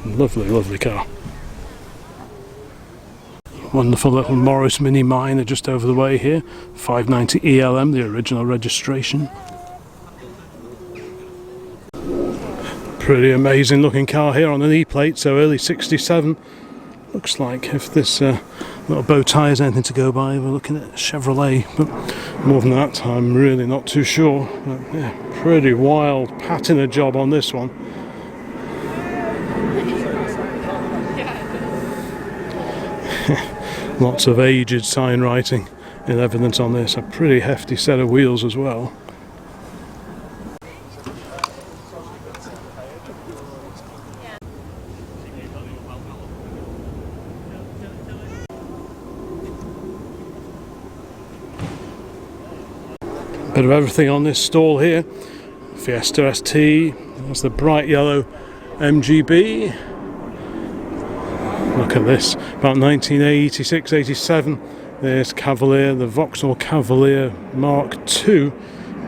Lovely, lovely car. Wonderful little Morris Mini Minor just over the way here. 590 ELM, the original registration. Pretty amazing looking car here on an E-plate, so early 67. Looks like if this little bow tie is anything to go by, we're looking at Chevrolet, but more than that I'm really not too sure. But, yeah, pretty wild patina job on this one. Lots of aged sign writing in evidence on this. A pretty hefty set of wheels as well. Bit of everything on this stall here. Fiesta ST, there's the bright yellow MGB. Look at this, about 1986-87. There's Cavalier, the Vauxhall Cavalier Mark II.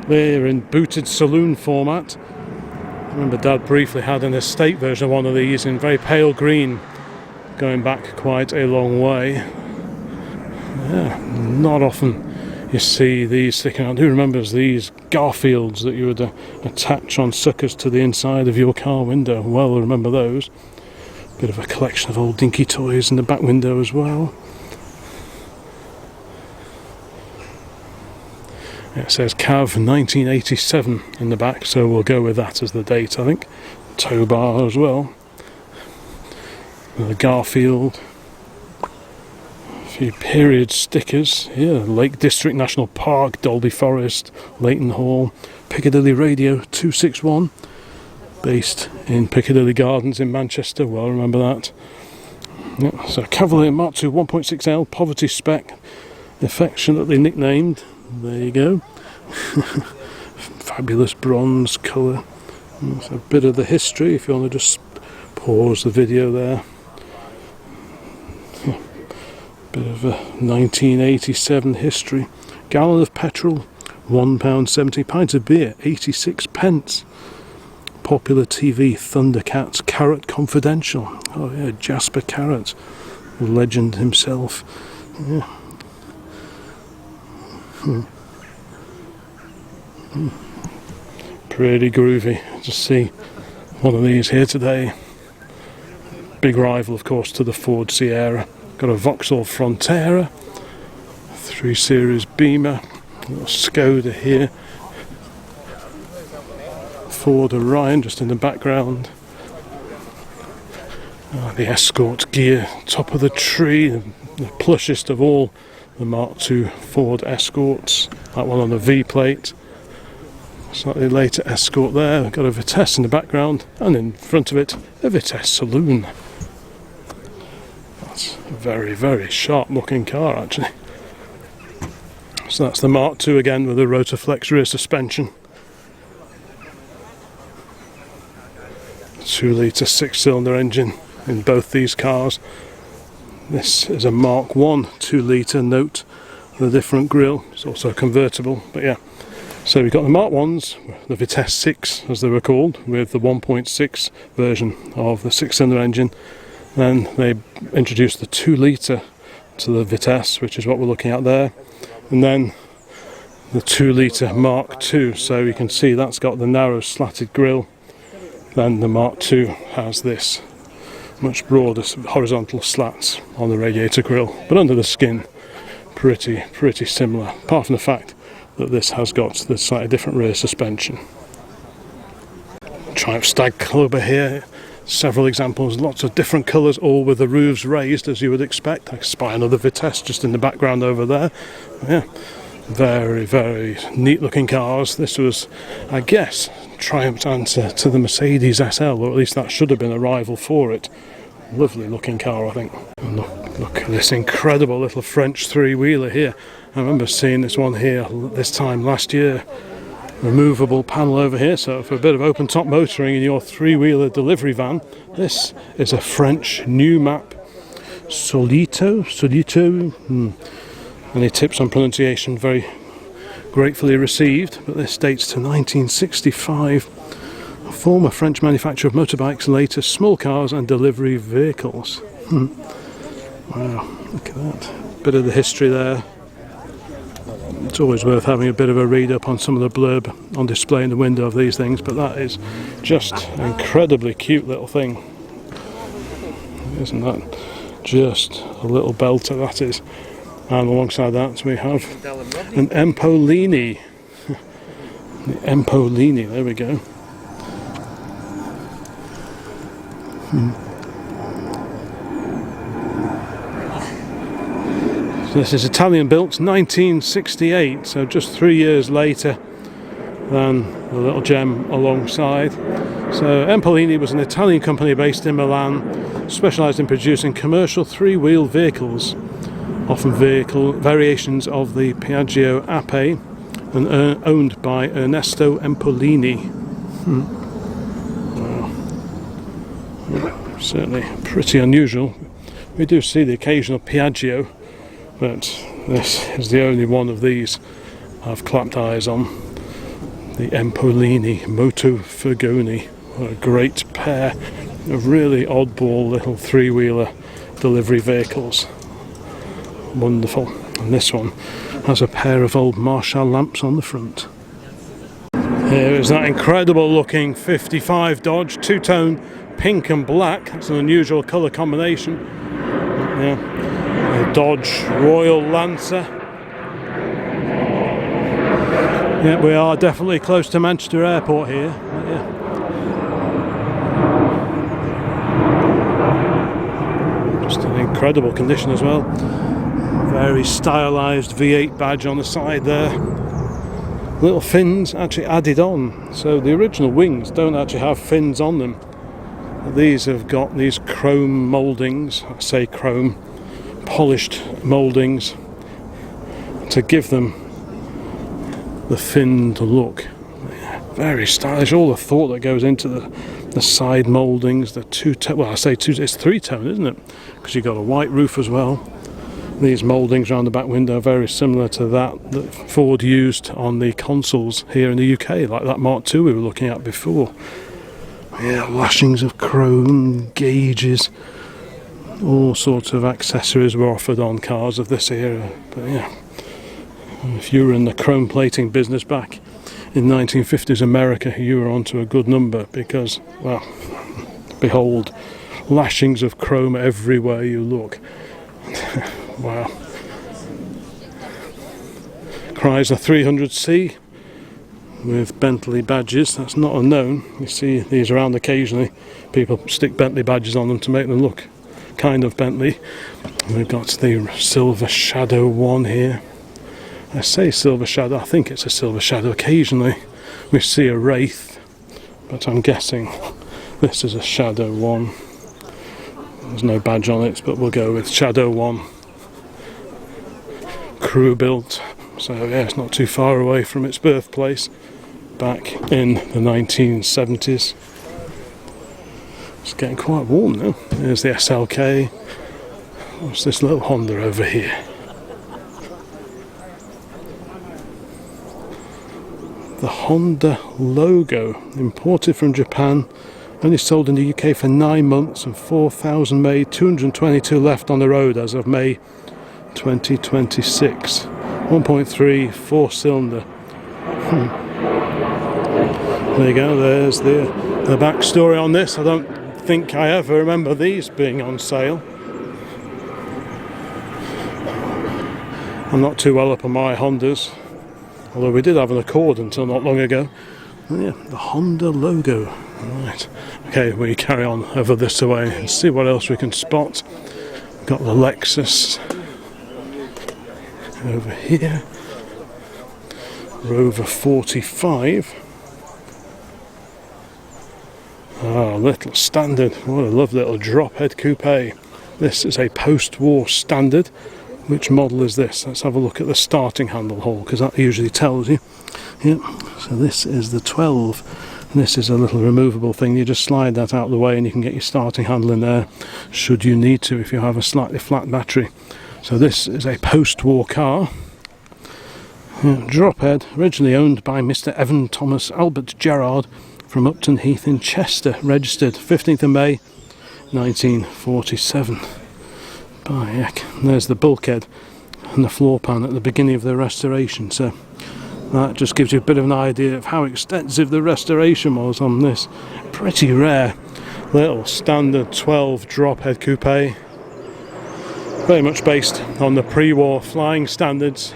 They're in booted saloon format. I remember Dad briefly had an estate version of one of these in very pale green, going back quite a long way. Yeah, not often you see these sticking out. Who remembers these Garfields that you would attach on suckers to the inside of your car window? Well, remember those. Bit of a collection of old dinky toys in the back window as well. It says Cav 1987 in the back, so we'll go with that as the date, I think. Tow bar as well. The Garfield. A few period stickers here. Lake District National Park, Dolby Forest, Leighton Hall, Piccadilly Radio 261. Based in Piccadilly Gardens in Manchester, well remember that. Yeah, so Cavalier Mark II 1.6L poverty spec, affectionately nicknamed. There you go. Fabulous bronze colour. That's a bit of the history if you want to just pause the video there. Bit of a 1987 history. Gallon of petrol, £1.70. Pint of beer, 86 pence. Popular TV, Thundercats, Carrot Confidential. Oh yeah, Jasper Carrot, legend himself. Yeah. Pretty groovy to see one of these here today. Big rival, of course, to the Ford Sierra. Got a Vauxhall Frontera, 3 Series Beamer, a little Skoda here. Ford Orion just in the background. The Escort gear, top of the tree, the plushest of all the Mark II Ford Escorts. That one on the V plate. Slightly later Escort there. We've got a Vitesse in the background, and in front of it a Vitesse Saloon. That's a very, very sharp looking car actually. So that's the Mark II again with the Rotoflex rear suspension. 2-litre 6-cylinder engine in both these cars. This is a Mark I 2-litre, note the different grille. It's also convertible, but yeah. So we've got the Mark Is, the Vitesse 6 as they were called, with the 1.6 version of the 6-cylinder engine. Then they introduced the 2-litre to the Vitesse, which is what we're looking at there. And then the 2-litre Mark II, so you can see that's got the narrow slatted grille. Then the Mark II has this much broader horizontal slats on the radiator grille, but under the skin pretty similar, apart from the fact that this has got the slightly different rear suspension. Triumph Stag Clubber here, several examples, lots of different colours, all with the roofs raised as you would expect. I spy another Vitesse just in the background over there. Yeah, very, very neat looking cars. This was, I guess, Triumph's answer to the Mercedes SL, or at least that should have been a rival for it. Lovely looking car, I think. And look at this incredible little French 3-wheeler here. I remember seeing this one here this time last year. Removable panel over here, so for a bit of open top motoring in your 3-wheeler delivery van. This is a French new map. Solito? Any tips on pronunciation? Very gratefully received, but this dates to 1965. A former French manufacturer of motorbikes, later small cars and delivery vehicles. Wow, look at that. Bit of the history there. It's always worth having a bit of a read up on some of the blurb on display in the window of these things, but that is just an incredibly cute little thing. Isn't that just a little belter, that is? And alongside that we have an Empolini. The Empolini, there we go. So this is Italian built, 1968, so just 3 years later than the little gem alongside. So Empolini was an Italian company based in Milan, specialised in producing commercial three-wheel vehicles, often variations of the Piaggio Ape, and owned by Ernesto Empolini. Wow. Certainly pretty unusual. We do see the occasional Piaggio, but this is the only one of these I've clapped eyes on. The Empolini Moto Furgoni. What a great pair of really oddball little three-wheeler delivery vehicles. Wonderful. And this one has a pair of old Marshall lamps on the front. Here is that incredible looking 55 Dodge, two-tone pink and black. That's an unusual colour combination. Yeah. A Dodge Royal Lancer. Yeah, we are definitely close to Manchester Airport here. Yeah. Just an incredible condition as well. Very stylised V8 badge on the side there. Little fins actually added on, so the original wings don't actually have fins on them. These have got these chrome mouldings, I say chrome, polished mouldings to give them the finned look. Very stylish, all the thought that goes into the side mouldings, the two-tone, well I say two, it's three-tone, isn't it? Because you've got a white roof as well. These mouldings around the back window are very similar to that Ford used on the consoles here in the UK, like that Mark II we were looking at before. Yeah, lashings of chrome, gauges, all sorts of accessories were offered on cars of this era. But yeah, if you were in the chrome plating business back in 1950s America, you were onto a good number because, well, behold, lashings of chrome everywhere you look. Wow. Chrysler 300C with Bentley badges. That's not unknown. You see these around occasionally. People stick Bentley badges on them to make them look kind of Bentley. We've got the Silver Shadow 1 here. I say Silver Shadow, I think it's a Silver Shadow. Occasionally we see a Wraith, but I'm guessing this is a Shadow 1. There's no badge on it, but we'll go with Shadow 1. Crew built, so yeah, it's not too far away from its birthplace back in the 1970s. It's getting quite warm now. There's the SLK. What's this little Honda over here? The Honda logo, imported from Japan, only sold in the UK for 9 months and 4,000 made, 222 left on the road as of May 2026. 1.3 4-cylinder. There you go, there's the backstory on this. I don't think I ever remember these being on sale. I'm not too well up on my Hondas, although we did have an Accord until not long ago. Oh yeah, the Honda logo. Right. Okay, we carry on over this way and see what else we can spot. We've got the Lexus over here. Rover 45. Ah, little standard. What a lovely little drop head coupe. This is a post-war standard. Which model is this? Let's have a look at the starting handle hole, because that usually tells you. Yep, so this is the 12. And this is a little removable thing. You just slide that out of the way and you can get your starting handle in there, should you need to, if you have a slightly flat battery. So this is a post-war car. Drop head, originally owned by Mr. Evan Thomas Albert Gerard from Upton Heath in Chester, registered 15th of May 1947. By heck, there's the bulkhead. and the floor pan at the beginning of the restoration, so that just gives you a bit of an idea of how extensive the restoration was on this pretty rare little standard 12 drop head coupe, very much based on the pre-war flying standards,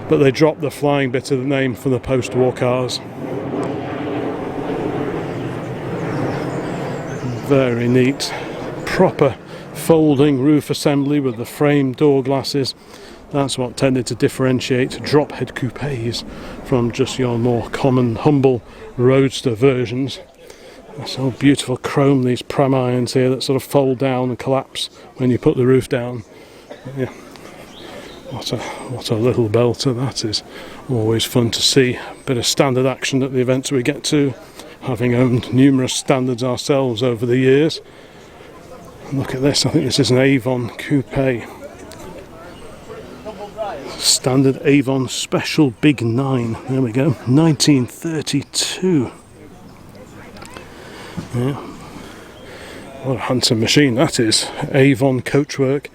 but they dropped the flying bit of the name for the post-war cars. Very neat, proper folding roof assembly with the frame door glasses. That's what tended to differentiate drop head coupes from just your more common humble roadster versions. That's all beautiful chrome, these pram irons here that sort of fold down and collapse when you put the roof down. Yeah, what a little belter that is. Always fun to see a bit of standard action at the events we get to, having owned numerous standards ourselves over the years. Look at this, I think this is an Avon coupe. Standard Avon Special Big 9. There we go, 1932. Yeah. What a handsome machine that is. Avon coachwork,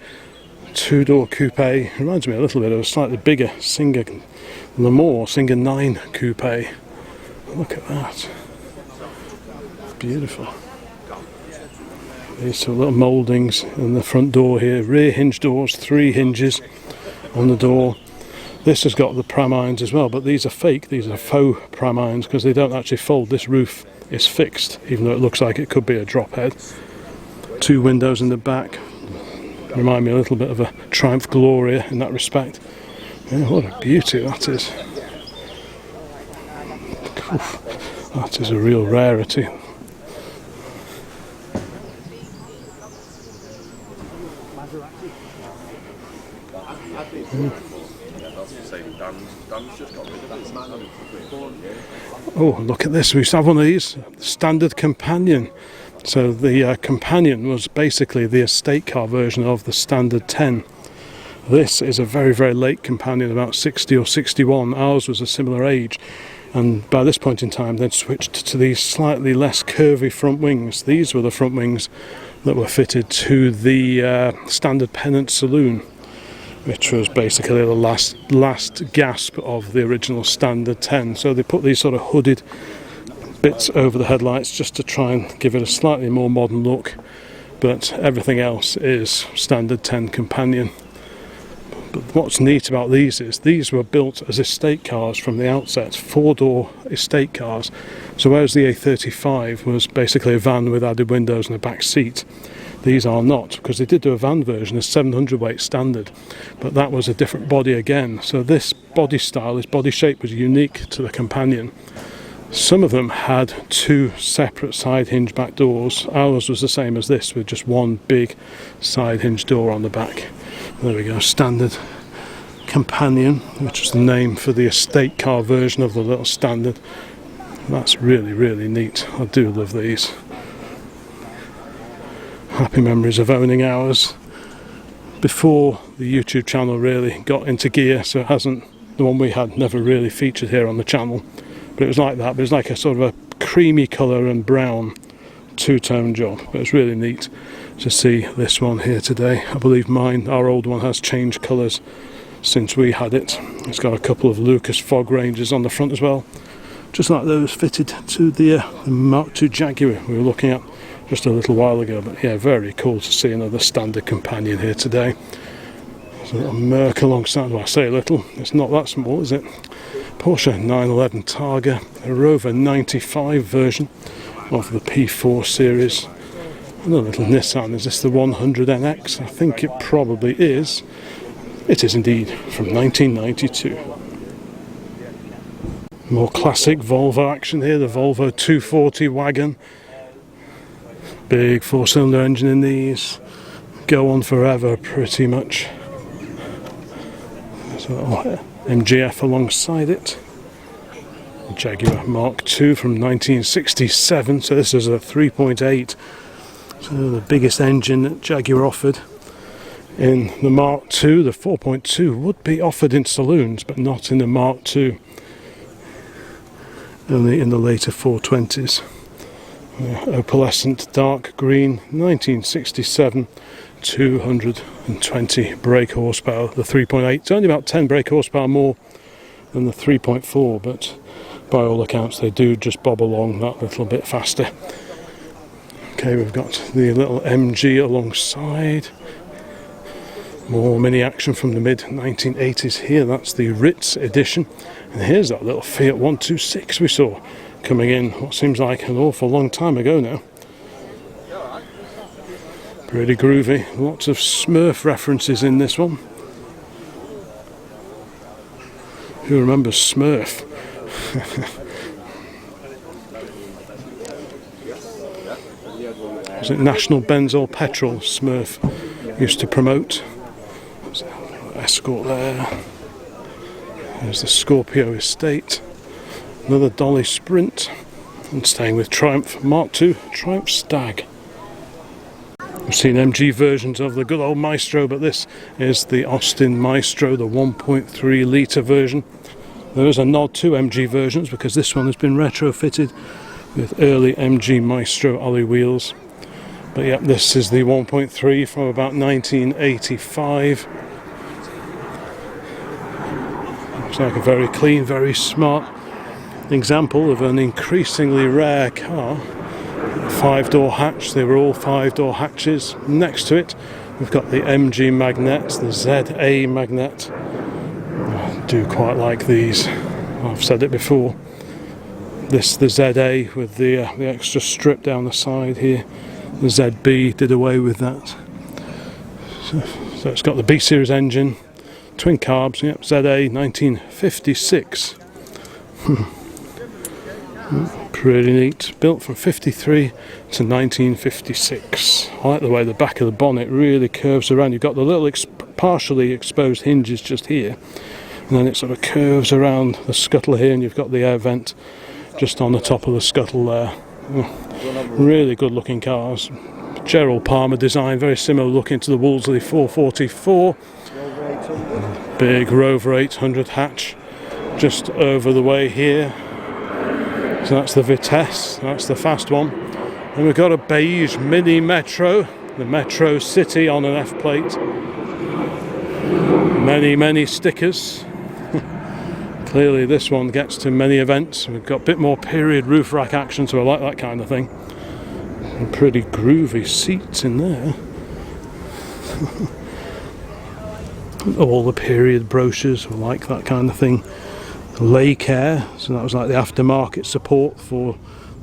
two-door coupe. Reminds me a little bit of a slightly bigger Singer Lamore Singer 9 coupe. Look at that. Beautiful. These two little mouldings in the front door here. Rear hinge doors, 3 hinges on the door. This has got the pram irons as well, but these are fake. These are faux pram irons because they don't actually fold. This roof is fixed, even though it looks like it could be a drop head. 2 windows in the back. Remind me a little bit of a Triumph Gloria in that respect. Yeah, what a beauty that is. Oof, that is a real rarity. Oh, look at this. We used to have one of these, standard companion. So the companion was basically the estate car version of the standard 10. This is a very, very late companion, about 60 or 61. Ours was a similar age. And by this point in time, they'd switched to these slightly less curvy front wings. These were the front wings that were fitted to the standard Pennant Saloon, which was basically the last gasp of the original standard 10. So they put these sort of hooded bits over the headlights just to try and give it a slightly more modern look, but everything else is standard 10 companion. But what's neat about these is these were built as estate cars from the outset, 4-door estate cars. So whereas the A35 was basically a van with added windows and a back seat, these are not, because they did do a van version, a 700 weight standard, but that was a different body again. So this body style, this body shape was unique to the companion. Some of them had 2 separate side hinge back doors. Ours was the same as this, with just 1 big side hinge door on the back. There we go, standard companion, which was the name for the estate car version of the little standard. That's really, really neat. I do love these. Happy memories of owning ours before the YouTube channel really got into gear, so it hasn't, the one we had never really featured here on the channel, but it was like that. But it was like a sort of a creamy colour and brown 2-tone job, but it's really neat to see this one here today. I believe our old one has changed colours since we had it. It's got a couple of Lucas fog ranges on the front as well, just like those fitted to the Mark II Jaguar we were looking at just a little while ago. But yeah, very cool to see another standard companion here today. There's a little Merc alongside. Well, I say a little, it's not that small, is it? Porsche 911 Targa, a Rover 95 version of the P4 series. And a little Nissan. Is this the 100NX? I think it probably is. It is indeed, from 1992. More classic Volvo action here, the Volvo 240 wagon. Big 4-cylinder engine in these. Go on forever, pretty much. There's a little MGF alongside it. Jaguar Mark II from 1967, so this is a 3.8. So the biggest engine that Jaguar offered. In the Mark II, the 4.2 would be offered in saloons, but not in the Mark II. Only in the later 420s. Opalescent dark green, 1967, 220 brake horsepower. The 3.8, it's only about 10 brake horsepower more than the 3.4, but by all accounts they do just bob along that little bit faster. Okay, we've got the little MG alongside. More mini action from the mid 1980s here. That's the Ritz edition. And here's that little Fiat 126 we saw coming in what seems like an awful long time ago now. Pretty groovy. Lots of Smurf references in this one. Who remembers Smurf? Was it National Benzol Petrol Smurf used to promote? Escort there. There's the Scorpio Estate. Another Dolly Sprint. And staying with Triumph Mark II, Triumph Stag. We've seen MG versions of the good old Maestro, but this is the Austin Maestro, the 1.3 litre version. There is a nod to MG versions because this one has been retrofitted with early MG Maestro alloy wheels. But yeah, this is the 1.3 from about 1985. Looks like a very clean, very smart example of an increasingly rare car. 5-door hatch, they were all 5-door hatches. Next to it we've got the MG Magnets, the ZA Magnet. I do quite like these, I've said it before. This, the ZA with the extra strip down the side here. The ZB did away with that. So it's got the B series engine, twin carbs, yep, ZA 1956. Pretty neat. Built from 53 to 1956. I like the way the back of the bonnet really curves around. You've got the little partially exposed hinges just here, and then it sort of curves around the scuttle here, and you've got the air vent just on the top of the scuttle there. Really good looking cars. Gerald Palmer design, very similar looking to the Wolseley 444. Big Rover 800 hatch just over the way here. So that's the Vitesse, that's the fast one. And we've got a beige Mini Metro, the Metro City on an F plate. Many stickers. Clearly this one gets to many events. We've got a bit more period roof rack action, so I like that kind of thing. And pretty groovy seats in there. All the period brochures, I like that kind of thing. Lay Care, so that was like the aftermarket support for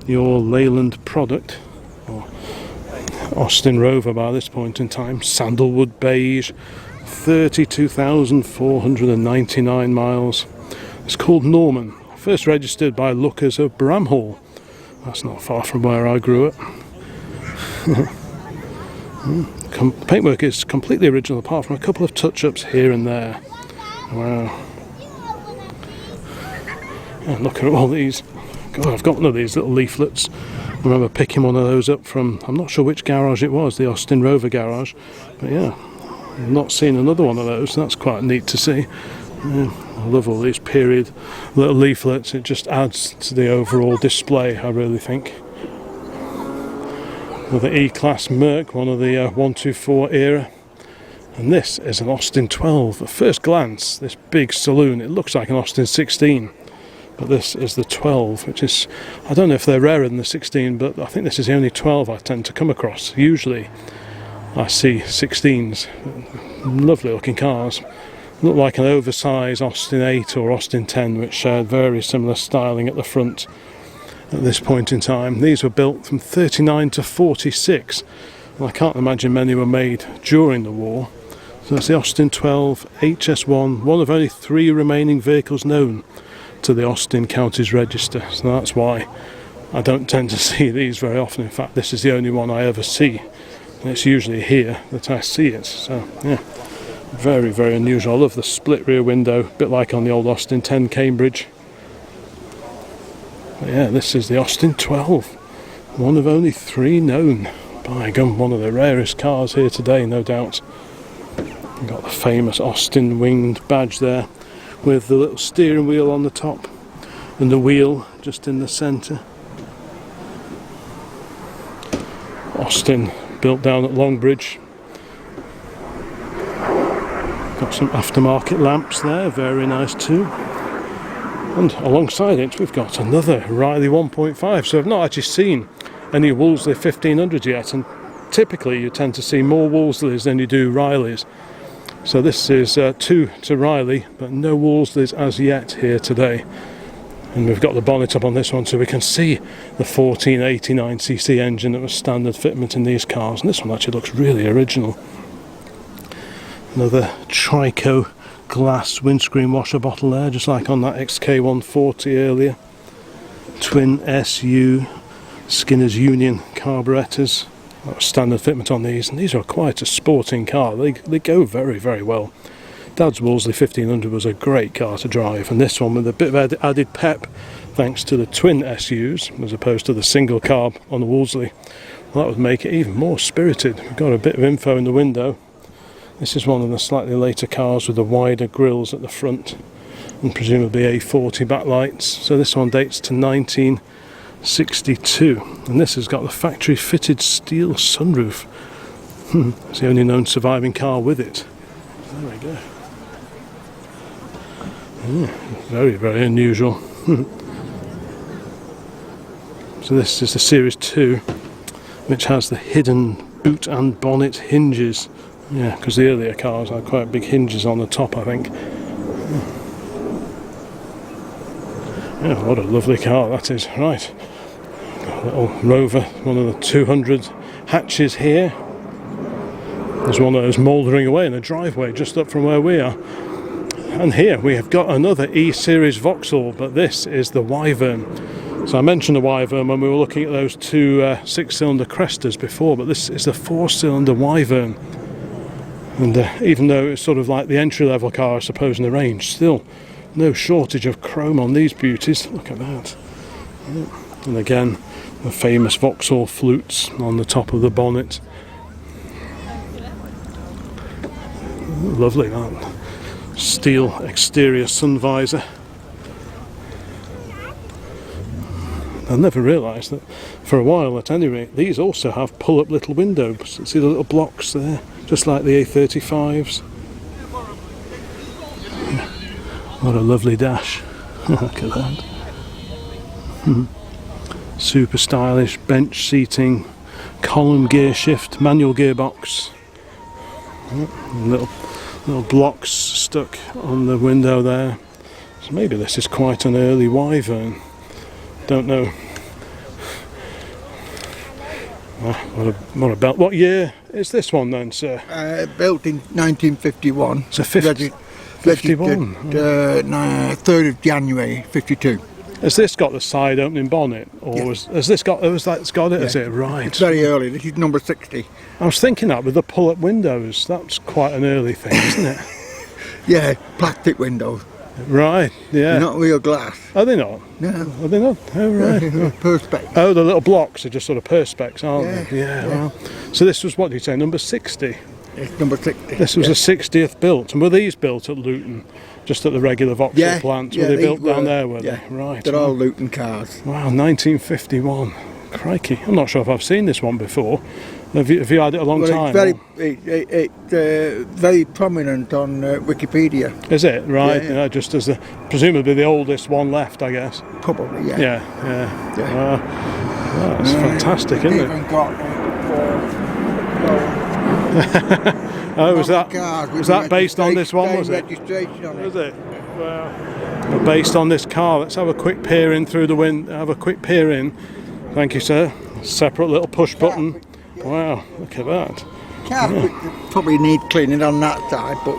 your Leyland product. Or Austin Rover by this point in time. Sandalwood beige, 32,499 miles. It's called Norman, first registered by Lookers of Bramhall. That's not far from where I grew up. Paintwork is completely original apart from a couple of touch-ups here and there. Wow. And look at all these. God, I've got one of these little leaflets. I remember picking one of those up from, I'm not sure which garage it was, the Austin Rover garage. But yeah, I've not seen another one of those. That's quite neat to see. Yeah, I love all these period little leaflets. It just adds to the overall display, I really think. Another E-Class Merc, one of the 124 era. And this is an Austin 12. At first glance, this big saloon, it looks like an Austin 16. But this is the 12, which is, I don't know if they're rarer than the 16, but I think this is the only 12 I tend to come across. Usually I see 16s. Lovely looking cars. Look like an oversized Austin 8 or Austin 10, which shared very similar styling at the front at this point in time. These were built from 39 to 46. And I can't imagine many were made during the war. So that's the Austin 12 HS1, one of only 3 remaining vehicles known to the Austin Counties Register. So that's why I don't tend to see these very often. In fact, this is the only one I ever see. And it's usually here that I see it. So yeah, very unusual. I love the split rear window, a bit like on the old Austin 10 Cambridge. But yeah, this is the Austin 12, one of only 3 known. By gum, one of the rarest cars here today, no doubt. You've got the famous Austin winged badge there, with the little steering wheel on the top and the wheel just in the centre. Austin, built down at Longbridge. Got some aftermarket lamps there, very nice too. And alongside it we've got another Riley 1.5. So I've not actually seen any Wolseley 1500 yet, and typically you tend to see more Wolseleys than you do Rileys. So this is 2 to Riley, but no Wolseleys as yet here today. And we've got the bonnet up on this one so we can see the 1489cc engine that was standard fitment in these cars, and this one actually looks really original. Another Trico glass windscreen washer bottle there, just like on that XK140 earlier. Twin SU Skinner's Union carburettors. That was standard fitment on these, and these are quite a sporting car. They go very, very well. Dad's Wolseley 1500 was a great car to drive, and this one with a bit of added pep thanks to the twin SUs as opposed to the single carb on the Wolseley. Well, that would make it even more spirited. We've got a bit of info in the window. This is one of the slightly later cars with the wider grills at the front and presumably A40 backlights. So this one dates to 1962, and this has got the factory fitted steel sunroof. It's the only known surviving car with it. There we go. Very, very unusual. So this is the Series 2, which has the hidden boot and bonnet hinges. Yeah, because the earlier cars had quite big hinges on the top, I think. Yeah, what a lovely car that is. Right, got a little Rover, one of the 200 hatches here. There's one of those mouldering away in the driveway just up from where we are. And here we have got another E-Series Vauxhall, but this is the Wyvern. So I mentioned the Wyvern when we were looking at those two 6-cylinder Crestas before, but this is the 4-cylinder Wyvern. And even though it's sort of like the entry-level car, I suppose, in the range, still no shortage of chrome on these beauties. Look at that. Yeah. And again, the famous Vauxhall flutes on the top of the bonnet. Lovely, that. Steel exterior sun visor. I never realised that for a while, at any rate, these also have pull-up little windows. See the little blocks there, just like the A35s. What a lovely dash. Look at that. Super stylish bench seating, column gear shift, manual gearbox. Little blocks stuck on the window there. So maybe this is quite an early Wyvern. Don't know. What a belt. What year is this one then, sir? Built in 1951. It's a 51. 3rd of January 52. Has this got the side opening bonnet, or Yes. has this got? Has that got it? Yeah. Is it right? It's very early. This is number 60. I was thinking that with the pull-up windows, that's quite an early thing, isn't it? Yeah, plastic windows. Right. Yeah. Not real glass. Are they not? No. Are they not? Oh right. Perspex. Oh, the little blocks are just sort of perspex, aren't they? Yeah. Well, so this was, what did you say, number 60? It's number 60. This was a 60th built, and were these built at Luton, just at the regular Vauxhall plant? Were they built down there? Were they? Right. They're all Luton cars. Wow, 1951. Crikey! I'm not sure if I've seen this one before. Have you had it a long time? It's very prominent on Wikipedia. Is it right? Yeah. Just as presumably the oldest one left, I guess. Probably, yeah. Yeah. Wow, that's fantastic, isn't it? Even got Oh, was that based on this one? Was it? Registration on it. Was it? Wow. Well, based on this car, let's have a quick peer in through the window. Have a quick peer in. Thank you, sir. Separate little push button. Wow, look at that. Probably need cleaning on that side, but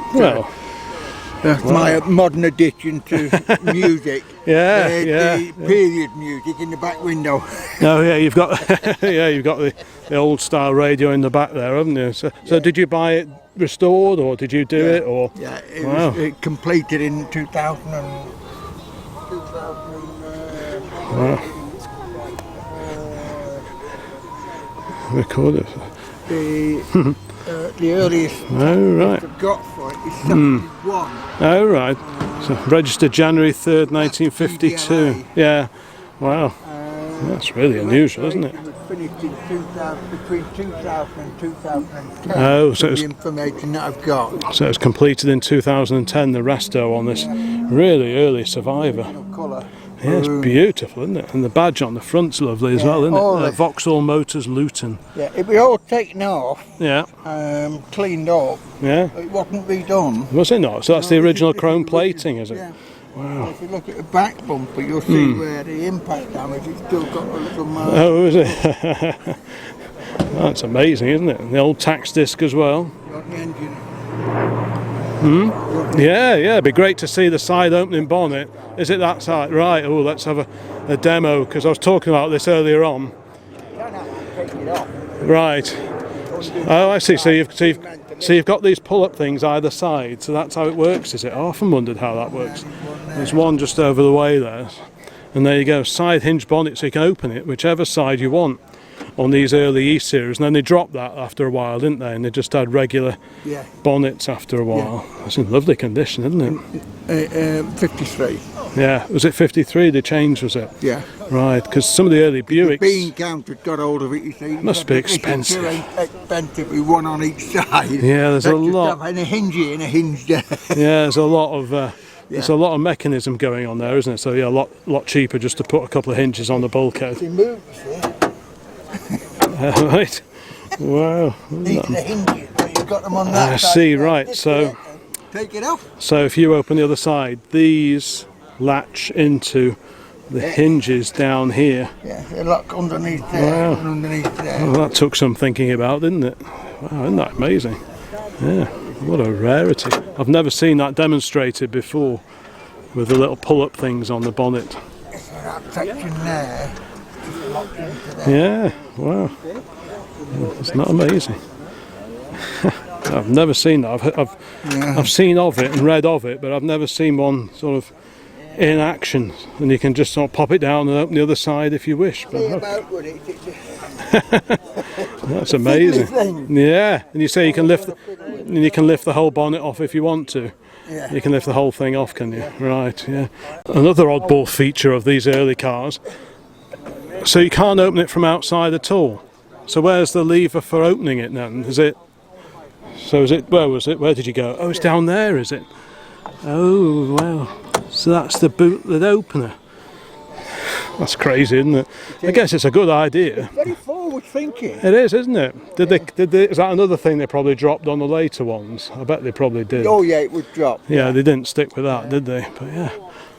that's my modern addition to music. The period music in the back window. Oh yeah, you've got you've got the old style radio in the back there, haven't you? So did you buy it restored, or did you do it, or? Yeah, it was completed in 2000. Wow. Recorded. The earliest I've got for it is 71. Oh right. So registered January 3rd, 1952. Yeah. Wow. That's really unusual, isn't it? finished in 2000, between 2000 and 2010. Oh, so the it's, information that I've got. so it was completed in 2010, the resto on this really early survivor. Colour. Yeah, it's beautiful, isn't it? And the badge on the front's lovely as well, isn't it? Vauxhall Motors Luton. Yeah, it was all taken off, Yeah. cleaned up. Yeah. It wasn't redone. Was it not? So that's the original chrome plating, is it? Yeah. Wow. If you look at the back bumper, you'll see where the impact damage has still got a little mark. Oh, is it? That's amazing, isn't it? And the old tax disc as well. Got the engine. Yeah, yeah, it'd be great to see the side opening bonnet. Is it that side? Right, oh, let's have a demo, because I was talking about this earlier on. You don't have to take it off. Right. Oh, I see. So you've got these pull-up things either side, so that's how it works, is it? I often wondered how that works. There's one just over the way there. And there you go, side hinge bonnet, so you can open it whichever side you want on these early E-series. And then they dropped that after a while, didn't they? And they just had regular bonnets after a while. It's in lovely condition, isn't it? 53. Yeah, was it 53 they changed, was it? Yeah. Right, because some of the early Buicks... Bean counter got hold of it, you see. Must be expensive. Expensive with one on each side. Yeah, there's a lot. And a hinge here and a hinge there. Yeah, there's a lot of... There's a lot of mechanism going on there, isn't it? So yeah, a lot cheaper just to put a couple of hinges on the bulkhead. They moved, Right. Wow. These are the hinges, but you've got them on that I side. see, right. So Take it off. So if you open the other side, these latch into the hinges down here. Yeah, they lock underneath there and underneath there. Well, that took some thinking about, didn't it? Wow, isn't that amazing? Yeah, what a rarity. I've never seen that demonstrated before with the little pull-up things on the bonnet. So that section there just locks into there. Yeah, wow. It's not amazing. I've never seen that. I've seen of it and read of it, but I've never seen one sort of in action, and you can just sort of pop it down and open the other side if you wish. But, that's amazing. Yeah, and you say you can lift the whole bonnet off if you want to. Yeah. You can lift the whole thing off, can you? Right, yeah. Another oddball feature of these early cars, so you can't open it from outside at all. So where's the lever for opening it then? Is it? So is it? Where was it? Where did you go? Oh, it's down there, is it? Oh, wow. So that's the bootlet opener. That's crazy, isn't it? I guess it's a good idea. It's very forward thinking. It is, isn't it? Did they? Is that another thing they probably dropped on the later ones? I bet they probably did. Oh yeah, it would drop. Yeah, they didn't stick with that, did they? But yeah,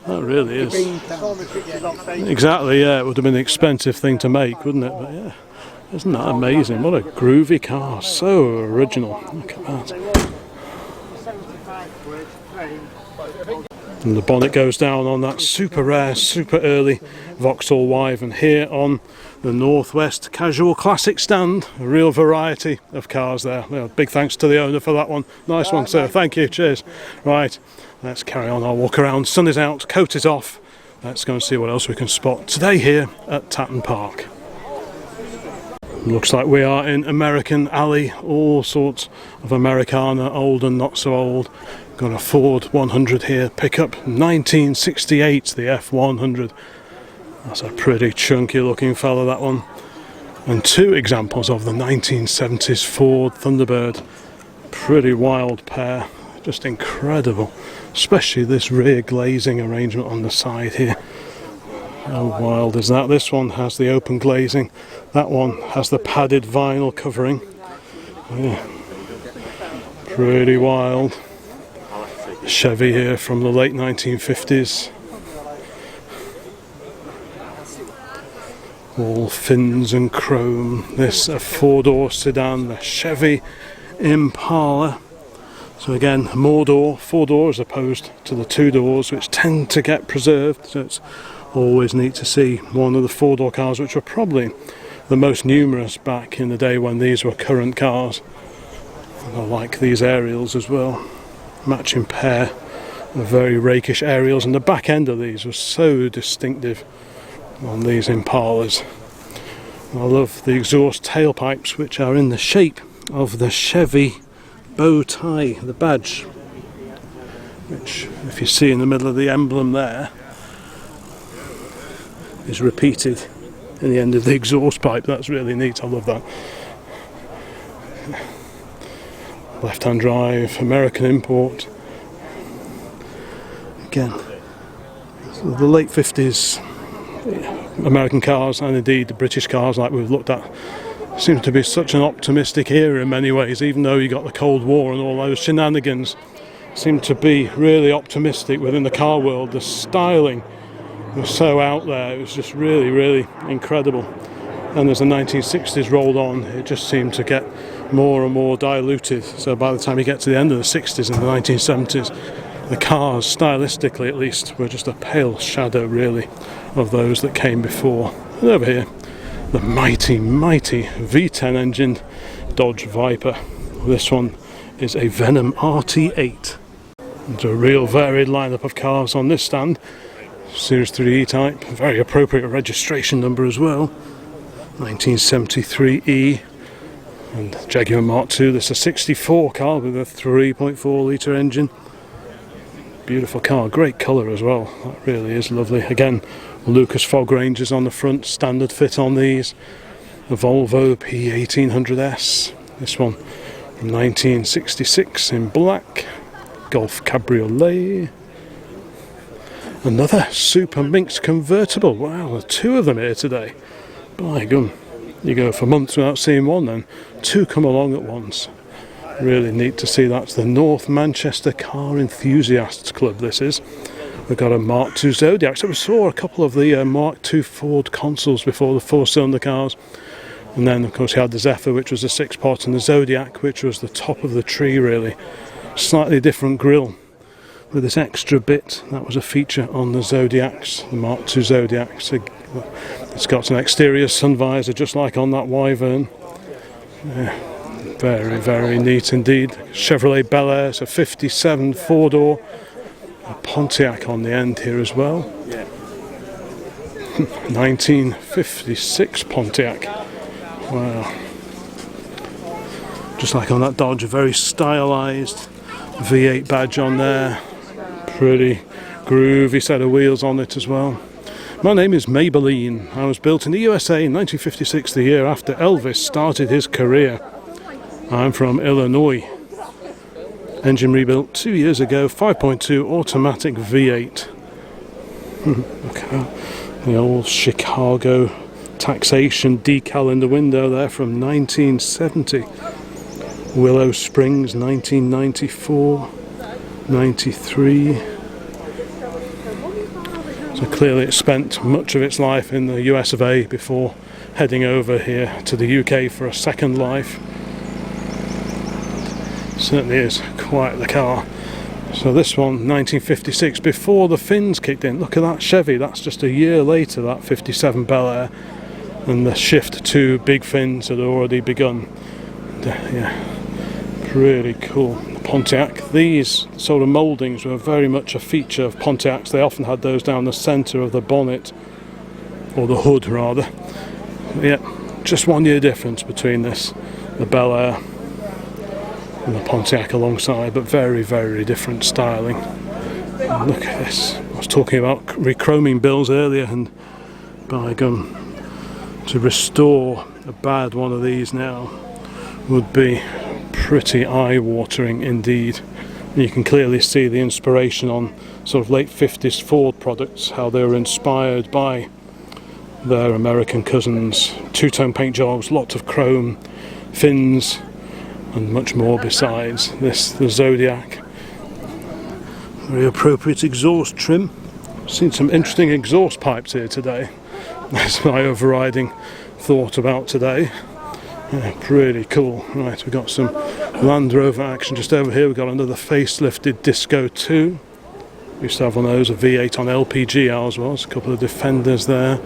that really is. Exactly. Yeah, it would have been an expensive thing to make, wouldn't it? But yeah, isn't that amazing? What a groovy car! So original. Look at that. And the bonnet goes down on that super rare, super early Vauxhall Wyvern here on the Northwest Casual Classic stand. A real variety of cars there. Well, big thanks to the owner for that one. Nice one, sir. Thank you. Cheers. Right, let's carry on our walk around. Sun is out, coat is off. Let's go and see what else we can spot today here at Tatton Park. Looks like we are in American Alley. All sorts of Americana, old and not so old. Got a Ford 100 here, pickup 1968, the F100. That's a pretty chunky looking fella, that one. And two examples of the 1970s Ford Thunderbird. Pretty wild pair, just incredible. Especially this rear glazing arrangement on the side here. How wild is that? This one has the open glazing. That one has the padded vinyl covering. Yeah. Pretty wild. Chevy here from the late 1950s. All fins and chrome. This a four-door sedan, the Chevy Impala. So again, more door, four doors as opposed to the two doors, which tend to get preserved. So it's always neat to see one of the four-door cars, which were probably the most numerous back in the day when these were current cars. And I like these aerials as well. Matching pair of very rakish aerials, and the back end of these was so distinctive on these Impalas. And I love the exhaust tailpipes, which are in the shape of the Chevy bow tie, the badge, which if you see in the middle of the emblem there is repeated in the end of the exhaust pipe. That's really neat, I love that. Left-hand drive, American import. Again, so the late 50s American cars, and indeed the British cars like we've looked at, seems to be such an optimistic era in many ways. Even though you got the Cold War and all those shenanigans, seem to be really optimistic within the car world. The styling was so out there, it was just really, really incredible. And as the 1960s rolled on, it just seemed to get more and more diluted. So by the time you get to the end of the 60s and the 1970s, the cars, stylistically at least, were just a pale shadow really of those that came before. And over here, the mighty, mighty V10 engined Dodge Viper. This one is a Venom RT8. There's a real varied lineup of cars on this stand. Series 3 E-Type, very appropriate registration number as well. 1973E. And Jaguar Mark II. This is a 64 car with a 3.4 litre engine. Beautiful car, great colour as well. That really is lovely. Again, Lucas fog ranges on the front, standard fit on these. The Volvo P1800S. This one from 1966 in black. Golf Cabriolet. Another Super Minx convertible. Wow, there are two of them here today. By gum. You go for months without seeing one, then two come along at once. Really neat to see. That's the North Manchester Car Enthusiasts Club, this is. We've got a Mark II Zodiac. So we saw a couple of the Mark II Ford consoles before, the four-cylinder cars. And then, of course, you had the Zephyr, which was a six-pot, and the Zodiac, which was the top of the tree, really. Slightly different grille with this extra bit. That was a feature on the Zodiacs, the Mark II Zodiacs. It's got an exterior sun visor, just like on that Wyvern. Very, very neat indeed. Chevrolet Bel Air, it's a 57 four-door. A Pontiac on the end here as well. 1956 Pontiac. Wow. Just like on that Dodge, a very stylised V8 badge on there. Pretty groovy set of wheels on it as well. My name is Maybelline. I was built in the USA in 1956, the year after Elvis started his career. I'm from Illinois. Engine rebuilt 2 years ago, 5.2 automatic V8. Okay. The old Chicago taxation decal in the window there from 1970. Willow Springs, 1994, 93. So clearly it spent much of its life in the US of A before heading over here to the UK for a second life. Certainly is quite the car. So this one, 1956, before the fins kicked in. Look at that Chevy, that's just a year later, that 57 Bel Air. And the shift to big fins had already begun. Yeah, really cool. Pontiac, these sort of mouldings were very much a feature of Pontiacs. They often had those down the centre of the bonnet, or the hood rather. Yeah, just 1 year difference between this, the Bel Air and the Pontiac alongside, but very, very different styling. And look at this. I was talking about rechroming bills earlier, and by gum, to restore a bad one of these now would be pretty eye-watering indeed. You can clearly see the inspiration on sort of late 50s Ford products, how they were inspired by their American cousins. Two-tone paint jobs, lots of chrome, fins, and much more besides. This, the Zodiac. Very appropriate exhaust trim. Seen some interesting exhaust pipes here today. That's my overriding thought about today. Yeah, pretty cool. Right, we've got some Land Rover action just over here. We've got another facelifted Disco 2. We used to have one of those, a V8 on LPG, ours was. A couple of Defenders there.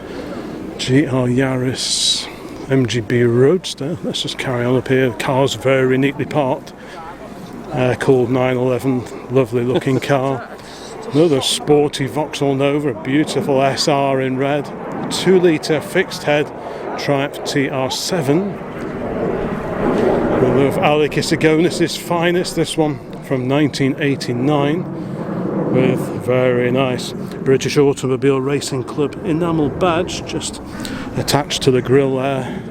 GR Yaris, MGB Roadster. Let's just carry on up here. The car's very neatly parked. Called 911, lovely looking car. Another sporty Vauxhall Nova, a beautiful SR in red. 2 litre fixed head Triumph TR7. One of Alec Isagonis' finest, this one from 1989. with very nice British Automobile Racing Club enamel badge just attached to the grille there.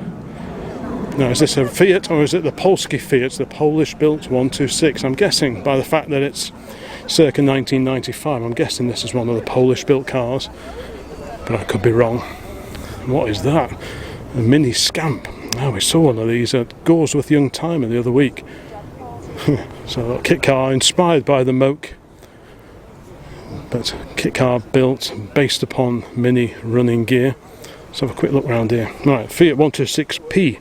Now, is this a Fiat or is it the Polski Fiat, the Polish built 126? I'm guessing by the fact that it's circa 1995, I'm guessing this is one of the Polish built cars, but I could be wrong. What is that? A mini Scamp. Now, we saw one of these at Goresworth Young Timer the other week. So a kit car inspired by the Moke, but kit car built based upon mini running gear. Let's have a quick look around here. Right, Fiat 126P,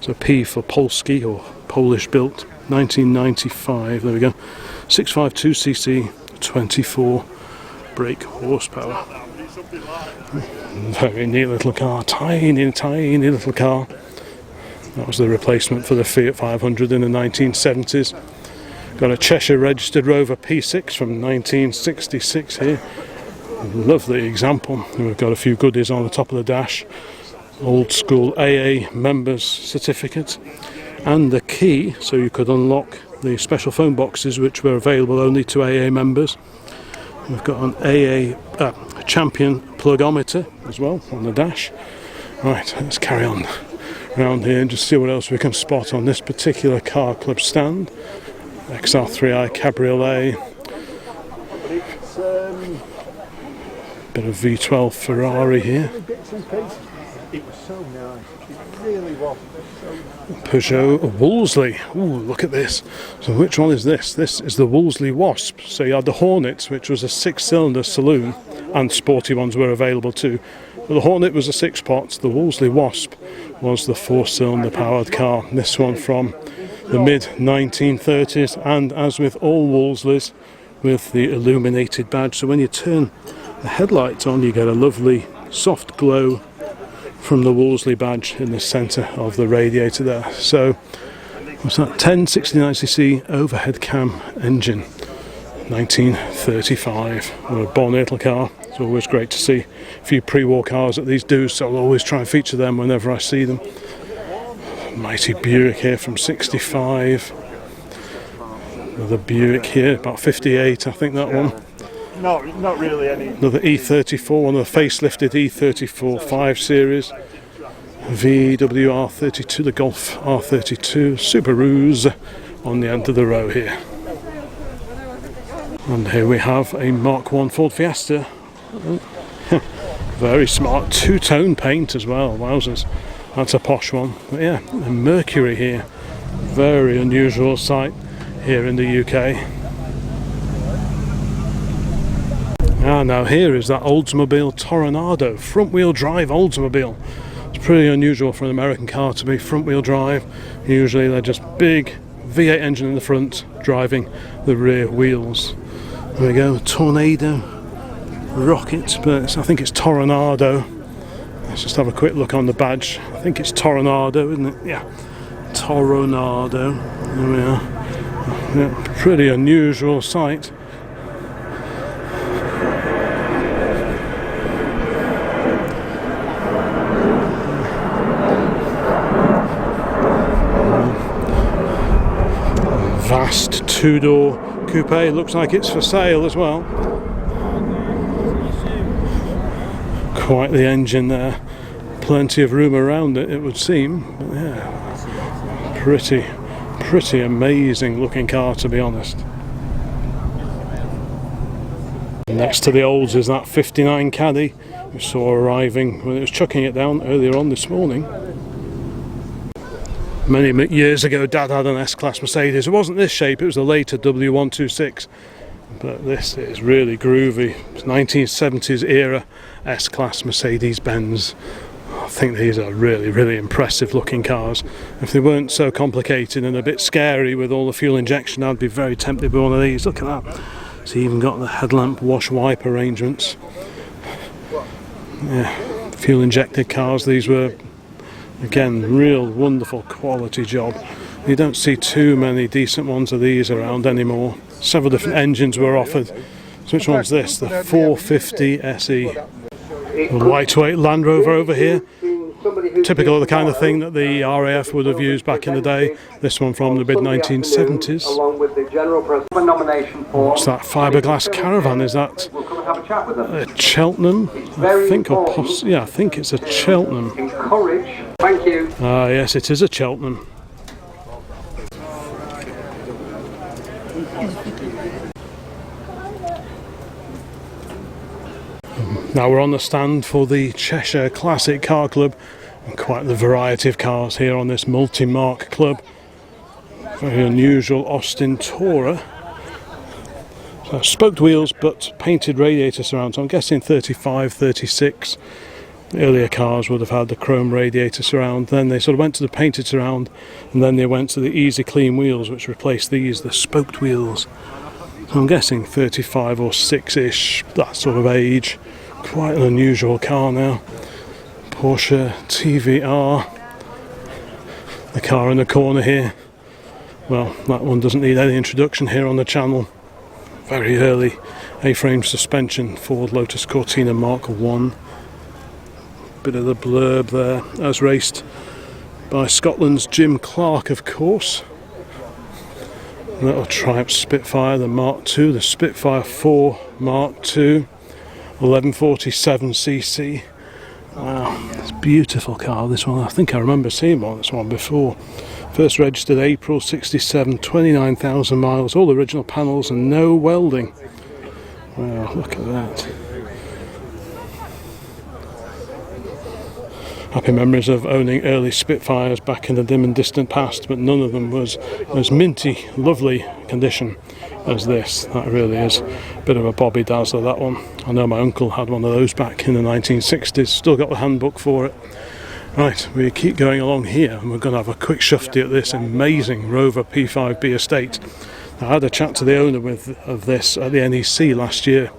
so P for Polski or Polish built, 1995, there we go. 652cc, 24 brake horsepower. Very neat little car, tiny little car. That was the replacement for the Fiat 500 in the 1970s. Got a Cheshire registered Rover P6 from 1966 here. Lovely example. And we've got a few goodies on the top of the dash. Old school AA members certificate. And the key, so you could unlock the special phone boxes which were available only to AA members. We've got an AA champion plugometer as well on the dash. Right, let's carry on around here and just see what else we can spot on this particular car club stand. XR3i Cabriolet, bit of V12 Ferrari here. Peugeot Wolseley. Ooh, look at this. So which one is this? This is the Wolseley Wasp. So you had the Hornet, which was a 6-cylinder saloon, and sporty ones were available too. But the Hornet was a 6-pot, the Wolseley Wasp was the 4-cylinder powered car. This one from the mid-1930s, and as with all Wolseleys, with the illuminated badge. So when you turn the headlights on, you get a lovely soft glow from the Wolseley badge in the centre of the radiator there. So what's that? 1069cc overhead cam engine, 1935. What a bonny little car. It's always great to see a few pre-war cars at these do's, so I'll always try and feature them whenever I see them. Mighty Buick here from 65. Another Buick here, about 58, I think that one. Not really any. Another E34, one of the facelifted E34 5 Series. VW R32, the Golf R32, Subarus on the end of the row here. And here we have a Mark 1 Ford Fiesta. Very smart, two-tone paint as well, wowzers. That's a posh one. But yeah, a Mercury here. Very unusual sight here in the UK. Now here is that Oldsmobile Toronado, front-wheel drive Oldsmobile. It's pretty unusual for an American car to be front-wheel drive. Usually they're just big V8 engine in the front, driving the rear wheels. There we go, Tornado, Rocket, but I think it's Toronado. Let's just have a quick look on the badge. I think it's Toronado, isn't it? Yeah, Toronado. There we are. Yeah, pretty unusual sight. Vast two-door coupe. Looks like it's for sale as well. Quite the engine there. Plenty of room around it, it would seem. But yeah, pretty amazing looking car, to be honest. Next to the Olds is that 59 Caddy we saw arriving when it was chucking it down earlier on this morning. Many years ago, Dad had an S-Class Mercedes. It wasn't this shape, it was the later W126. But this is really groovy. It's 1970s era S-Class Mercedes-Benz. I think these are really impressive looking cars. If they weren't so complicated and a bit scary with all the fuel injection, I'd be very tempted by one of these. Look at that. It's even got the headlamp wash wipe arrangements. Yeah, fuel injected cars. These were, again, real wonderful quality job. You don't see too many decent ones of these around anymore. Several different engines were offered. So which one's this? The 450 SE. A lightweight Land Rover over here. typical of the kind of thing that the RAF would have used back in the day. This one from the mid-1970s. What's that? Fiberglass caravan, is that a Cheltenham? I think, yeah, I think it's a Cheltenham. Ah, yes, it is a Cheltenham. Now we're on the stand for the Cheshire Classic Car Club, and quite the variety of cars here on this multi-mark club. Very unusual Austin Tourer. So spoked wheels but painted radiator surround, so I'm guessing 35, 36. The earlier cars would have had the chrome radiator surround, then they sort of went to the painted surround, and then they went to the easy clean wheels which replaced these, the spoked wheels. So I'm guessing 35 or 6-ish, that sort of age. Quite an unusual car now. Porsche TVR. The car in the corner here, well, that one doesn't need any introduction here on the channel. Very early A-frame suspension, Ford Lotus Cortina Mark 1. Bit of the blurb there, as raced by Scotland's Jim Clark, of course. Little Triumph Spitfire, the Mark II, the Spitfire 4 Mark II. 1147cc. Wow, it's a beautiful car, this one. I think I remember seeing this one before. First registered April 67, 29,000 miles, all original panels and no welding. Wow, look at that. Happy memories of owning early Spitfires back in the dim and distant past, but none of them was as minty, lovely condition as this. That really is a bit of a Bobby Dazzler, that one. I know my uncle had one of those back in the 1960s, still got the handbook for it. Right, we keep going along here, and we're going to have a quick shufty at this amazing Rover P5B estate. I had a chat to the owner of this at the NEC last year.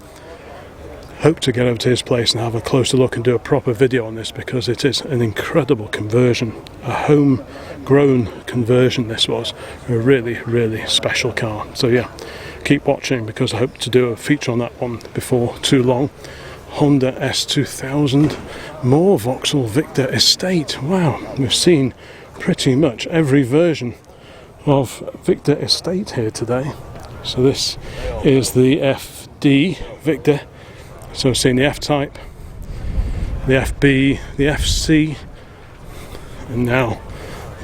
Hope to get over to his place and have a closer look and do a proper video on this, because it is an incredible conversion, a home-grown conversion. This was a really, really special car. So yeah, keep watching, because I hope to do a feature on that one before too long. Honda S2000, more Vauxhall Victor Estate. Wow, we've seen pretty much every version of Victor Estate here today. So this is the FD Victor. So we've seen the F-Type, the FB, the FC, and now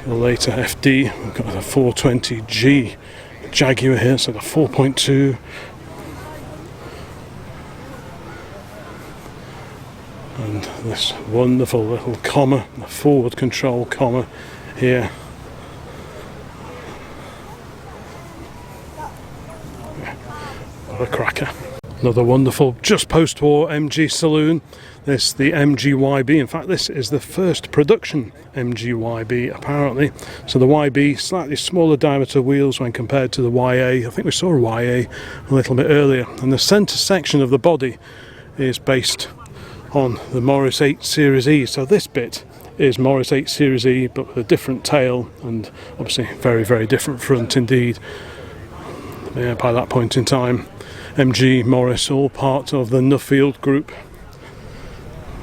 the later FD. We've got the 420G Jaguar here, so the 4.2. And this wonderful little comma, the forward control comma here. What a cracker. Another wonderful just post-war MG saloon. This the MG-YB. In fact, this is the first production MG-YB apparently. So the YB, slightly smaller diameter wheels when compared to the YA. I think we saw a YA a little bit earlier. And the centre section of the body is based on the Morris 8 Series E. So this bit is Morris 8 Series E, but with a different tail and obviously very, very different front indeed. Yeah, by that point in time, MG, Morris, all part of the Nuffield group.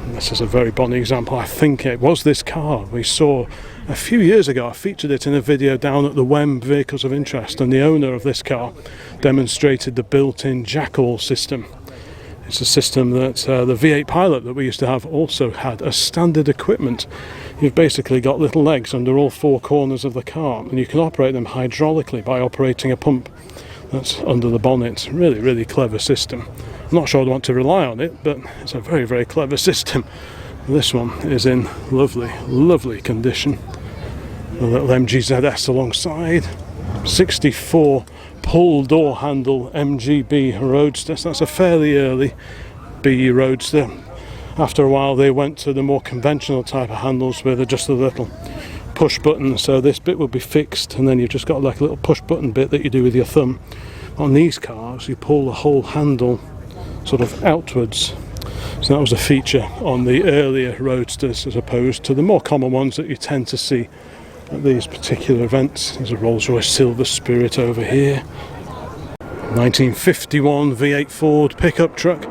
And this is a very bonny example. I think it was this car we saw a few years ago. I featured it in a video down at the WEM Vehicles of Interest, and the owner of this car demonstrated the built-in jackal system. It's a system that the V8 Pilot that we used to have also had as standard equipment. You've basically got little legs under all four corners of the car, and you can operate them hydraulically by operating a pump that's under the bonnet. Really, really clever system. I'm not sure I'd want to rely on it, but it's a very, very clever system. This one is in lovely, lovely condition. A little MGZS alongside. 64 pull door handle MGB Roadster. So that's a fairly early B Roadster. After a while they went to the more conventional type of handles with just a little push button, so this bit will be fixed, and then you've just got like a little push button bit that you do with your thumb. On these cars you pull the whole handle sort of outwards, so that was a feature on the earlier Roadsters as opposed to the more common ones that you tend to see at these particular events. There's a Rolls-Royce Silver Spirit over here, 1951 V8 Ford pickup truck.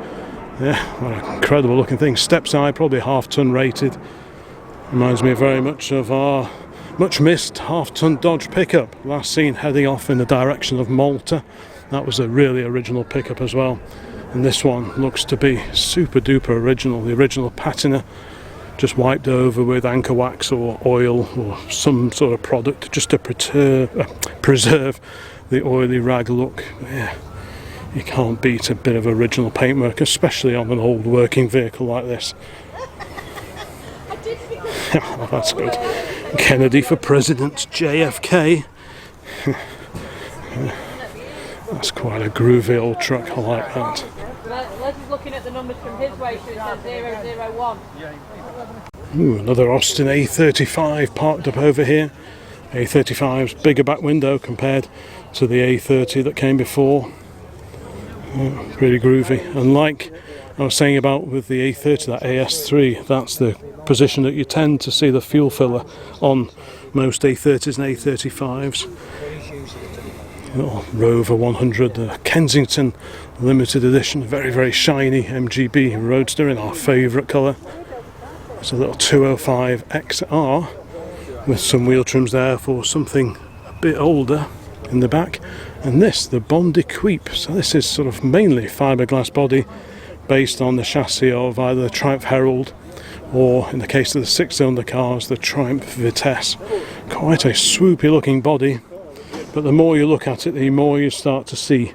Yeah, what an incredible looking thing. Steps high, probably half ton rated. Reminds me very much of our much missed half-ton Dodge pickup, last seen heading off in the direction of Malta. That was a really original pickup as well. And this one looks to be super duper original, the original patina, just wiped over with anchor wax or oil or some sort of product just to preserve the oily rag look. Yeah, you can't beat a bit of original paintwork, especially on an old working vehicle like this. Oh, that's good. Kennedy for President, JFK. That's quite a groovy old truck, I like that. Les is looking at the numbers from his way, so it says 001. Ooh, another Austin A35 parked up over here. A35's bigger back window compared to the A30 that came before. Really groovy. And like I was saying about with the A30, that AS3, that's the position that you tend to see the fuel filler on most A30s and A35s. Rover 100, Kensington limited edition, very very shiny MGB Roadster in our favourite colour. It's a little 205 XR with some wheel trims there for something a bit older in the back. And this, the Bondi Queep, so this is sort of mainly fiberglass body based on the chassis of either the Triumph Herald or, in the case of the 6-cylinder cars, the Triumph Vitesse. Quite a swoopy looking body. But the more you look at it, the more you start to see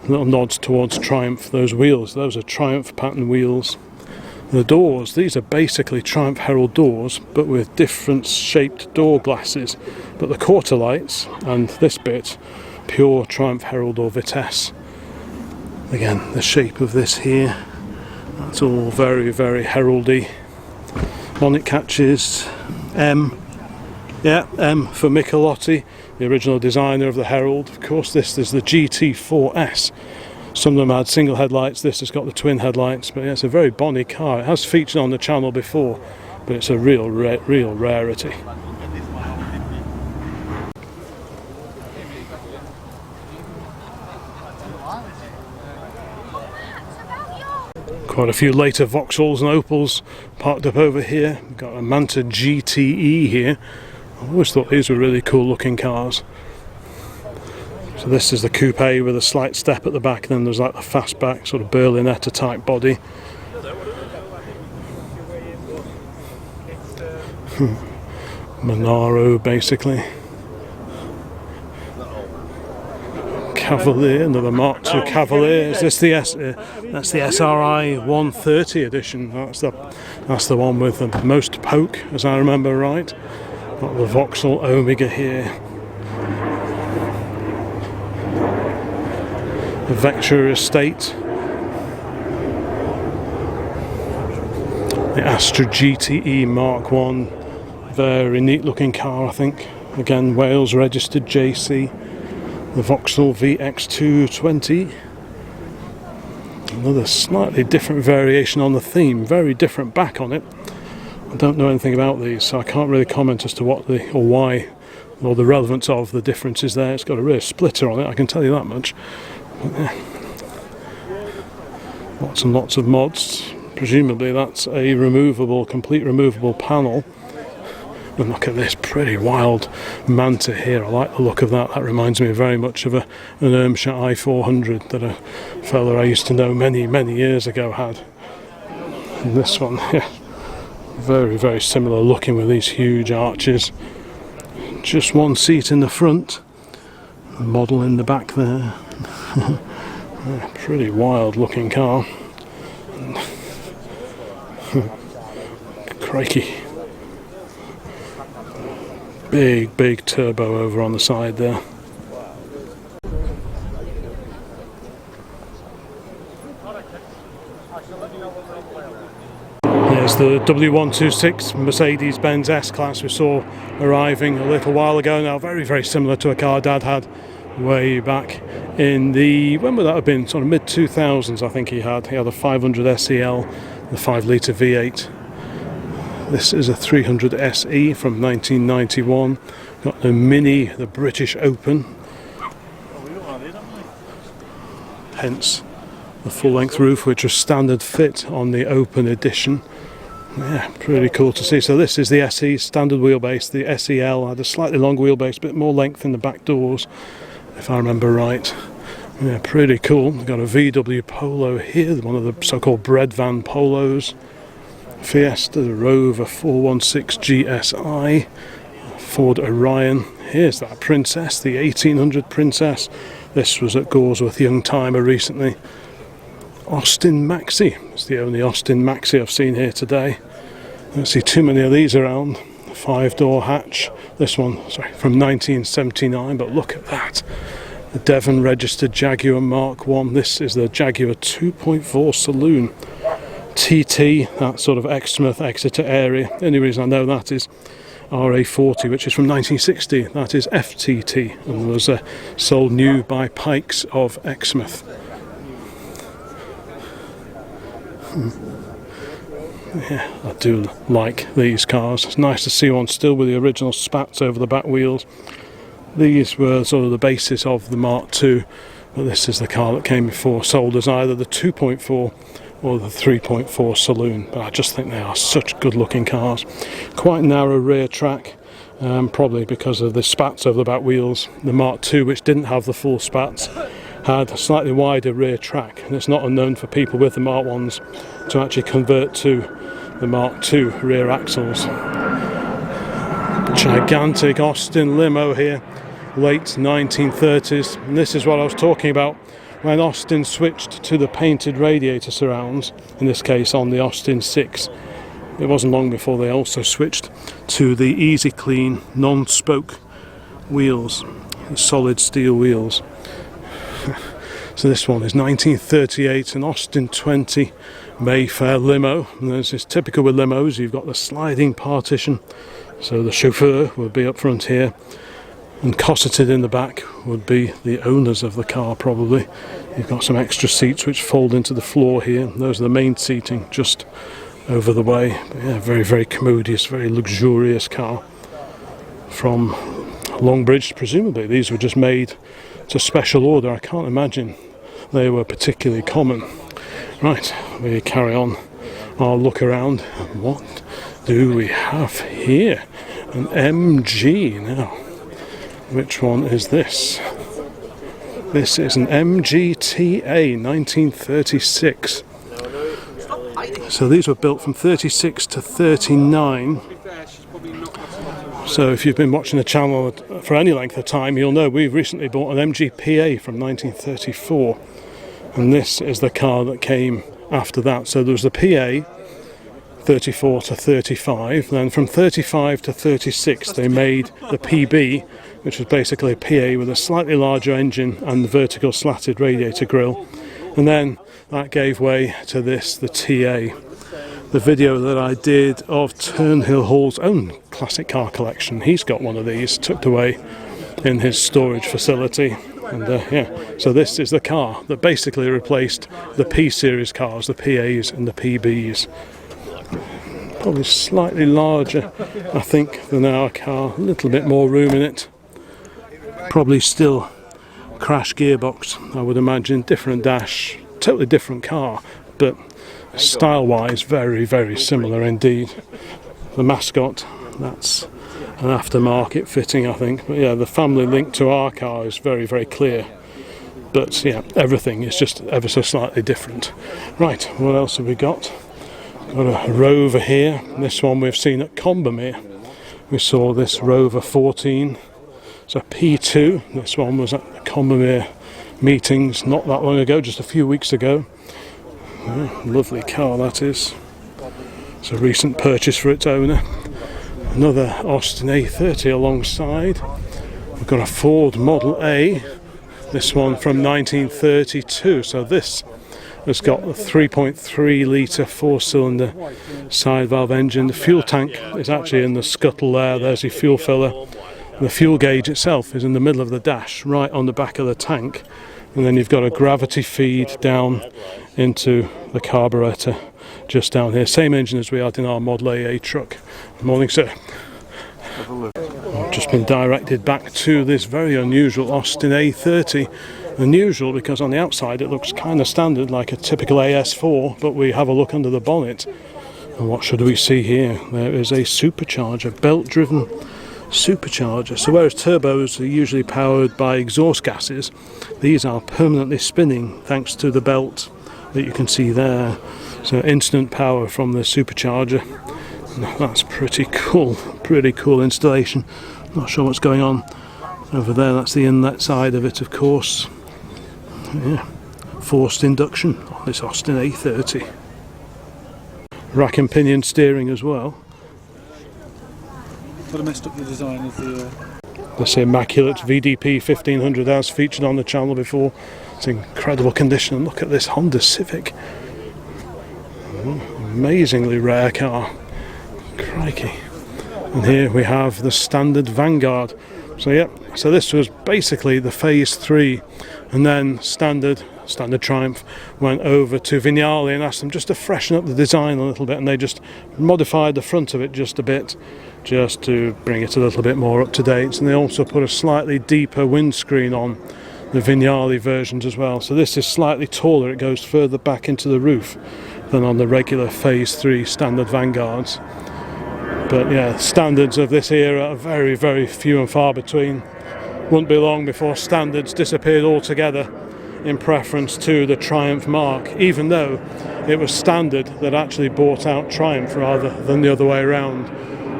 little nods towards Triumph. Those wheels, those are Triumph pattern wheels. The doors, these are basically Triumph Herald doors, but with different shaped door glasses. But the quarter lights and this bit, pure Triumph Herald or Vitesse. Again, the shape of this here, that's all very, very heraldy. Bonnet catches, M. Yeah, M for Michelotti, the original designer of the Herald. Of course, this is the GT4S. Some of them had single headlights, this has got the twin headlights, but yeah, it's a very bonny car. It has featured on the channel before, but it's a real rarity. Quite a few later Vauxhalls and Opals parked up over here. We've got a Manta GTE here. I always thought these were really cool looking cars. So this is the coupe with a slight step at the back, then there's like the fastback sort of Berlinetta type body. Monaro basically. Cavalier, another Mark II Cavalier. Is this the that's the SRI 130 edition? That's the one with the most poke, as I remember right. Got the Vauxhall Omega here. The Vectra Estate. The Astra GTE Mark 1. Very neat looking car, I think. Again, Wales registered JC. The Vauxhall VX220. Another slightly different variation on the theme. Very different back on it. I don't know anything about these, so I can't really comment as to what or why or the relevance of the differences there. It's got a rear splitter on it, I can tell you that much. But, yeah. Lots and lots of mods. Presumably that's a complete removable panel. And look at this pretty wild Manta here. I like the look of that. That reminds me very much of an Ermshire i400 that a fella I used to know many, many years ago had. And this one, yeah, very, very similar looking with these huge arches. Just one seat in the front, a model in the back there. Pretty wild looking car. Crikey. Big turbo over on the side there. There's the W126 Mercedes-Benz S-Class we saw arriving a little while ago now. Very, very similar to a car Dad had way back in the, when would that have been? Sort of mid-2000s I think he had. He had a 500 SEL, the 5-litre V8. This is a 300 SE from 1991. Got the Mini, the British Open. Hence the full-length roof, which was standard fit on the Open edition. Yeah, pretty cool to see. So this is the SE standard wheelbase. The SEL had a slightly longer wheelbase, a bit more length in the back doors, if I remember right. Yeah, pretty cool. We've got a VW Polo here, one of the so-called bread van Polos. Fiesta, the Rover 416 GSI, Ford Orion. Here's that Princess, the 1800 Princess. This was at Goresworth Youngtimer recently. Austin Maxi. It's the only Austin Maxi I've seen here today. I don't see too many of these around. 5-door hatch. This one, sorry, from 1979, but look at that. The Devon registered Jaguar Mark 1. This is the Jaguar 2.4 saloon. TT, that sort of Exmouth, Exeter area. The only reason I know that is RA40, which is from 1960. That is FTT and was sold new by Pikes of Exmouth. Yeah, I do like these cars. It's nice to see one still with the original spats over the back wheels. These were sort of the basis of the Mark II, but this is the car that came before, sold as either the 2.4 or the 3.4 saloon. But I just think they are such good looking cars. Quite narrow rear track, probably because of the spats over the back wheels. The Mark II, which didn't have the full spats, had a slightly wider rear track, and it's not unknown for people with the Mark 1s to actually convert to the Mark II rear axles. Gigantic Austin limo here, late 1930s, and this is what I was talking about when Austin switched to the painted radiator surrounds, in this case on the Austin 6. It wasn't long before they also switched to the Easy Clean non-spoke wheels, the solid steel wheels. So this one is 1938, an Austin 20 Mayfair limo. And as is typical with limos, you've got the sliding partition, so the chauffeur will be up front here, and cosseted in the back would be the owners of the car probably. You've got some extra seats which fold into the floor here. Those are the main seating just over the way. But yeah, very, very commodious, very luxurious car from Longbridge, presumably. These were just made to special order. I can't imagine they were particularly common. Right, we carry on our look around. What do we have here? An MG now. Which one is this? This is an MGTA 1936. So these were built from 36 to 39. So if you've been watching the channel for any length of time, you'll know we've recently bought an MGPA from 1934. And this is the car that came after that. So there was the PA 34 to 35, then from 35 to 36 they made the PB, which was basically a PA with a slightly larger engine and the vertical slatted radiator grille, and then that gave way to this, the TA. The video that I did of Turnhill Hall's own classic car collection, he's got one of these tucked away in his storage facility. And yeah, so this is the car that basically replaced the P-series cars, the PAs and the PBs. Probably slightly larger, I think, than our car. A little bit more room in it. Probably still crash gearbox, I would imagine. Different dash, totally different car, but style-wise, very, very similar indeed. The mascot, that's an aftermarket fitting, I think. But yeah, the family link to our car is very, very clear. But yeah, everything is just ever so slightly different. Right, what else have we got? Got a Rover here. This one we've seen at Combermere. We saw this Rover 14. It's a P2. This one was at the Combermere meetings not that long ago, just a few weeks ago. Yeah, lovely car that is. It's a recent purchase for its owner. Another Austin A30 alongside. We've got a Ford Model A. This one from 1932. So this has got a 3.3 litre 4-cylinder side valve engine. The fuel tank is actually in the scuttle there. There's your fuel filler. The fuel gauge itself is in the middle of the dash, right on the back of the tank. And then you've got a gravity feed down into the carburettor just down here. Same engine as we had in our Model AA truck. Good morning, sir. I've just been directed back to this very unusual Austin A30. Unusual because on the outside it looks kind of standard like a typical AS4, but we have a look under the bonnet And what should we see here? There is a supercharger, belt-driven supercharger. So whereas turbos are usually powered by exhaust gases, these are permanently spinning thanks to the belt that you can see there. So instant power from the supercharger. That's pretty cool installation. Not sure what's going on over there. That's the inlet side of it, of course. Yeah. Forced induction on this Austin A30. Rack and pinion steering as well. Sort of messed up the design of the. This immaculate VDP 1500 as featured on the channel before. It's in incredible condition. And look at this Honda Civic. Amazingly rare car. Crikey. And here we have the standard Vanguard. So yeah, so this was basically the Phase 3, and then standard Triumph went over to Vignale and asked them just to freshen up the design a little bit, and they just modified the front of it just a bit, just to bring it a little bit more up to date. And they also put a slightly deeper windscreen on the Vignale versions as well. So this is slightly taller, it goes further back into the roof than on the regular Phase 3 standard Vanguards. But yeah, standards of this era are very, very few and far between. Wouldn't be long before standards disappeared altogether in preference to the Triumph marque, even though it was standard that actually bought out Triumph rather than the other way around.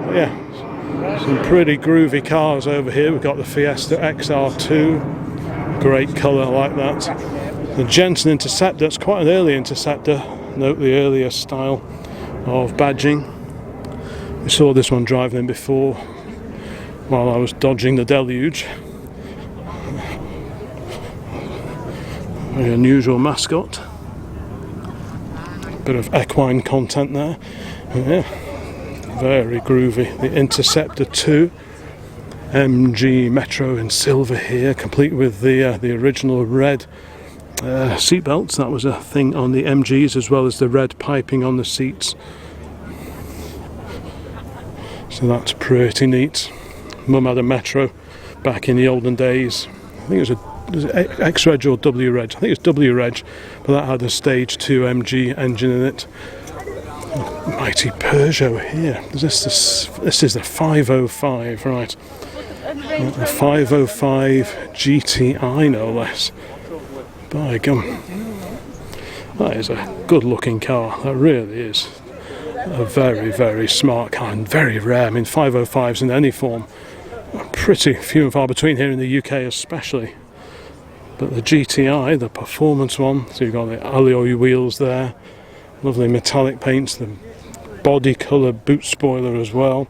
But yeah, some pretty groovy cars over here. We've got the Fiesta XR2, great colour like that. The Jensen Interceptor, it's quite an early Interceptor. Note the earlier style of badging. We saw this one driving in before while I was dodging the deluge. Very unusual mascot. Bit of equine content there. Yeah, very groovy. The Interceptor 2 MG Metro in silver here, complete with the original red seatbelts. That was a thing on the MGs, as well as the red piping on the seats. So that's pretty neat. Mum had a Metro back in the olden days. I think it was X-Reg or W-Reg. I think it's W-Reg, but that had a Stage 2 MG engine in it. Mighty Peugeot here. This is the 505, right? The 505 GTI, no less. By gum. That is a good looking car. That really is. A very, very smart car, and very rare. I mean, 505s in any form are pretty few and far between here in the UK especially. But the GTI, the performance one, so you've got the alloy wheels there, lovely metallic paints, the body colour boot spoiler as well.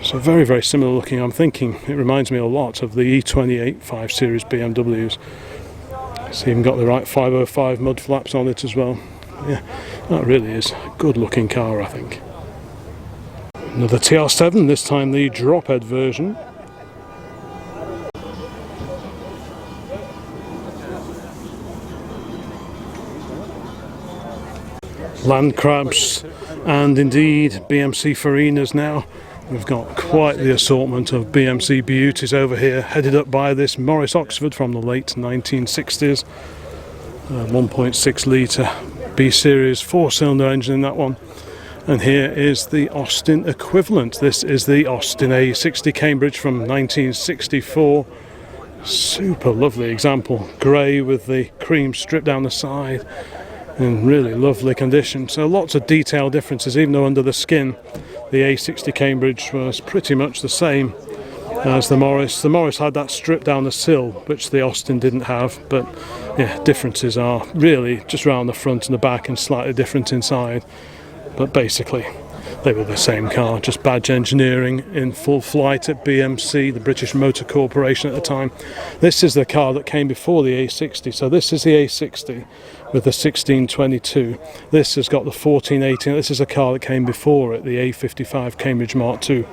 So very, very similar looking. I'm thinking it reminds me a lot of the E28 5 Series BMWs. It's even got the right 505 mud flaps on it as well. Yeah, that really is a good looking car, I think. Another TR7, this time the drop-head version. Land crabs and indeed BMC Farinas now. We've got quite the assortment of BMC beauties over here, headed up by this Morris Oxford from the late 1960s. 1.6 litre B-Series 4-cylinder engine in that one. And here is the Austin equivalent. This is the Austin A60 Cambridge from 1964. Super lovely example. Grey with the cream strip down the side. In really lovely condition. So lots of detail differences, even though under the skin the A60 Cambridge was pretty much the same as the Morris. The Morris had that strip down the sill, which the Austin didn't have, but yeah, differences are really just around the front and the back and slightly different inside. But basically they were the same car, just badge engineering in full flight at BMC, the British Motor Corporation at the time. This is the car that came before the A60, so this is the A60 with the 1622. This has got the 1418. This is a car that came before it, the A55 Cambridge Mark II.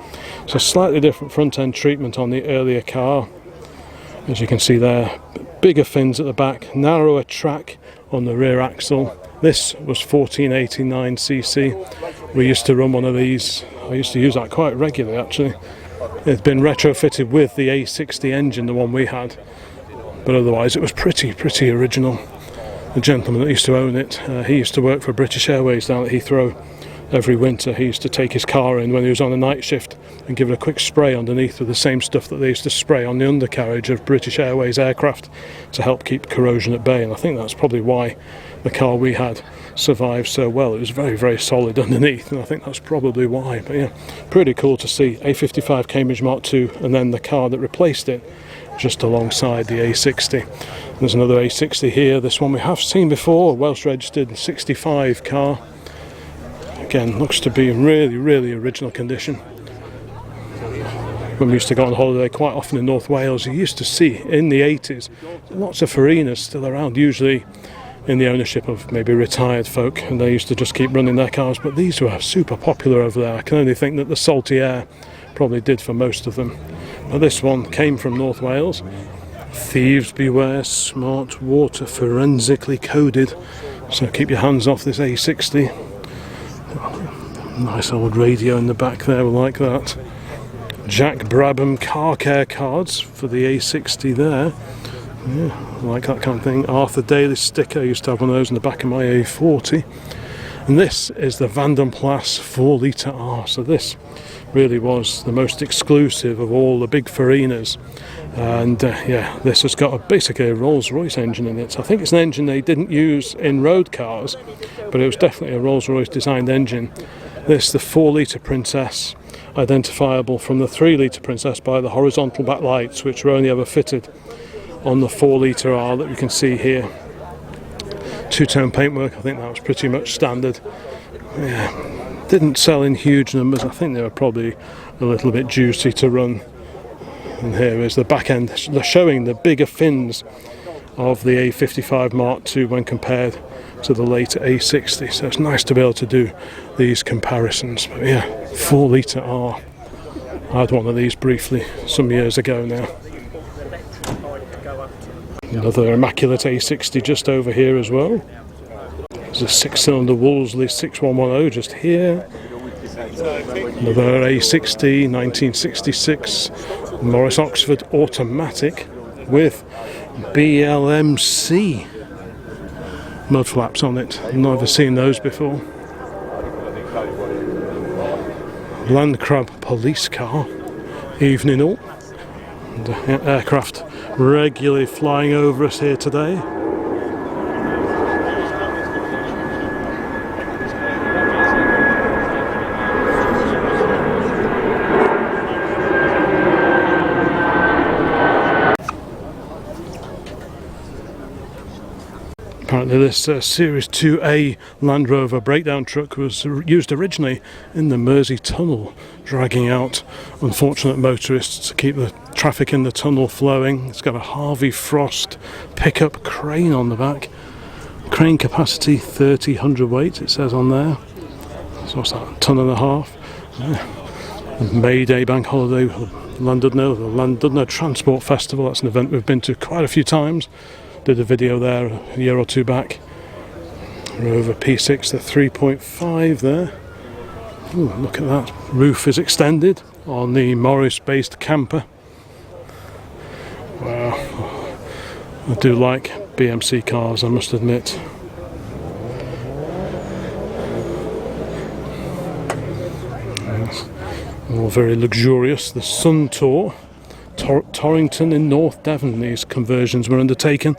So slightly different front end treatment on the earlier car. As you can see there, bigger fins at the back, narrower track on the rear axle. This was 1489cc. We used to run one of these. I used to use that quite regularly actually. It's been retrofitted with the A60 engine, the one we had, but otherwise it was pretty original. the gentleman that used to own it, he used to work for British Airways down at Heathrow. Every winter he used to take his car in when he was on a night shift and give it a quick spray underneath with the same stuff that they used to spray on the undercarriage of British Airways aircraft to help keep corrosion at bay. And I think that's probably why the car we had survived so well. It was very, very solid underneath, and I think that's probably why. But yeah, pretty cool to see A55 Cambridge Mark II and then the car that replaced it just alongside the A60. There's another A60 here. This one we have seen before, a Welsh registered 65 car. Again, looks to be in really, really original condition. When we used to go on holiday quite often in North Wales, you used to see in the 80s lots of Farinas still around, usually in the ownership of maybe retired folk, and they used to just keep running their cars. But these were super popular over there. I can only think that the salty air probably did for most of them. But this one came from North Wales. Thieves beware, smart water forensically coded. So keep your hands off this A60. Nice old radio in the back there, we like that. Jack Brabham car care cards for the A60 there. Yeah, I like that kind of thing. Arthur Daly sticker, I used to have one of those in the back of my A40. And this is the Vanden Plas 4 litre R. So this really was the most exclusive of all the big Farinas. And yeah, this has got basically a Rolls-Royce engine in it. I think it's an engine they didn't use in road cars, but it was definitely a Rolls-Royce designed engine. This, the 4 litre Princess, identifiable from the 3 litre Princess by the horizontal backlights, which were only ever fitted on the 4 litre R that we can see here. Two-tone paintwork, I think that was pretty much standard. Yeah, didn't sell in huge numbers. I think they were probably a little bit juicy to run. And here is the back end, showing the bigger fins of the A55 Mark II when compared to the later A60. So it's nice to be able to do these comparisons. But yeah, 4 litre R. I had one of these briefly some years ago now. Another immaculate A60 just over here as well. There's a 6-cylinder Wolseley 6110 just here. Another A60 1966 Morris Oxford automatic with BLMC mud flaps on it. Never seen those before. Landcrab police car, evening all. And aircraft regularly flying over us here today. Apparently this Series 2A Land Rover breakdown truck was used originally in the Mersey Tunnel, dragging out unfortunate motorists to keep the traffic in the tunnel flowing. It's got a Harvey Frost pickup crane on the back. Crane capacity 30 hundredweight, it says on there. So what's that, ton and a half? Yeah. May Day Bank Holiday, the Llandudno Transport Festival. That's an event we've been to quite a few times. Did a video there a year or two back. Rover P6, the 3.5 there. Ooh, look at that. Roof is extended on the Morris-based camper. Wow. I do like BMC cars, I must admit. Yes. All very luxurious. The Sun Tour. Torrington in North Devon, these conversions were undertaken.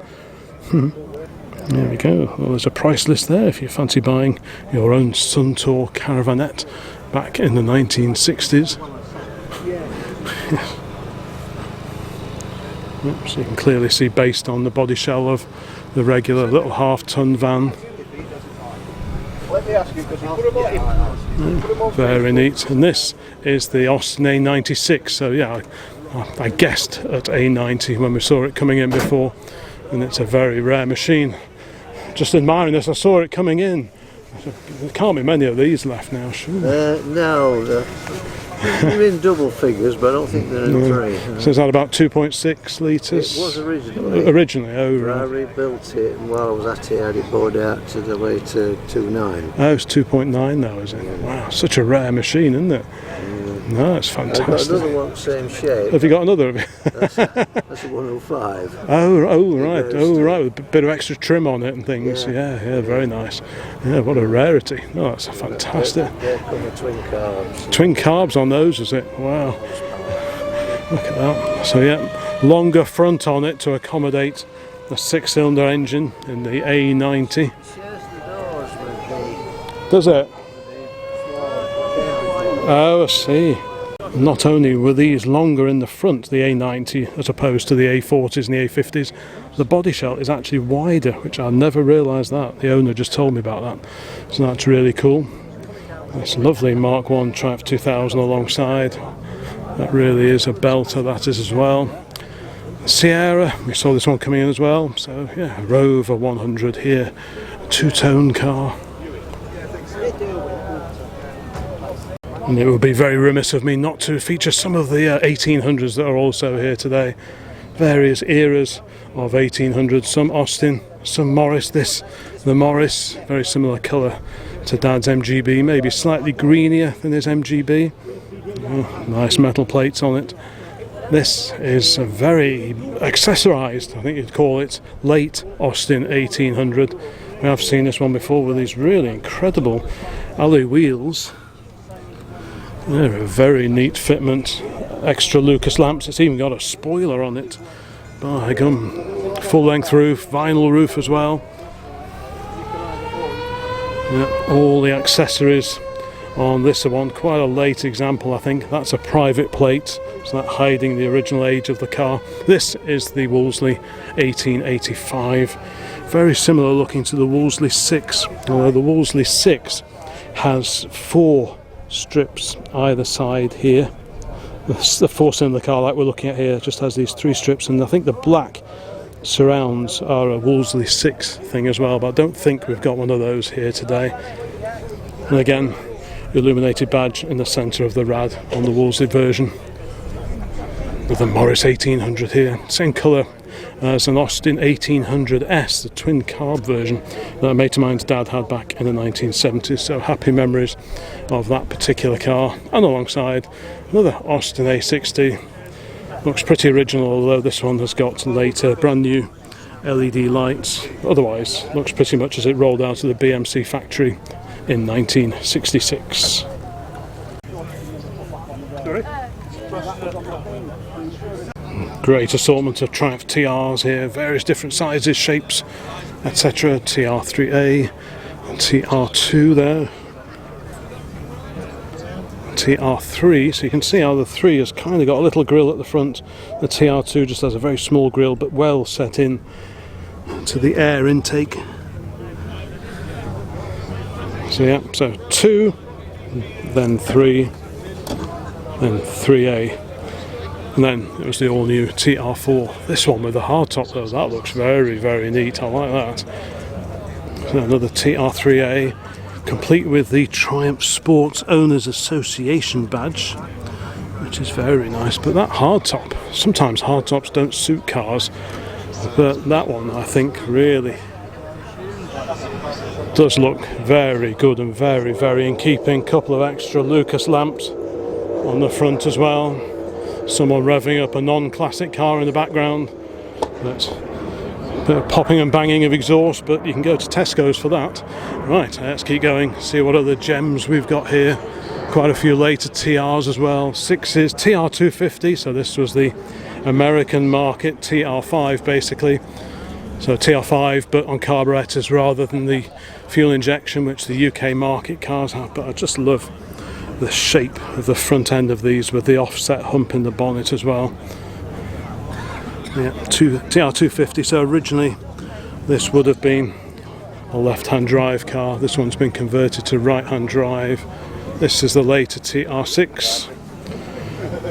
There we go. Well, there's a price list there if you fancy buying your own Suntour Caravanette back in the 1960s. Yep, so you can clearly see based on the body shell of the regular little half-ton van. Very neat. And this is the Austin A96. So yeah, I guessed at A90 when we saw it coming in before, and it's a very rare machine. Just admiring this, I saw it coming in. There can't be many of these left now, surely. No, they're in double figures, but I don't think they're in three. So is that about 2.6 litres? It was originally. Originally, oh right. I rebuilt it, and while I was at it, I had it bought out to the way to 2.9. Oh, it's 2.9 now, is it? Wow, such a rare machine, isn't it? No, it's I've got fantastic. another one, same shape. Have you got another? That's a 105. Right, with a bit of extra trim on it and things. Yeah, very nice. Yeah, what a rarity. Oh, that's fantastic. They come with twin carbs. Twin carbs on those, is it? Wow. Look at that. So yeah, longer front on it to accommodate the 6-cylinder engine in the A90. Shares the doors with the Does it? small Oh, I see. Not only were these longer in the front, the A90, as opposed to the A40s and the A50s, the body shell is actually wider, which I never realised that. The owner just told me about that. So that's really cool. This lovely Mark 1 Triumph 2000 alongside. That really is a belter, that is as well. Sierra, we saw this one coming in as well. So yeah, Rover 100 here. A two-tone car. And it would be very remiss of me not to feature some of the 1800s that are also here today. Various eras of 1800s, some Austin, some Morris. The Morris, very similar colour to Dad's MGB, maybe slightly greenier than his MGB. Oh, nice metal plates on it. This is a very accessorised, I think you'd call it, late Austin 1800. We have seen this one before with these really incredible alloy wheels. They're a very neat fitment. Extra Lucas lamps. It's even got a spoiler on it. By gum. Full length roof, vinyl roof as well. Yeah, all the accessories on this one. Quite a late example, I think. That's a private plate, so that hiding the original age of the car. This is the Wolseley 1885. Very similar looking to the Wolseley 6, although the Wolseley 6 has 4 strips either side here. The 4-cylinder car like we're looking at here just has these 3 strips, and I think the black surrounds are a Wolseley 6 thing as well, but I don't think we've got one of those here today. And again, illuminated badge in the centre of the rad on the Wolseley version, with the Morris 1800 here, same colour as an Austin 1800S, the twin carb version that a mate of mine's dad had back in the 1970s. So happy memories of that particular car. And alongside another Austin A60. Looks pretty original, although this one has got later brand new LED lights. Otherwise looks pretty much as it rolled out of the BMC factory in 1966. Great assortment of Triumph TRs here, various different sizes, shapes, etc. TR3A, TR2 there, TR3, so you can see how the 3 has kind of got a little grille at the front. The TR2 just has a very small grille, but well set in to the air intake. So yeah, so 2, then 3, then 3A. And then it was the all-new TR4. This one with the hardtop though, that looks very, very neat. I like that. So another TR3A, complete with the Triumph Sports Owners Association badge, which is very nice. But that hardtop, sometimes hardtops don't suit cars, but that one I think really does look very good and very, very in keeping. Couple of extra Lucas lamps on the front as well. Someone revving up a non-classic car in the background. That's a bit of popping and banging of exhaust, but you can go to Tesco's for that. Right, let's keep going, see what other gems we've got here. Quite a few later TRs as well. 6s, TR250, so this was the American market TR5 basically. So TR5 but on carburetors rather than the fuel injection which the UK market cars have. But I just love the shape of the front end of these with the offset hump in the bonnet as well. Yeah, TR250, so originally this would have been a left-hand drive car. This one's been converted to right-hand drive. This is the later TR6.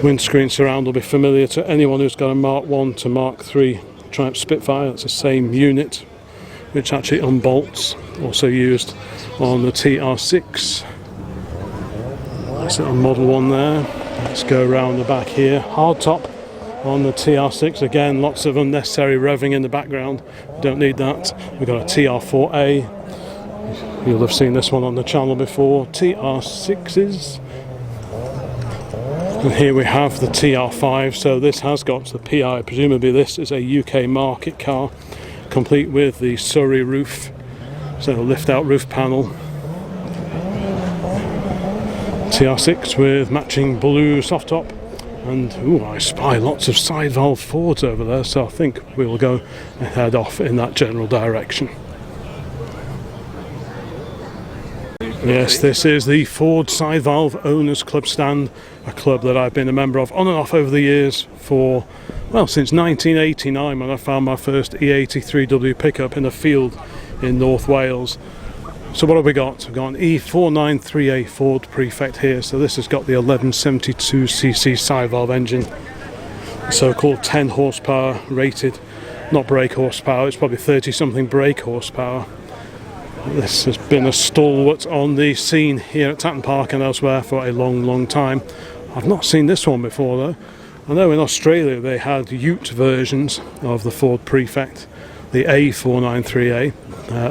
Windscreen surround will be familiar to anyone who's got a Mark 1 to Mark 3 Triumph Spitfire. It's the same unit which actually unbolts, also used on the TR6. Nice little Model 1 there. Let's go around the back here. Hardtop on the TR6. Again, lots of unnecessary revving in the background. Don't need that. We've got a TR4A. You'll have seen this one on the channel before. TR6s. And here we have the TR5, so this has got the PI. Presumably this is a UK market car, complete with the Surrey roof, so lift out roof panel. TR6 with matching blue soft top, and ooh, I spy lots of side valve Fords over there, so I think we will go and head off in that general direction. Yes, this is the Ford Side Valve Owners Club stand, a club that I've been a member of on and off over the years for, well, since 1989 when I found my first E83W pickup in a field in North Wales. So what have we got? We've got an E493A Ford Prefect here, so this has got the 1172cc side valve engine, so-called 10 horsepower rated, not brake horsepower, it's probably 30 something brake horsepower. This has been a stalwart on the scene here at Tatton Park and elsewhere for a long time. I've not seen this one before though. I know in Australia they had ute versions of the Ford Prefect, the A493A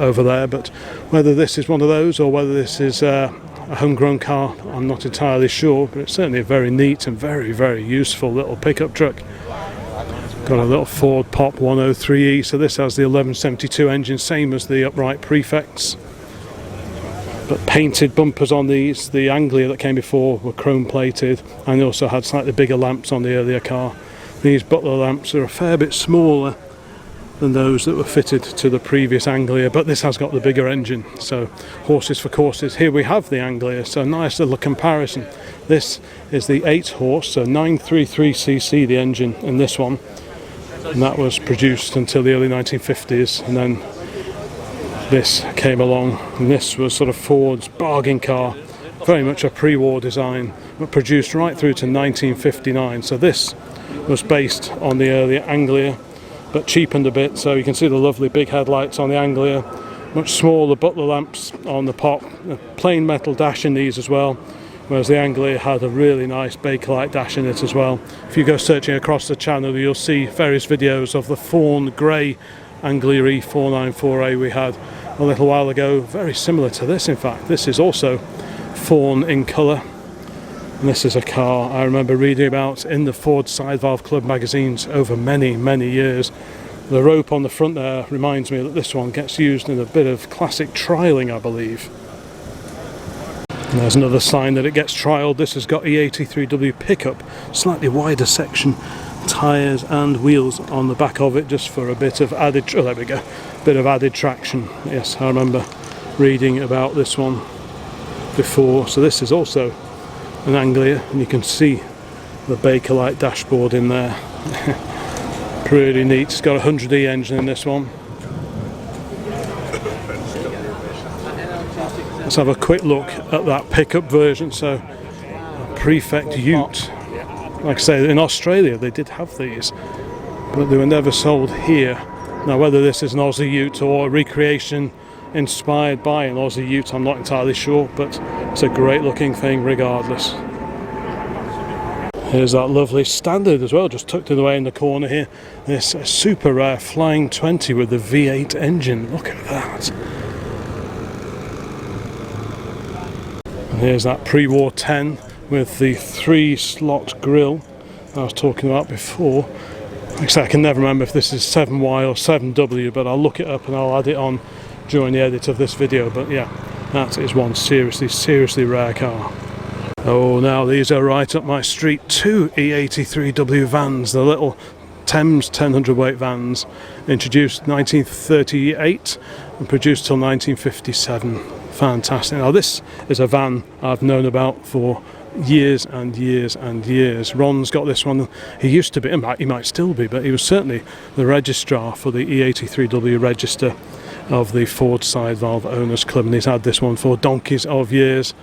over there, but whether this is one of those or whether this is a homegrown car, I'm not entirely sure, but it's certainly a very neat and very useful little pickup truck. Got a little Ford Pop 103E, so this has the 1172 engine, same as the upright Prefects, but painted bumpers on these. The Anglia that came before were chrome plated, and they also had slightly bigger lamps on the earlier car. These Butler lamps are a fair bit smaller than those that were fitted to the previous Anglia, but this has got the bigger engine, so horses for courses. Here we have the Anglia, so nice little comparison. This is the 8 horse, so 933cc the engine in this one, and that was produced until the early 1950s, and then this came along, and this was sort of Ford's bargain car, very much a pre-war design, but produced right through to 1959. So this was based on the earlier Anglia, but cheapened a bit, so you can see the lovely big headlights on the Anglia, much smaller Butler lamps on the Pop, a plain metal dash in these as well, whereas the Anglia had a really nice Bakelite dash in it as well. If you go searching across the channel, you'll see various videos of the fawn grey Anglia E494A we had a little while ago, very similar to this. In fact, this is also fawn in colour, and this is a car I remember reading about in the Ford Side Valve Club magazines over many years. The rope on the front there reminds me that this one gets used in a bit of classic trialling, I believe. And there's another sign that it gets trialled. This has got E83W pickup, slightly wider section, tyres and wheels on the back of it, just for a bit of added, oh there we go, bit of added traction. Yes, I remember reading about this one before. So this is also an Anglia, and you can see the Bakelite dashboard in there. Pretty neat. It's got a 100E engine in this one. Let's have a quick look at that pickup version. So Prefect Ute, like I say, in Australia they did have these, but they were never sold here. Now whether this is an Aussie Ute or a recreation inspired by an Aussie Ute, I'm not entirely sure, but it's a great looking thing regardless. Here's that lovely Standard as well, just tucked away in the corner here. This super rare Flying 20 with the V8 engine, look at that. And here's that pre-war 10 with the 3-slot grille I was talking about before. Like I say, I can never remember if this is 7Y or 7W, but I'll look it up and I'll add it on during the edit of this video. But yeah, that is one seriously rare car. Oh, now these are right up my street. 2 E83W vans, the little Thames 1000 weight vans, introduced 1938 and produced till 1957. Fantastic. Now this is a van I've known about for years and years. Ron's got this one. He used to be, he might still be, but he was certainly the registrar for the E83W register of the Ford Side Valve Owners Club, and he's had this one for donkeys of years.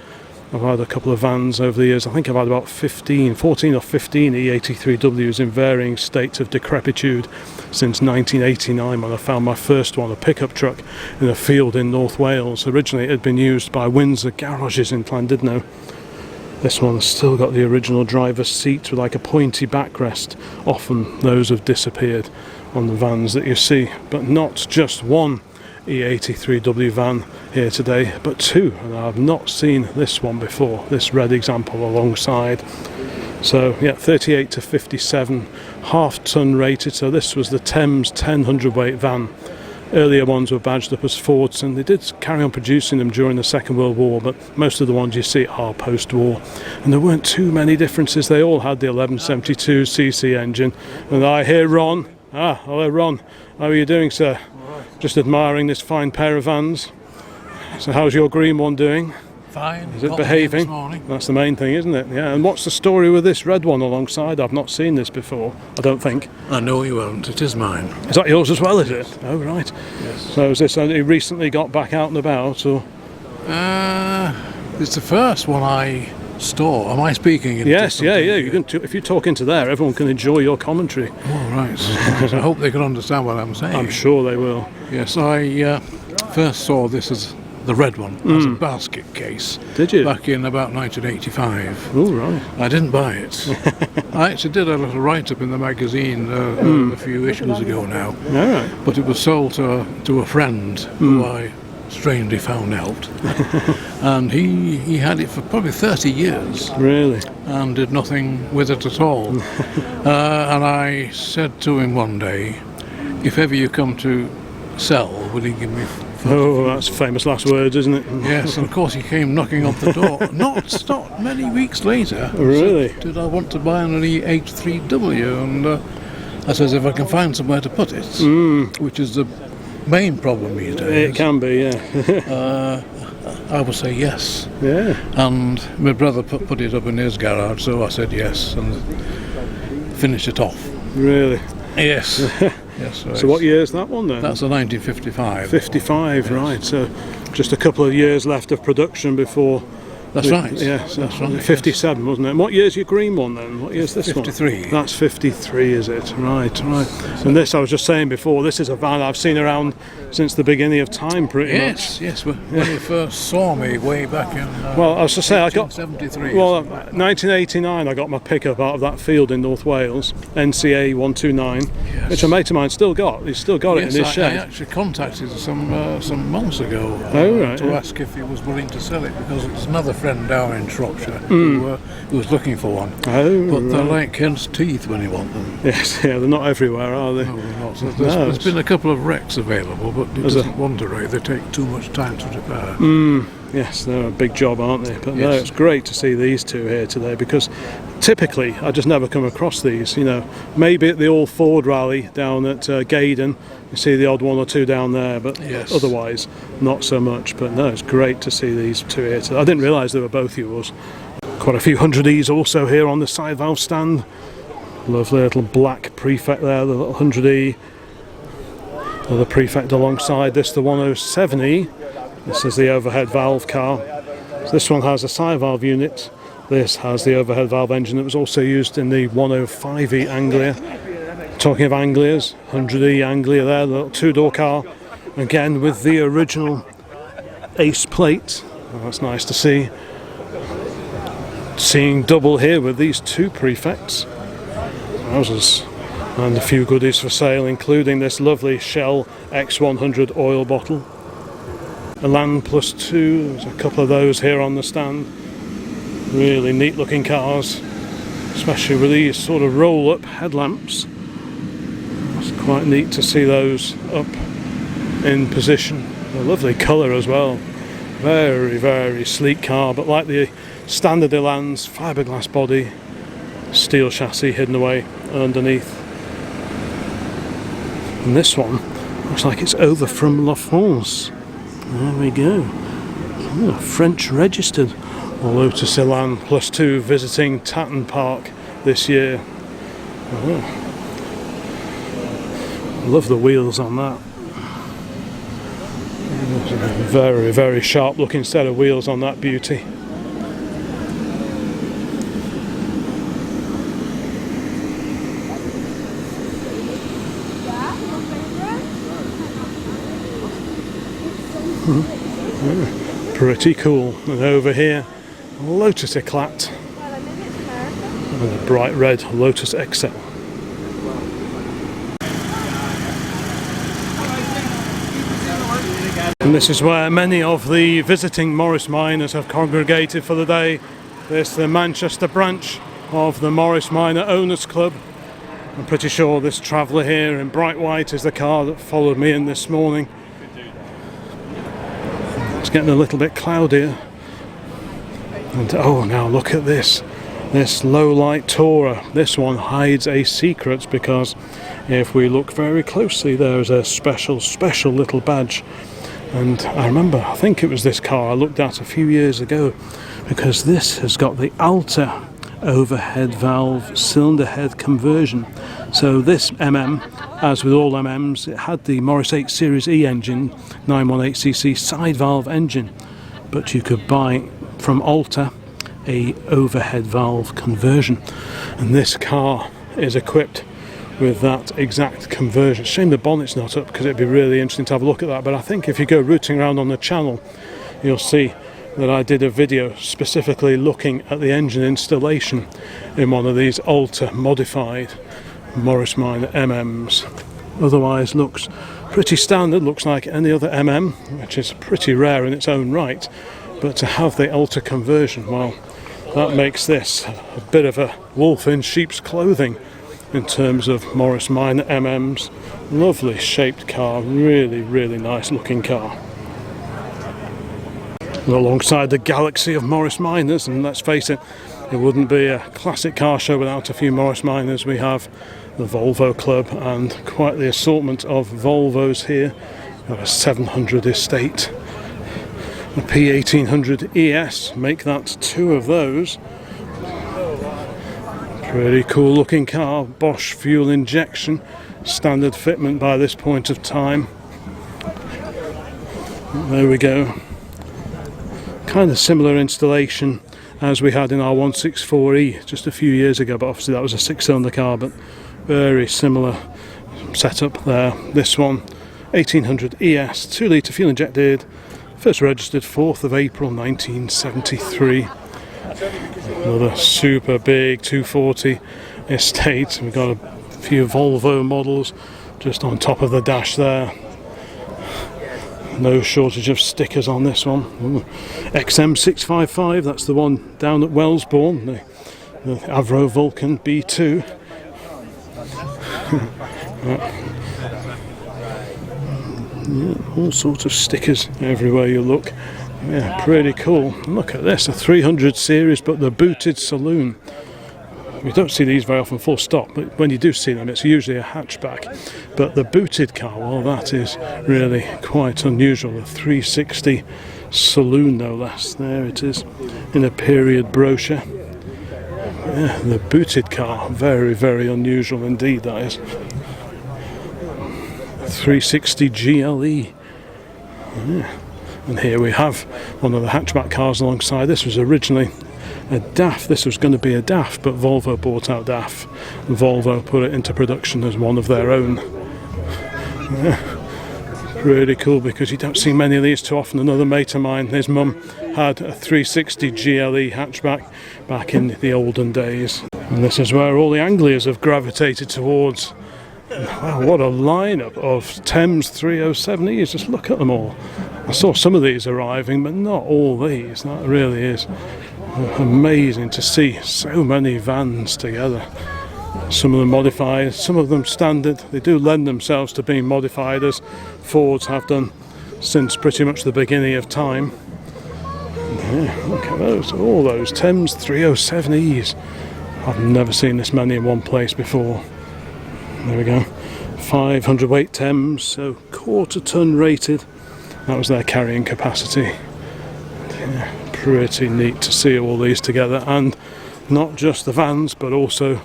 I've had a couple of vans over the years. I think I've had about 14 or 15 E83Ws in varying states of decrepitude since 1989 when I found my first one, a pickup truck in a field in North Wales. Originally it had been used by Windsor garages in Llandudno. This one's still got the original driver's seat with like a pointy backrest. Often those have disappeared on the vans that you see, but not just one E83W van here today, but 2, and I've not seen this one before, this red example alongside. So yeah, 38 to 57, half-ton rated. So this was the Thames 10 hundredweight van. Earlier ones were badged up as Fords, and they did carry on producing them during the Second World War, but most of the ones you see are post-war. And there weren't too many differences. They all had the 1172cc engine. And I hear Ron. Ah, hello Ron. How are you doing, sir? Just admiring this fine pair of vans. So how's your green one doing? Fine. Is it behaving? That's the main thing, isn't it? Yeah. And what's the story with this red one alongside? I've not seen this before, I don't think. I know you won't. It is mine. Is that yours as well, is it? Oh, right. Yes. So is this only recently got back out and about, or? It's the first one I store. Am I speaking? Yes, yeah. You can if you talk into there, everyone can enjoy your commentary. Oh, right. I hope they can understand what I'm saying. I'm sure they will. Yes, I first saw this as the red one, as a basket case. Did you? Back in about 1985. Oh, right. I didn't buy it. I actually did a little write-up in the magazine a few issues ago now. All right. But it was sold to a friend who I strangely found out. And he had it for probably 30 years. Really? And did nothing with it at all. And I said to him one day, if ever you come to sell, will you give me Oh, that's famous last words, isn't it? Yes, and of course he came knocking on the door. Not many weeks later. Really? Said, did I want to buy an E83W? And I says, if I can find somewhere to put it, which is the main problem these days. It can be, yeah. I would say yes. Yeah. And my brother put it up in his garage, so I said yes and finished it off. Really? Yes. Yes. Right. So what year's that one then? That's a 1955. 55, yes. Right. So just a couple of years left of production before. That's right. Yes, that's right. 57, yes. Wasn't it? And what year's your green one then? What year's this 53. one? That's 53, is it? Right. And this, I was just saying before, this is a van I've seen around since the beginning of time, pretty much. Yes. When you first saw me way back in. Well, I was to say, I got 73. Well, 1989, I got my pickup out of that field in North Wales, NCA 129, yes. which a mate of mine still got. He's still got it in his shed. I actually contacted some months ago to ask if he was willing to sell it, because it was another friend down in Shropshire who was looking for one. Oh, but they're like hen's teeth when you want them. Yes, yeah, they're not everywhere, are they? No, they're not. So there's been a couple of wrecks available, but it doesn't want to wreck. They take too much time to repair. Yes, they're a big job, aren't they? But no, Yes. it's great to see these two here today, because typically I just never come across these. You know, maybe at the All Ford rally down at Gaydon, you see the odd one or two down there, but Yes. otherwise not so much. But no, it's great to see these two here today. I didn't realise they were both yours. Quite a few 100Es also here on the side valve stand. Lovely little black prefect there, the little 100E. Another prefect alongside this, the 107E. This is the overhead valve car. So this one has a side valve unit. This has the overhead valve engine that was also used in the 105E Anglia. Talking of Anglias, 100E Anglia there, the little two-door car. Again with the original ace plate. Oh, that's nice to see. Seeing double here with these two prefects. Wowzers. And a few goodies for sale, including this lovely Shell X100 oil bottle. A Land Plus 2, there's a couple of those here on the stand. Really neat looking cars, especially with these sort of roll up headlamps. It's quite neat to see those up in position. A lovely colour as well. Very, very sleek car, but like the standard Elan's, fiberglass body, steel chassis hidden away underneath. And this one looks like it's over from La France. There we go. Oh, French registered Lotus Elan Plus 2 visiting Tatton Park this year. Oh. Love the wheels on that. Very, very sharp looking set of wheels on that beauty. Pretty cool. And over here, Lotus Eclat and a bright red Lotus XL. And this is where many of the visiting Morris miners have congregated for the day. This is the Manchester branch of the Morris Minor Owners Club. I'm pretty sure this Traveller here in bright white is the car that followed me in this morning. It's getting a little bit cloudier. And oh, now look at this low light Tourer. This one hides a secret, because if we look very closely, there's a special little badge. And I remember, I think it was this car I looked at a few years ago, because this has got the Alta overhead valve cylinder head conversion. So this as with all MMs, it had the Morris 8 Series E engine, 918cc side valve engine, but you could buy from Alta a overhead valve conversion, and this car is equipped with that exact conversion. Shame the bonnet's not up, because it'd be really interesting to have a look at that. But I think if you go rooting around on the channel, you'll see that I did a video specifically looking at the engine installation in one of these Alta modified Morris Minor MMs. Otherwise looks pretty standard, looks like any other MM, which is pretty rare in its own right. But to have the Alta conversion, well, that makes this a bit of a wolf in sheep's clothing in terms of Morris Minor MMs. Lovely shaped car, really nice looking car. And alongside the galaxy of Morris Minors, and let's face it, it wouldn't be a classic car show without a few Morris Minors. We have the Volvo Club and quite the assortment of Volvos here. We have a 700 Estate, a P1800 ES, make that two of those. Pretty cool looking car, Bosch fuel injection, standard fitment by this point of time. There we go. Kind of similar installation as we had in our 164E just a few years ago, but obviously that was a 6-cylinder car, but very similar setup there. This one, 1800 ES, 2 litre fuel injected, first registered 4th of April 1973. Another super big 240 Estate. We've got a few Volvo models just on top of the dash there. No shortage of stickers on this one. Ooh. XM655, that's the one down at Wellesbourne, the Avro Vulcan B2. Yeah, all sorts of stickers everywhere you look. Yeah, pretty cool. Look at this, a 300 series, but the booted saloon. We don't see these very often, full stop, but when you do see them, it's usually a hatchback. But the booted car, well, that is really quite unusual. A 360 saloon, no less. There it is, in a period brochure. Yeah, the booted car, very unusual indeed, that is. 360 GLE. Yeah. And here we have one of the hatchback cars alongside. This was originally a DAF. This was going to be a DAF, but Volvo bought out DAF. And Volvo put it into production as one of their own. Yeah. Really cool, because you don't see many of these too often. Another mate of mine, his mum had a 360 GLE hatchback back in the olden days. And this is where all the Anglias have gravitated towards. Wow, what a lineup of Thames 307Es. Just look at them all. I saw some of these arriving, but not all these. That really is amazing to see so many vans together. Some of them modified, some of them standard. They do lend themselves to being modified, as Fords have done since pretty much the beginning of time. Yeah, look at those, all those Thames 307Es. I've never seen this many in one place before. There we go, 500 weight Thames, so quarter-ton rated. That was their carrying capacity. Yeah, pretty neat to see all these together, and not just the vans, but also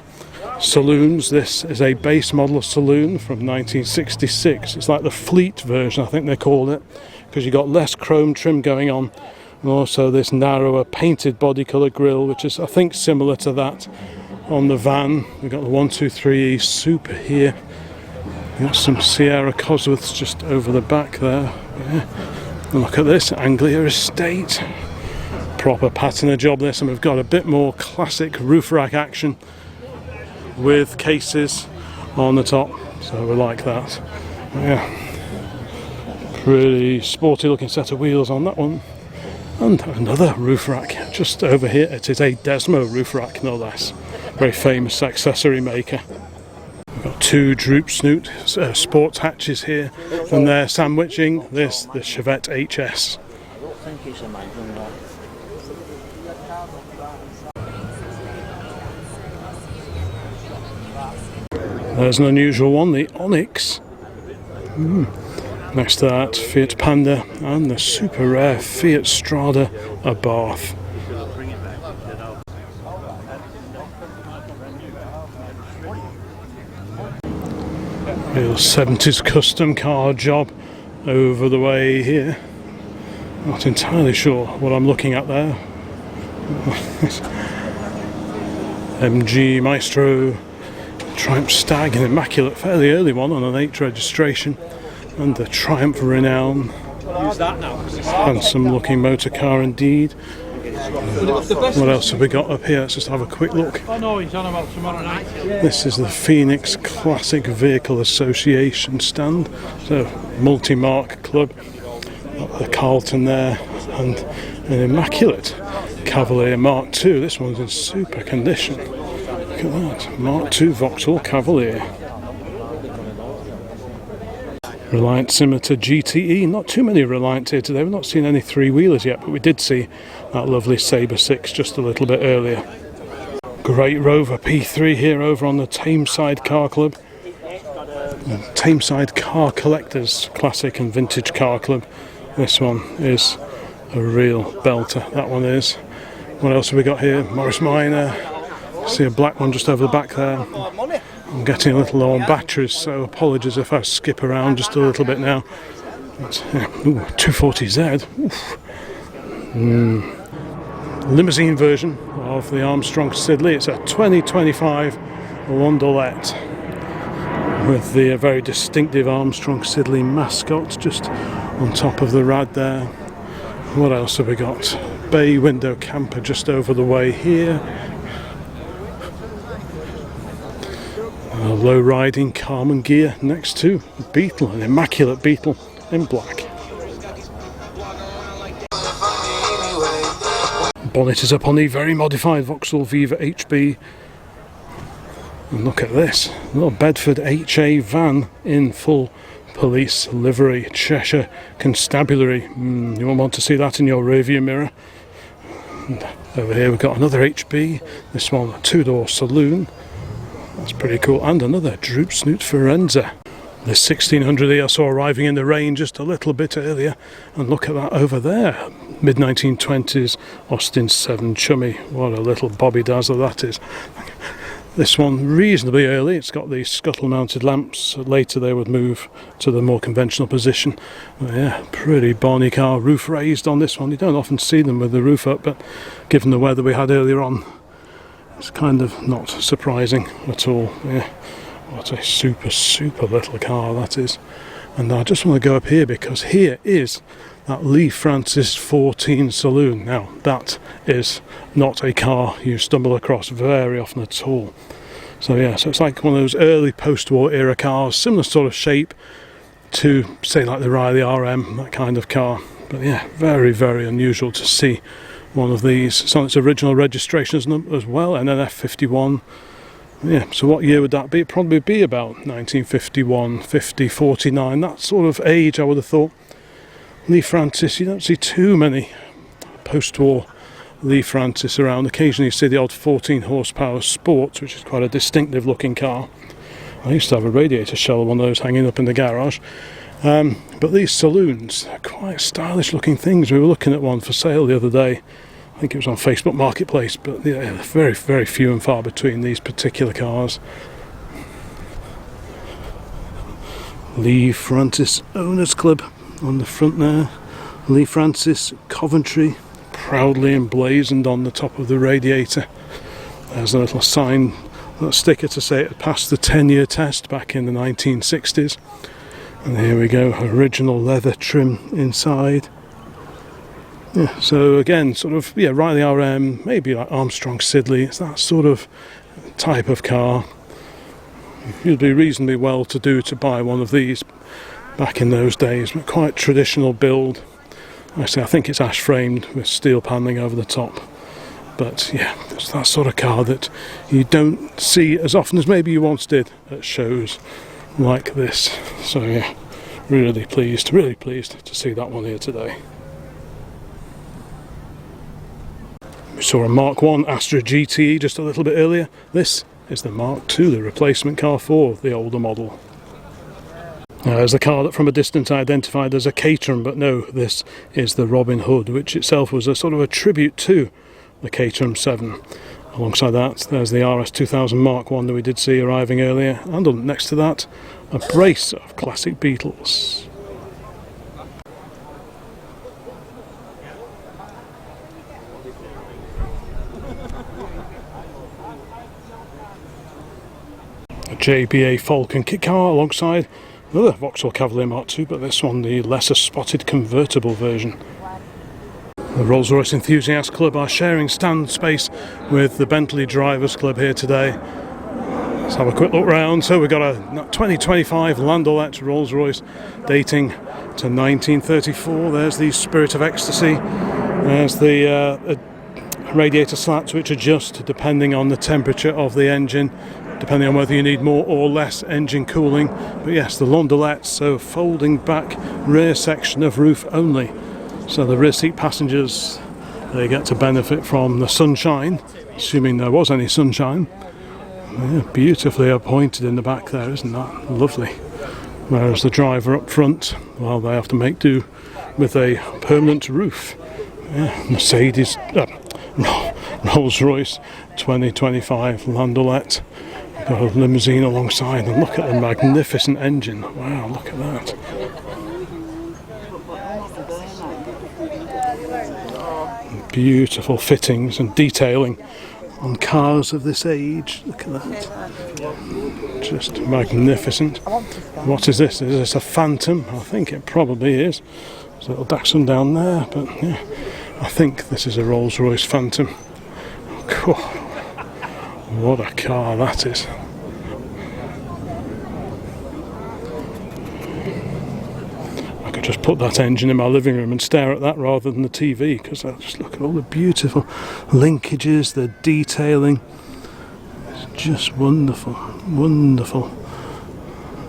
saloons. This is a base model saloon from 1966. It's like the Fleet version, I think they called it, because you got less chrome trim going on, and also this narrower painted body colour grille, which is, I think, similar to that on the van. We've got the 123E Super here. We've got some Sierra Cosworths just over the back there. Yeah. And look at this, Anglia Estate. Proper patina job this, and we've got a bit more classic roof rack action with cases on the top, so we like that. Yeah. Pretty sporty looking set of wheels on that one. And another roof rack just over here. It is a Desmo roof rack, no less. very famous accessory maker. We've got two droop snoot sports hatches here, and they're sandwiching the Chevette HS. There's an unusual one, the Onyx. Next to that, Fiat Panda and the super rare Fiat Strada Abarth. Real 70s custom car job over the way here. Not entirely sure what I'm looking at there. MG Maestro Triumph Stag, an immaculate, fairly early one on an H registration, and the Triumph Renown. Handsome looking motor car indeed. What else have we got up here? Let's just have a quick look. This is the Phoenix Classic Vehicle Association stand, so multi-mark club. Got the Carlton there, and an immaculate Cavalier Mark II. This one's in super condition. Look at that, Mark II Vauxhall Cavalier. Reliant Scimitar GTE, not too many Reliant here today. We've not seen any three-wheelers yet, but we did see that lovely Sabre 6 just a little bit earlier. Great Rover P3 here over on the Tameside Car Club. The Tameside Car Collectors Classic and Vintage Car Club. This one is a real belter, that one is. What else have we got here? Morris Minor. See a black one just over the back there. I'm getting a little low on batteries, so apologies if I skip around just a little bit now. But, yeah. Ooh, 240Z. Limousine version of the Armstrong Siddeley. It's a 2025 Rondelette with the very distinctive Armstrong Siddeley mascot just on top of the rad there. What else have we got? Bay window camper just over the way here. A low riding Carman gear next to Beetle, an immaculate Beetle in black. Bonnet is up on the very modified Vauxhall Viva HB. And look at this, a little Bedford HA van in full police livery, Cheshire constabulary. You won't want to see that in your rearview mirror. And over here we've got another HB, this one a two-door saloon. That's pretty cool, and another Droop Snoot Forenza. The 1600 I saw arriving in the rain just a little bit earlier, and look at that over there, mid-1920s Austin 7 Chummy. What a little Bobby Dazzler that is. This one reasonably early, it's got the scuttle mounted lamps. Later they would move to the more conventional position. Yeah, pretty bonny car, roof raised on this one. You don't often see them with the roof up, but given the weather we had earlier on, it's kind of not surprising at all. Yeah, what a super little car that is. And I just want to go up here because here is that Lee Francis 14 saloon. Now that is not a car you stumble across very often at all. So yeah, so it's like one of those early post-war era cars, similar sort of shape to say like the Riley RM, that kind of car. But yeah, very unusual to see one of these. It's on its original registration as well, and an F51. Yeah, so what year would that be? It'd probably be about 1951, 50, 49, that sort of age I would have thought. Lee Francis, you don't see too many post-war Lee Francis around. Occasionally you see the odd 14 horsepower Sport, which is quite a distinctive looking car. I used to have a radiator shell of one of those hanging up in the garage. But these saloons are quite stylish looking things. We were looking at one for sale the other day. I think it was on Facebook Marketplace, but yeah, very few and far between these particular cars. Lee Francis Owners Club on the front there. Lee Francis Coventry, proudly emblazoned on the top of the radiator. There's a little sign, a sticker to say it had passed the 10-year test back in the 1960s. And here we go, original leather trim inside. Yeah, so again, sort of, yeah, Riley RM, maybe like Armstrong Siddeley, it's that sort of type of car. You'd be reasonably well to do to buy one of these back in those days, but quite traditional build. Actually, I think it's ash framed with steel panelling over the top. But yeah, it's that sort of car that you don't see as often as maybe you once did at shows like this. So yeah, really pleased to see that one here today. We saw a Mark 1 Astra GTE just a little bit earlier. This is the Mark 2, the replacement car for the older model. There's the car that from a distance I identified as a Caterham, but no, this is the Robin Hood, which itself was a sort of a tribute to the Caterham 7. Alongside that, there's the RS 2000 Mark 1 that we did see arriving earlier, and next to that, a brace of classic Beetles. A JBA Falcon kit car alongside another Vauxhall Cavalier Mark II, but this one the lesser spotted convertible version. The Rolls-Royce Enthusiast Club are sharing stand space with the Bentley Drivers Club here today. Let's have a quick look round. So we've got a 2025 Landaulet Rolls-Royce dating to 1934. There's the Spirit of Ecstasy. There's the radiator slats which adjust depending on the temperature of the engine, depending on whether you need more or less engine cooling. But yes, the Landaulet, so folding back rear section of roof only. So the rear seat passengers, they get to benefit from the sunshine, assuming there was any sunshine. Yeah, beautifully appointed in the back there, isn't that lovely? Whereas the driver up front, well, they have to make do with a permanent roof. Yeah, Rolls-Royce 2025 Landaulet. Got a limousine alongside, and look at the magnificent engine. Wow, look at that. Beautiful fittings and detailing on cars of this age. Look at that. Just magnificent. What is this? Is this a Phantom? I think it probably is. There's a little Datsun down there, but yeah, I think this is a Rolls-Royce Phantom. Cool. What a car that is. I could just put that engine in my living room and stare at that rather than the TV, because I just look at all the beautiful linkages, the detailing. It's just wonderful, wonderful.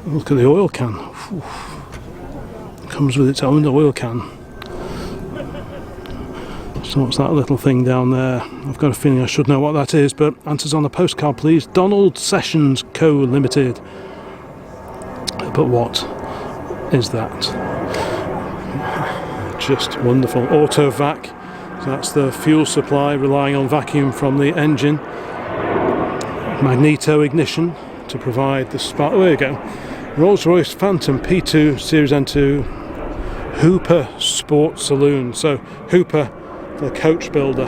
Look at the oil can. It comes with its own oil can. So what's that little thing down there? I've got a feeling I should know what that is, but answers on the postcard please. Donald Sessions Co Limited. But what is that? Just wonderful. Auto vac. So that's the fuel supply relying on vacuum from the engine. Magneto ignition to provide the spark. There you go. Rolls-Royce Phantom P2 Series N2 Hooper Sport Saloon. So Hooper, the coach builder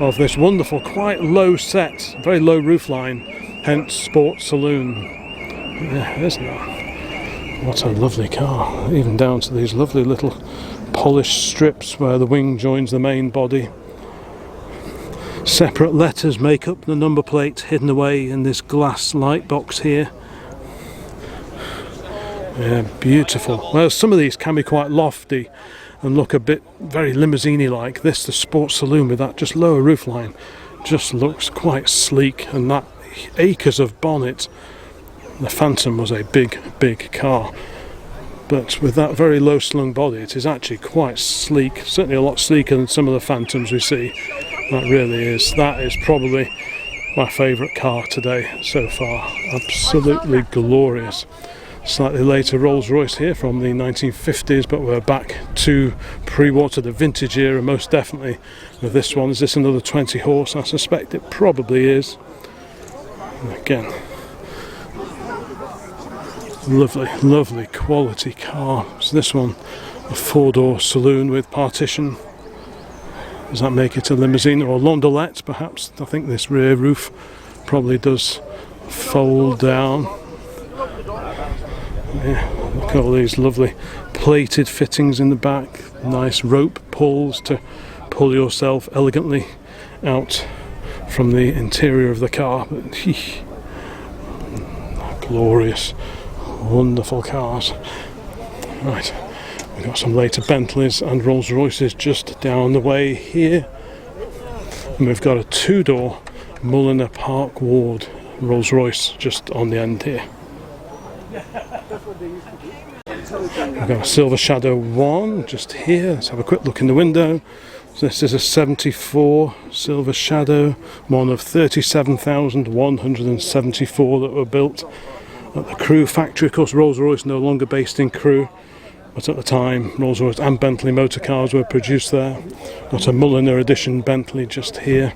of this wonderful, quite low set, very low roofline, hence Sport Saloon. Yeah, isn't that? What a lovely car, even down to these lovely little polished strips where the wing joins the main body. Separate letters make up the number plate hidden away in this glass light box here. Yeah, beautiful. Well, some of these can be quite lofty and look a bit very limousine-y like. This, the Sport Saloon with that just lower roofline, just looks quite sleek, and that acres of bonnet. The Phantom was a big car, but with that very low slung body it is actually quite sleek, certainly a lot sleeker than some of the Phantoms we see. That really is. That is probably my favourite car today so far. Absolutely glorious. Slightly later Rolls-Royce here from the 1950s, but we're back to pre-war, to the vintage era most definitely with this one. Is this another 20 horse? I suspect it probably is. And again, lovely quality car. So this one, a 4-door saloon with partition. Does that make it a limousine or a Landaulet perhaps? I think this rear roof probably does fold down. Yeah, look at all these lovely plated fittings in the back, nice rope pulls to pull yourself elegantly out from the interior of the car. But, glorious, wonderful cars. Right, we've got some later Bentleys and Rolls Royces just down the way here. And we've got a two-door Mulliner Park Ward Rolls Royce just on the end here. We've got a Silver Shadow 1 just here. Let's have a quick look in the window. So this is a 74 Silver Shadow, one of 37,174 that were built at the Crewe factory. Of course, Rolls-Royce no longer based in Crewe, but at the time Rolls-Royce and Bentley motor cars were produced there. Got a Mulliner edition Bentley just here.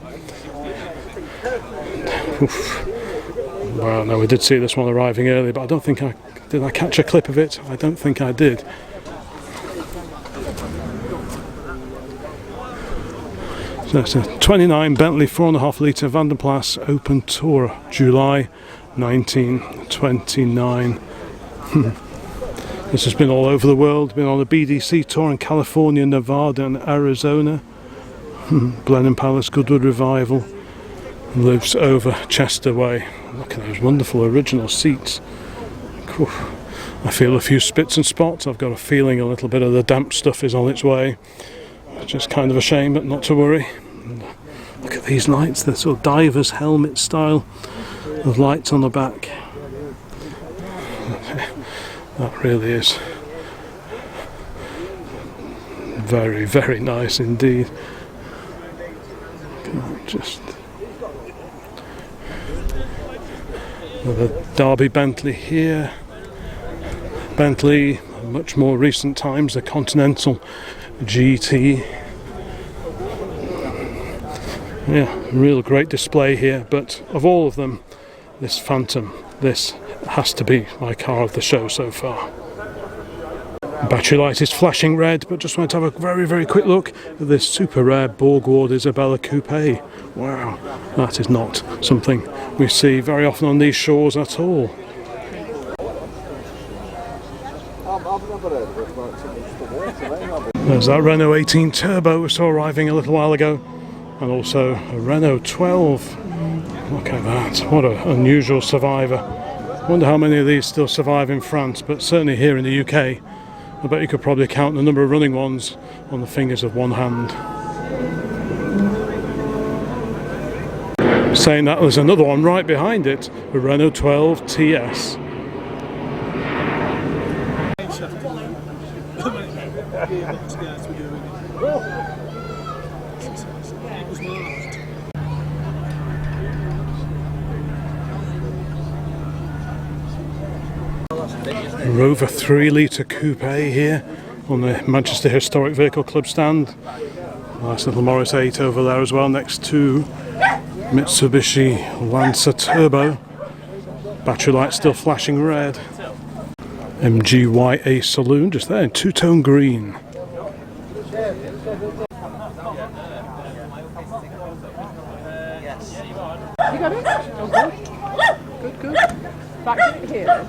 Oof. Well, no, we did see this one arriving early, but I don't think did I catch a clip of it? I don't think I did. So it's a 29 Bentley 4.5 litre Van der Plas Open Tour, July 1929. This has been all over the world, been on a BDC tour in California, Nevada and Arizona. Blenheim Palace, Goodwood Revival, lives over Chester Way. Look at those wonderful original seats. I feel a few spits and spots. I've got a feeling a little bit of the damp stuff is on its way. Just kind of a shame, but not to worry. Look at these lights, they're sort of diver's helmet style of lights on the back. That really is very, very nice indeed. Just another Derby Bentley here. Bentley, much more recent times, the Continental GT. Yeah, real great display here, but of all of them, this Phantom, this has to be my car of the show so far. Battery light is flashing red, but just want to have a very, very quick look at this super rare Borg Ward Isabella Coupe. Wow, that is not something we see very often on these shores at all. There's that Renault 18 Turbo we saw arriving a little while ago, and also a Renault 12. Look at that, what an unusual survivor. I wonder how many of these still survive in France, but certainly here in the UK, I bet you could probably count the number of running ones on the fingers of one hand. Saying that, there's another one right behind it, a Renault 12 TS. Rover 3 litre coupe here on the Manchester Historic Vehicle Club stand. Nice little Morris 8 over there as well, next to Mitsubishi Lancer Turbo. Battery light still flashing red. MGYA Saloon just there in two-tone green. You got it? Good, good. Back it here.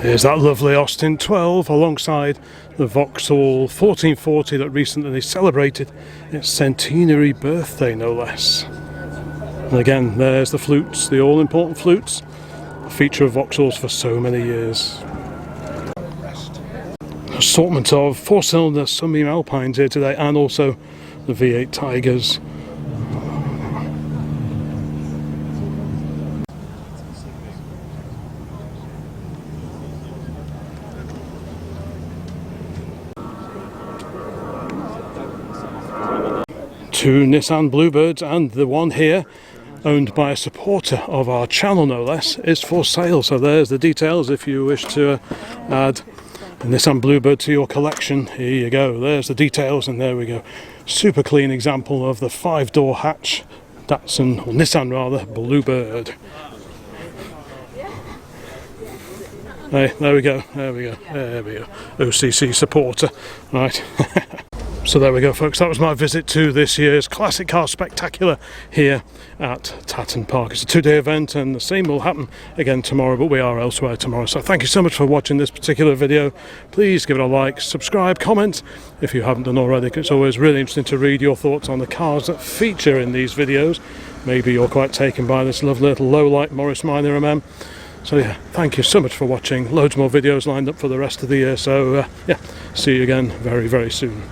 Here's that lovely Austin 12 alongside the Vauxhall 1440 that recently celebrated its centenary birthday, no less. And again, there's the flutes, the all-important flutes, a feature of Vauxhalls for so many years. Assortment of four-cylinder Sunbeam Alpines here today, and also the V8 Tigers. Two Nissan Bluebirds, and the one here, owned by a supporter of our channel no less, is for sale. So there's the details if you wish to add a Nissan Bluebird to your collection. Here you go, there's the details, and there we go. Super clean example of the 5-door hatch Datsun, or Nissan rather, Bluebird. Hey, there we go. OCC supporter, right. So there we go, folks, that was my visit to this year's Classic Car Spectacular here at Tatton Park. It's a 2-day event, and the same will happen again tomorrow, but we are elsewhere tomorrow. So thank you so much for watching this particular video. Please give it a like, subscribe, comment if you haven't done already. It's always really interesting to read your thoughts on the cars that feature in these videos. Maybe you're quite taken by this lovely little low-light Morris Minor MM. So yeah, thank you so much for watching. Loads more videos lined up for the rest of the year. So yeah, see you again very, very soon.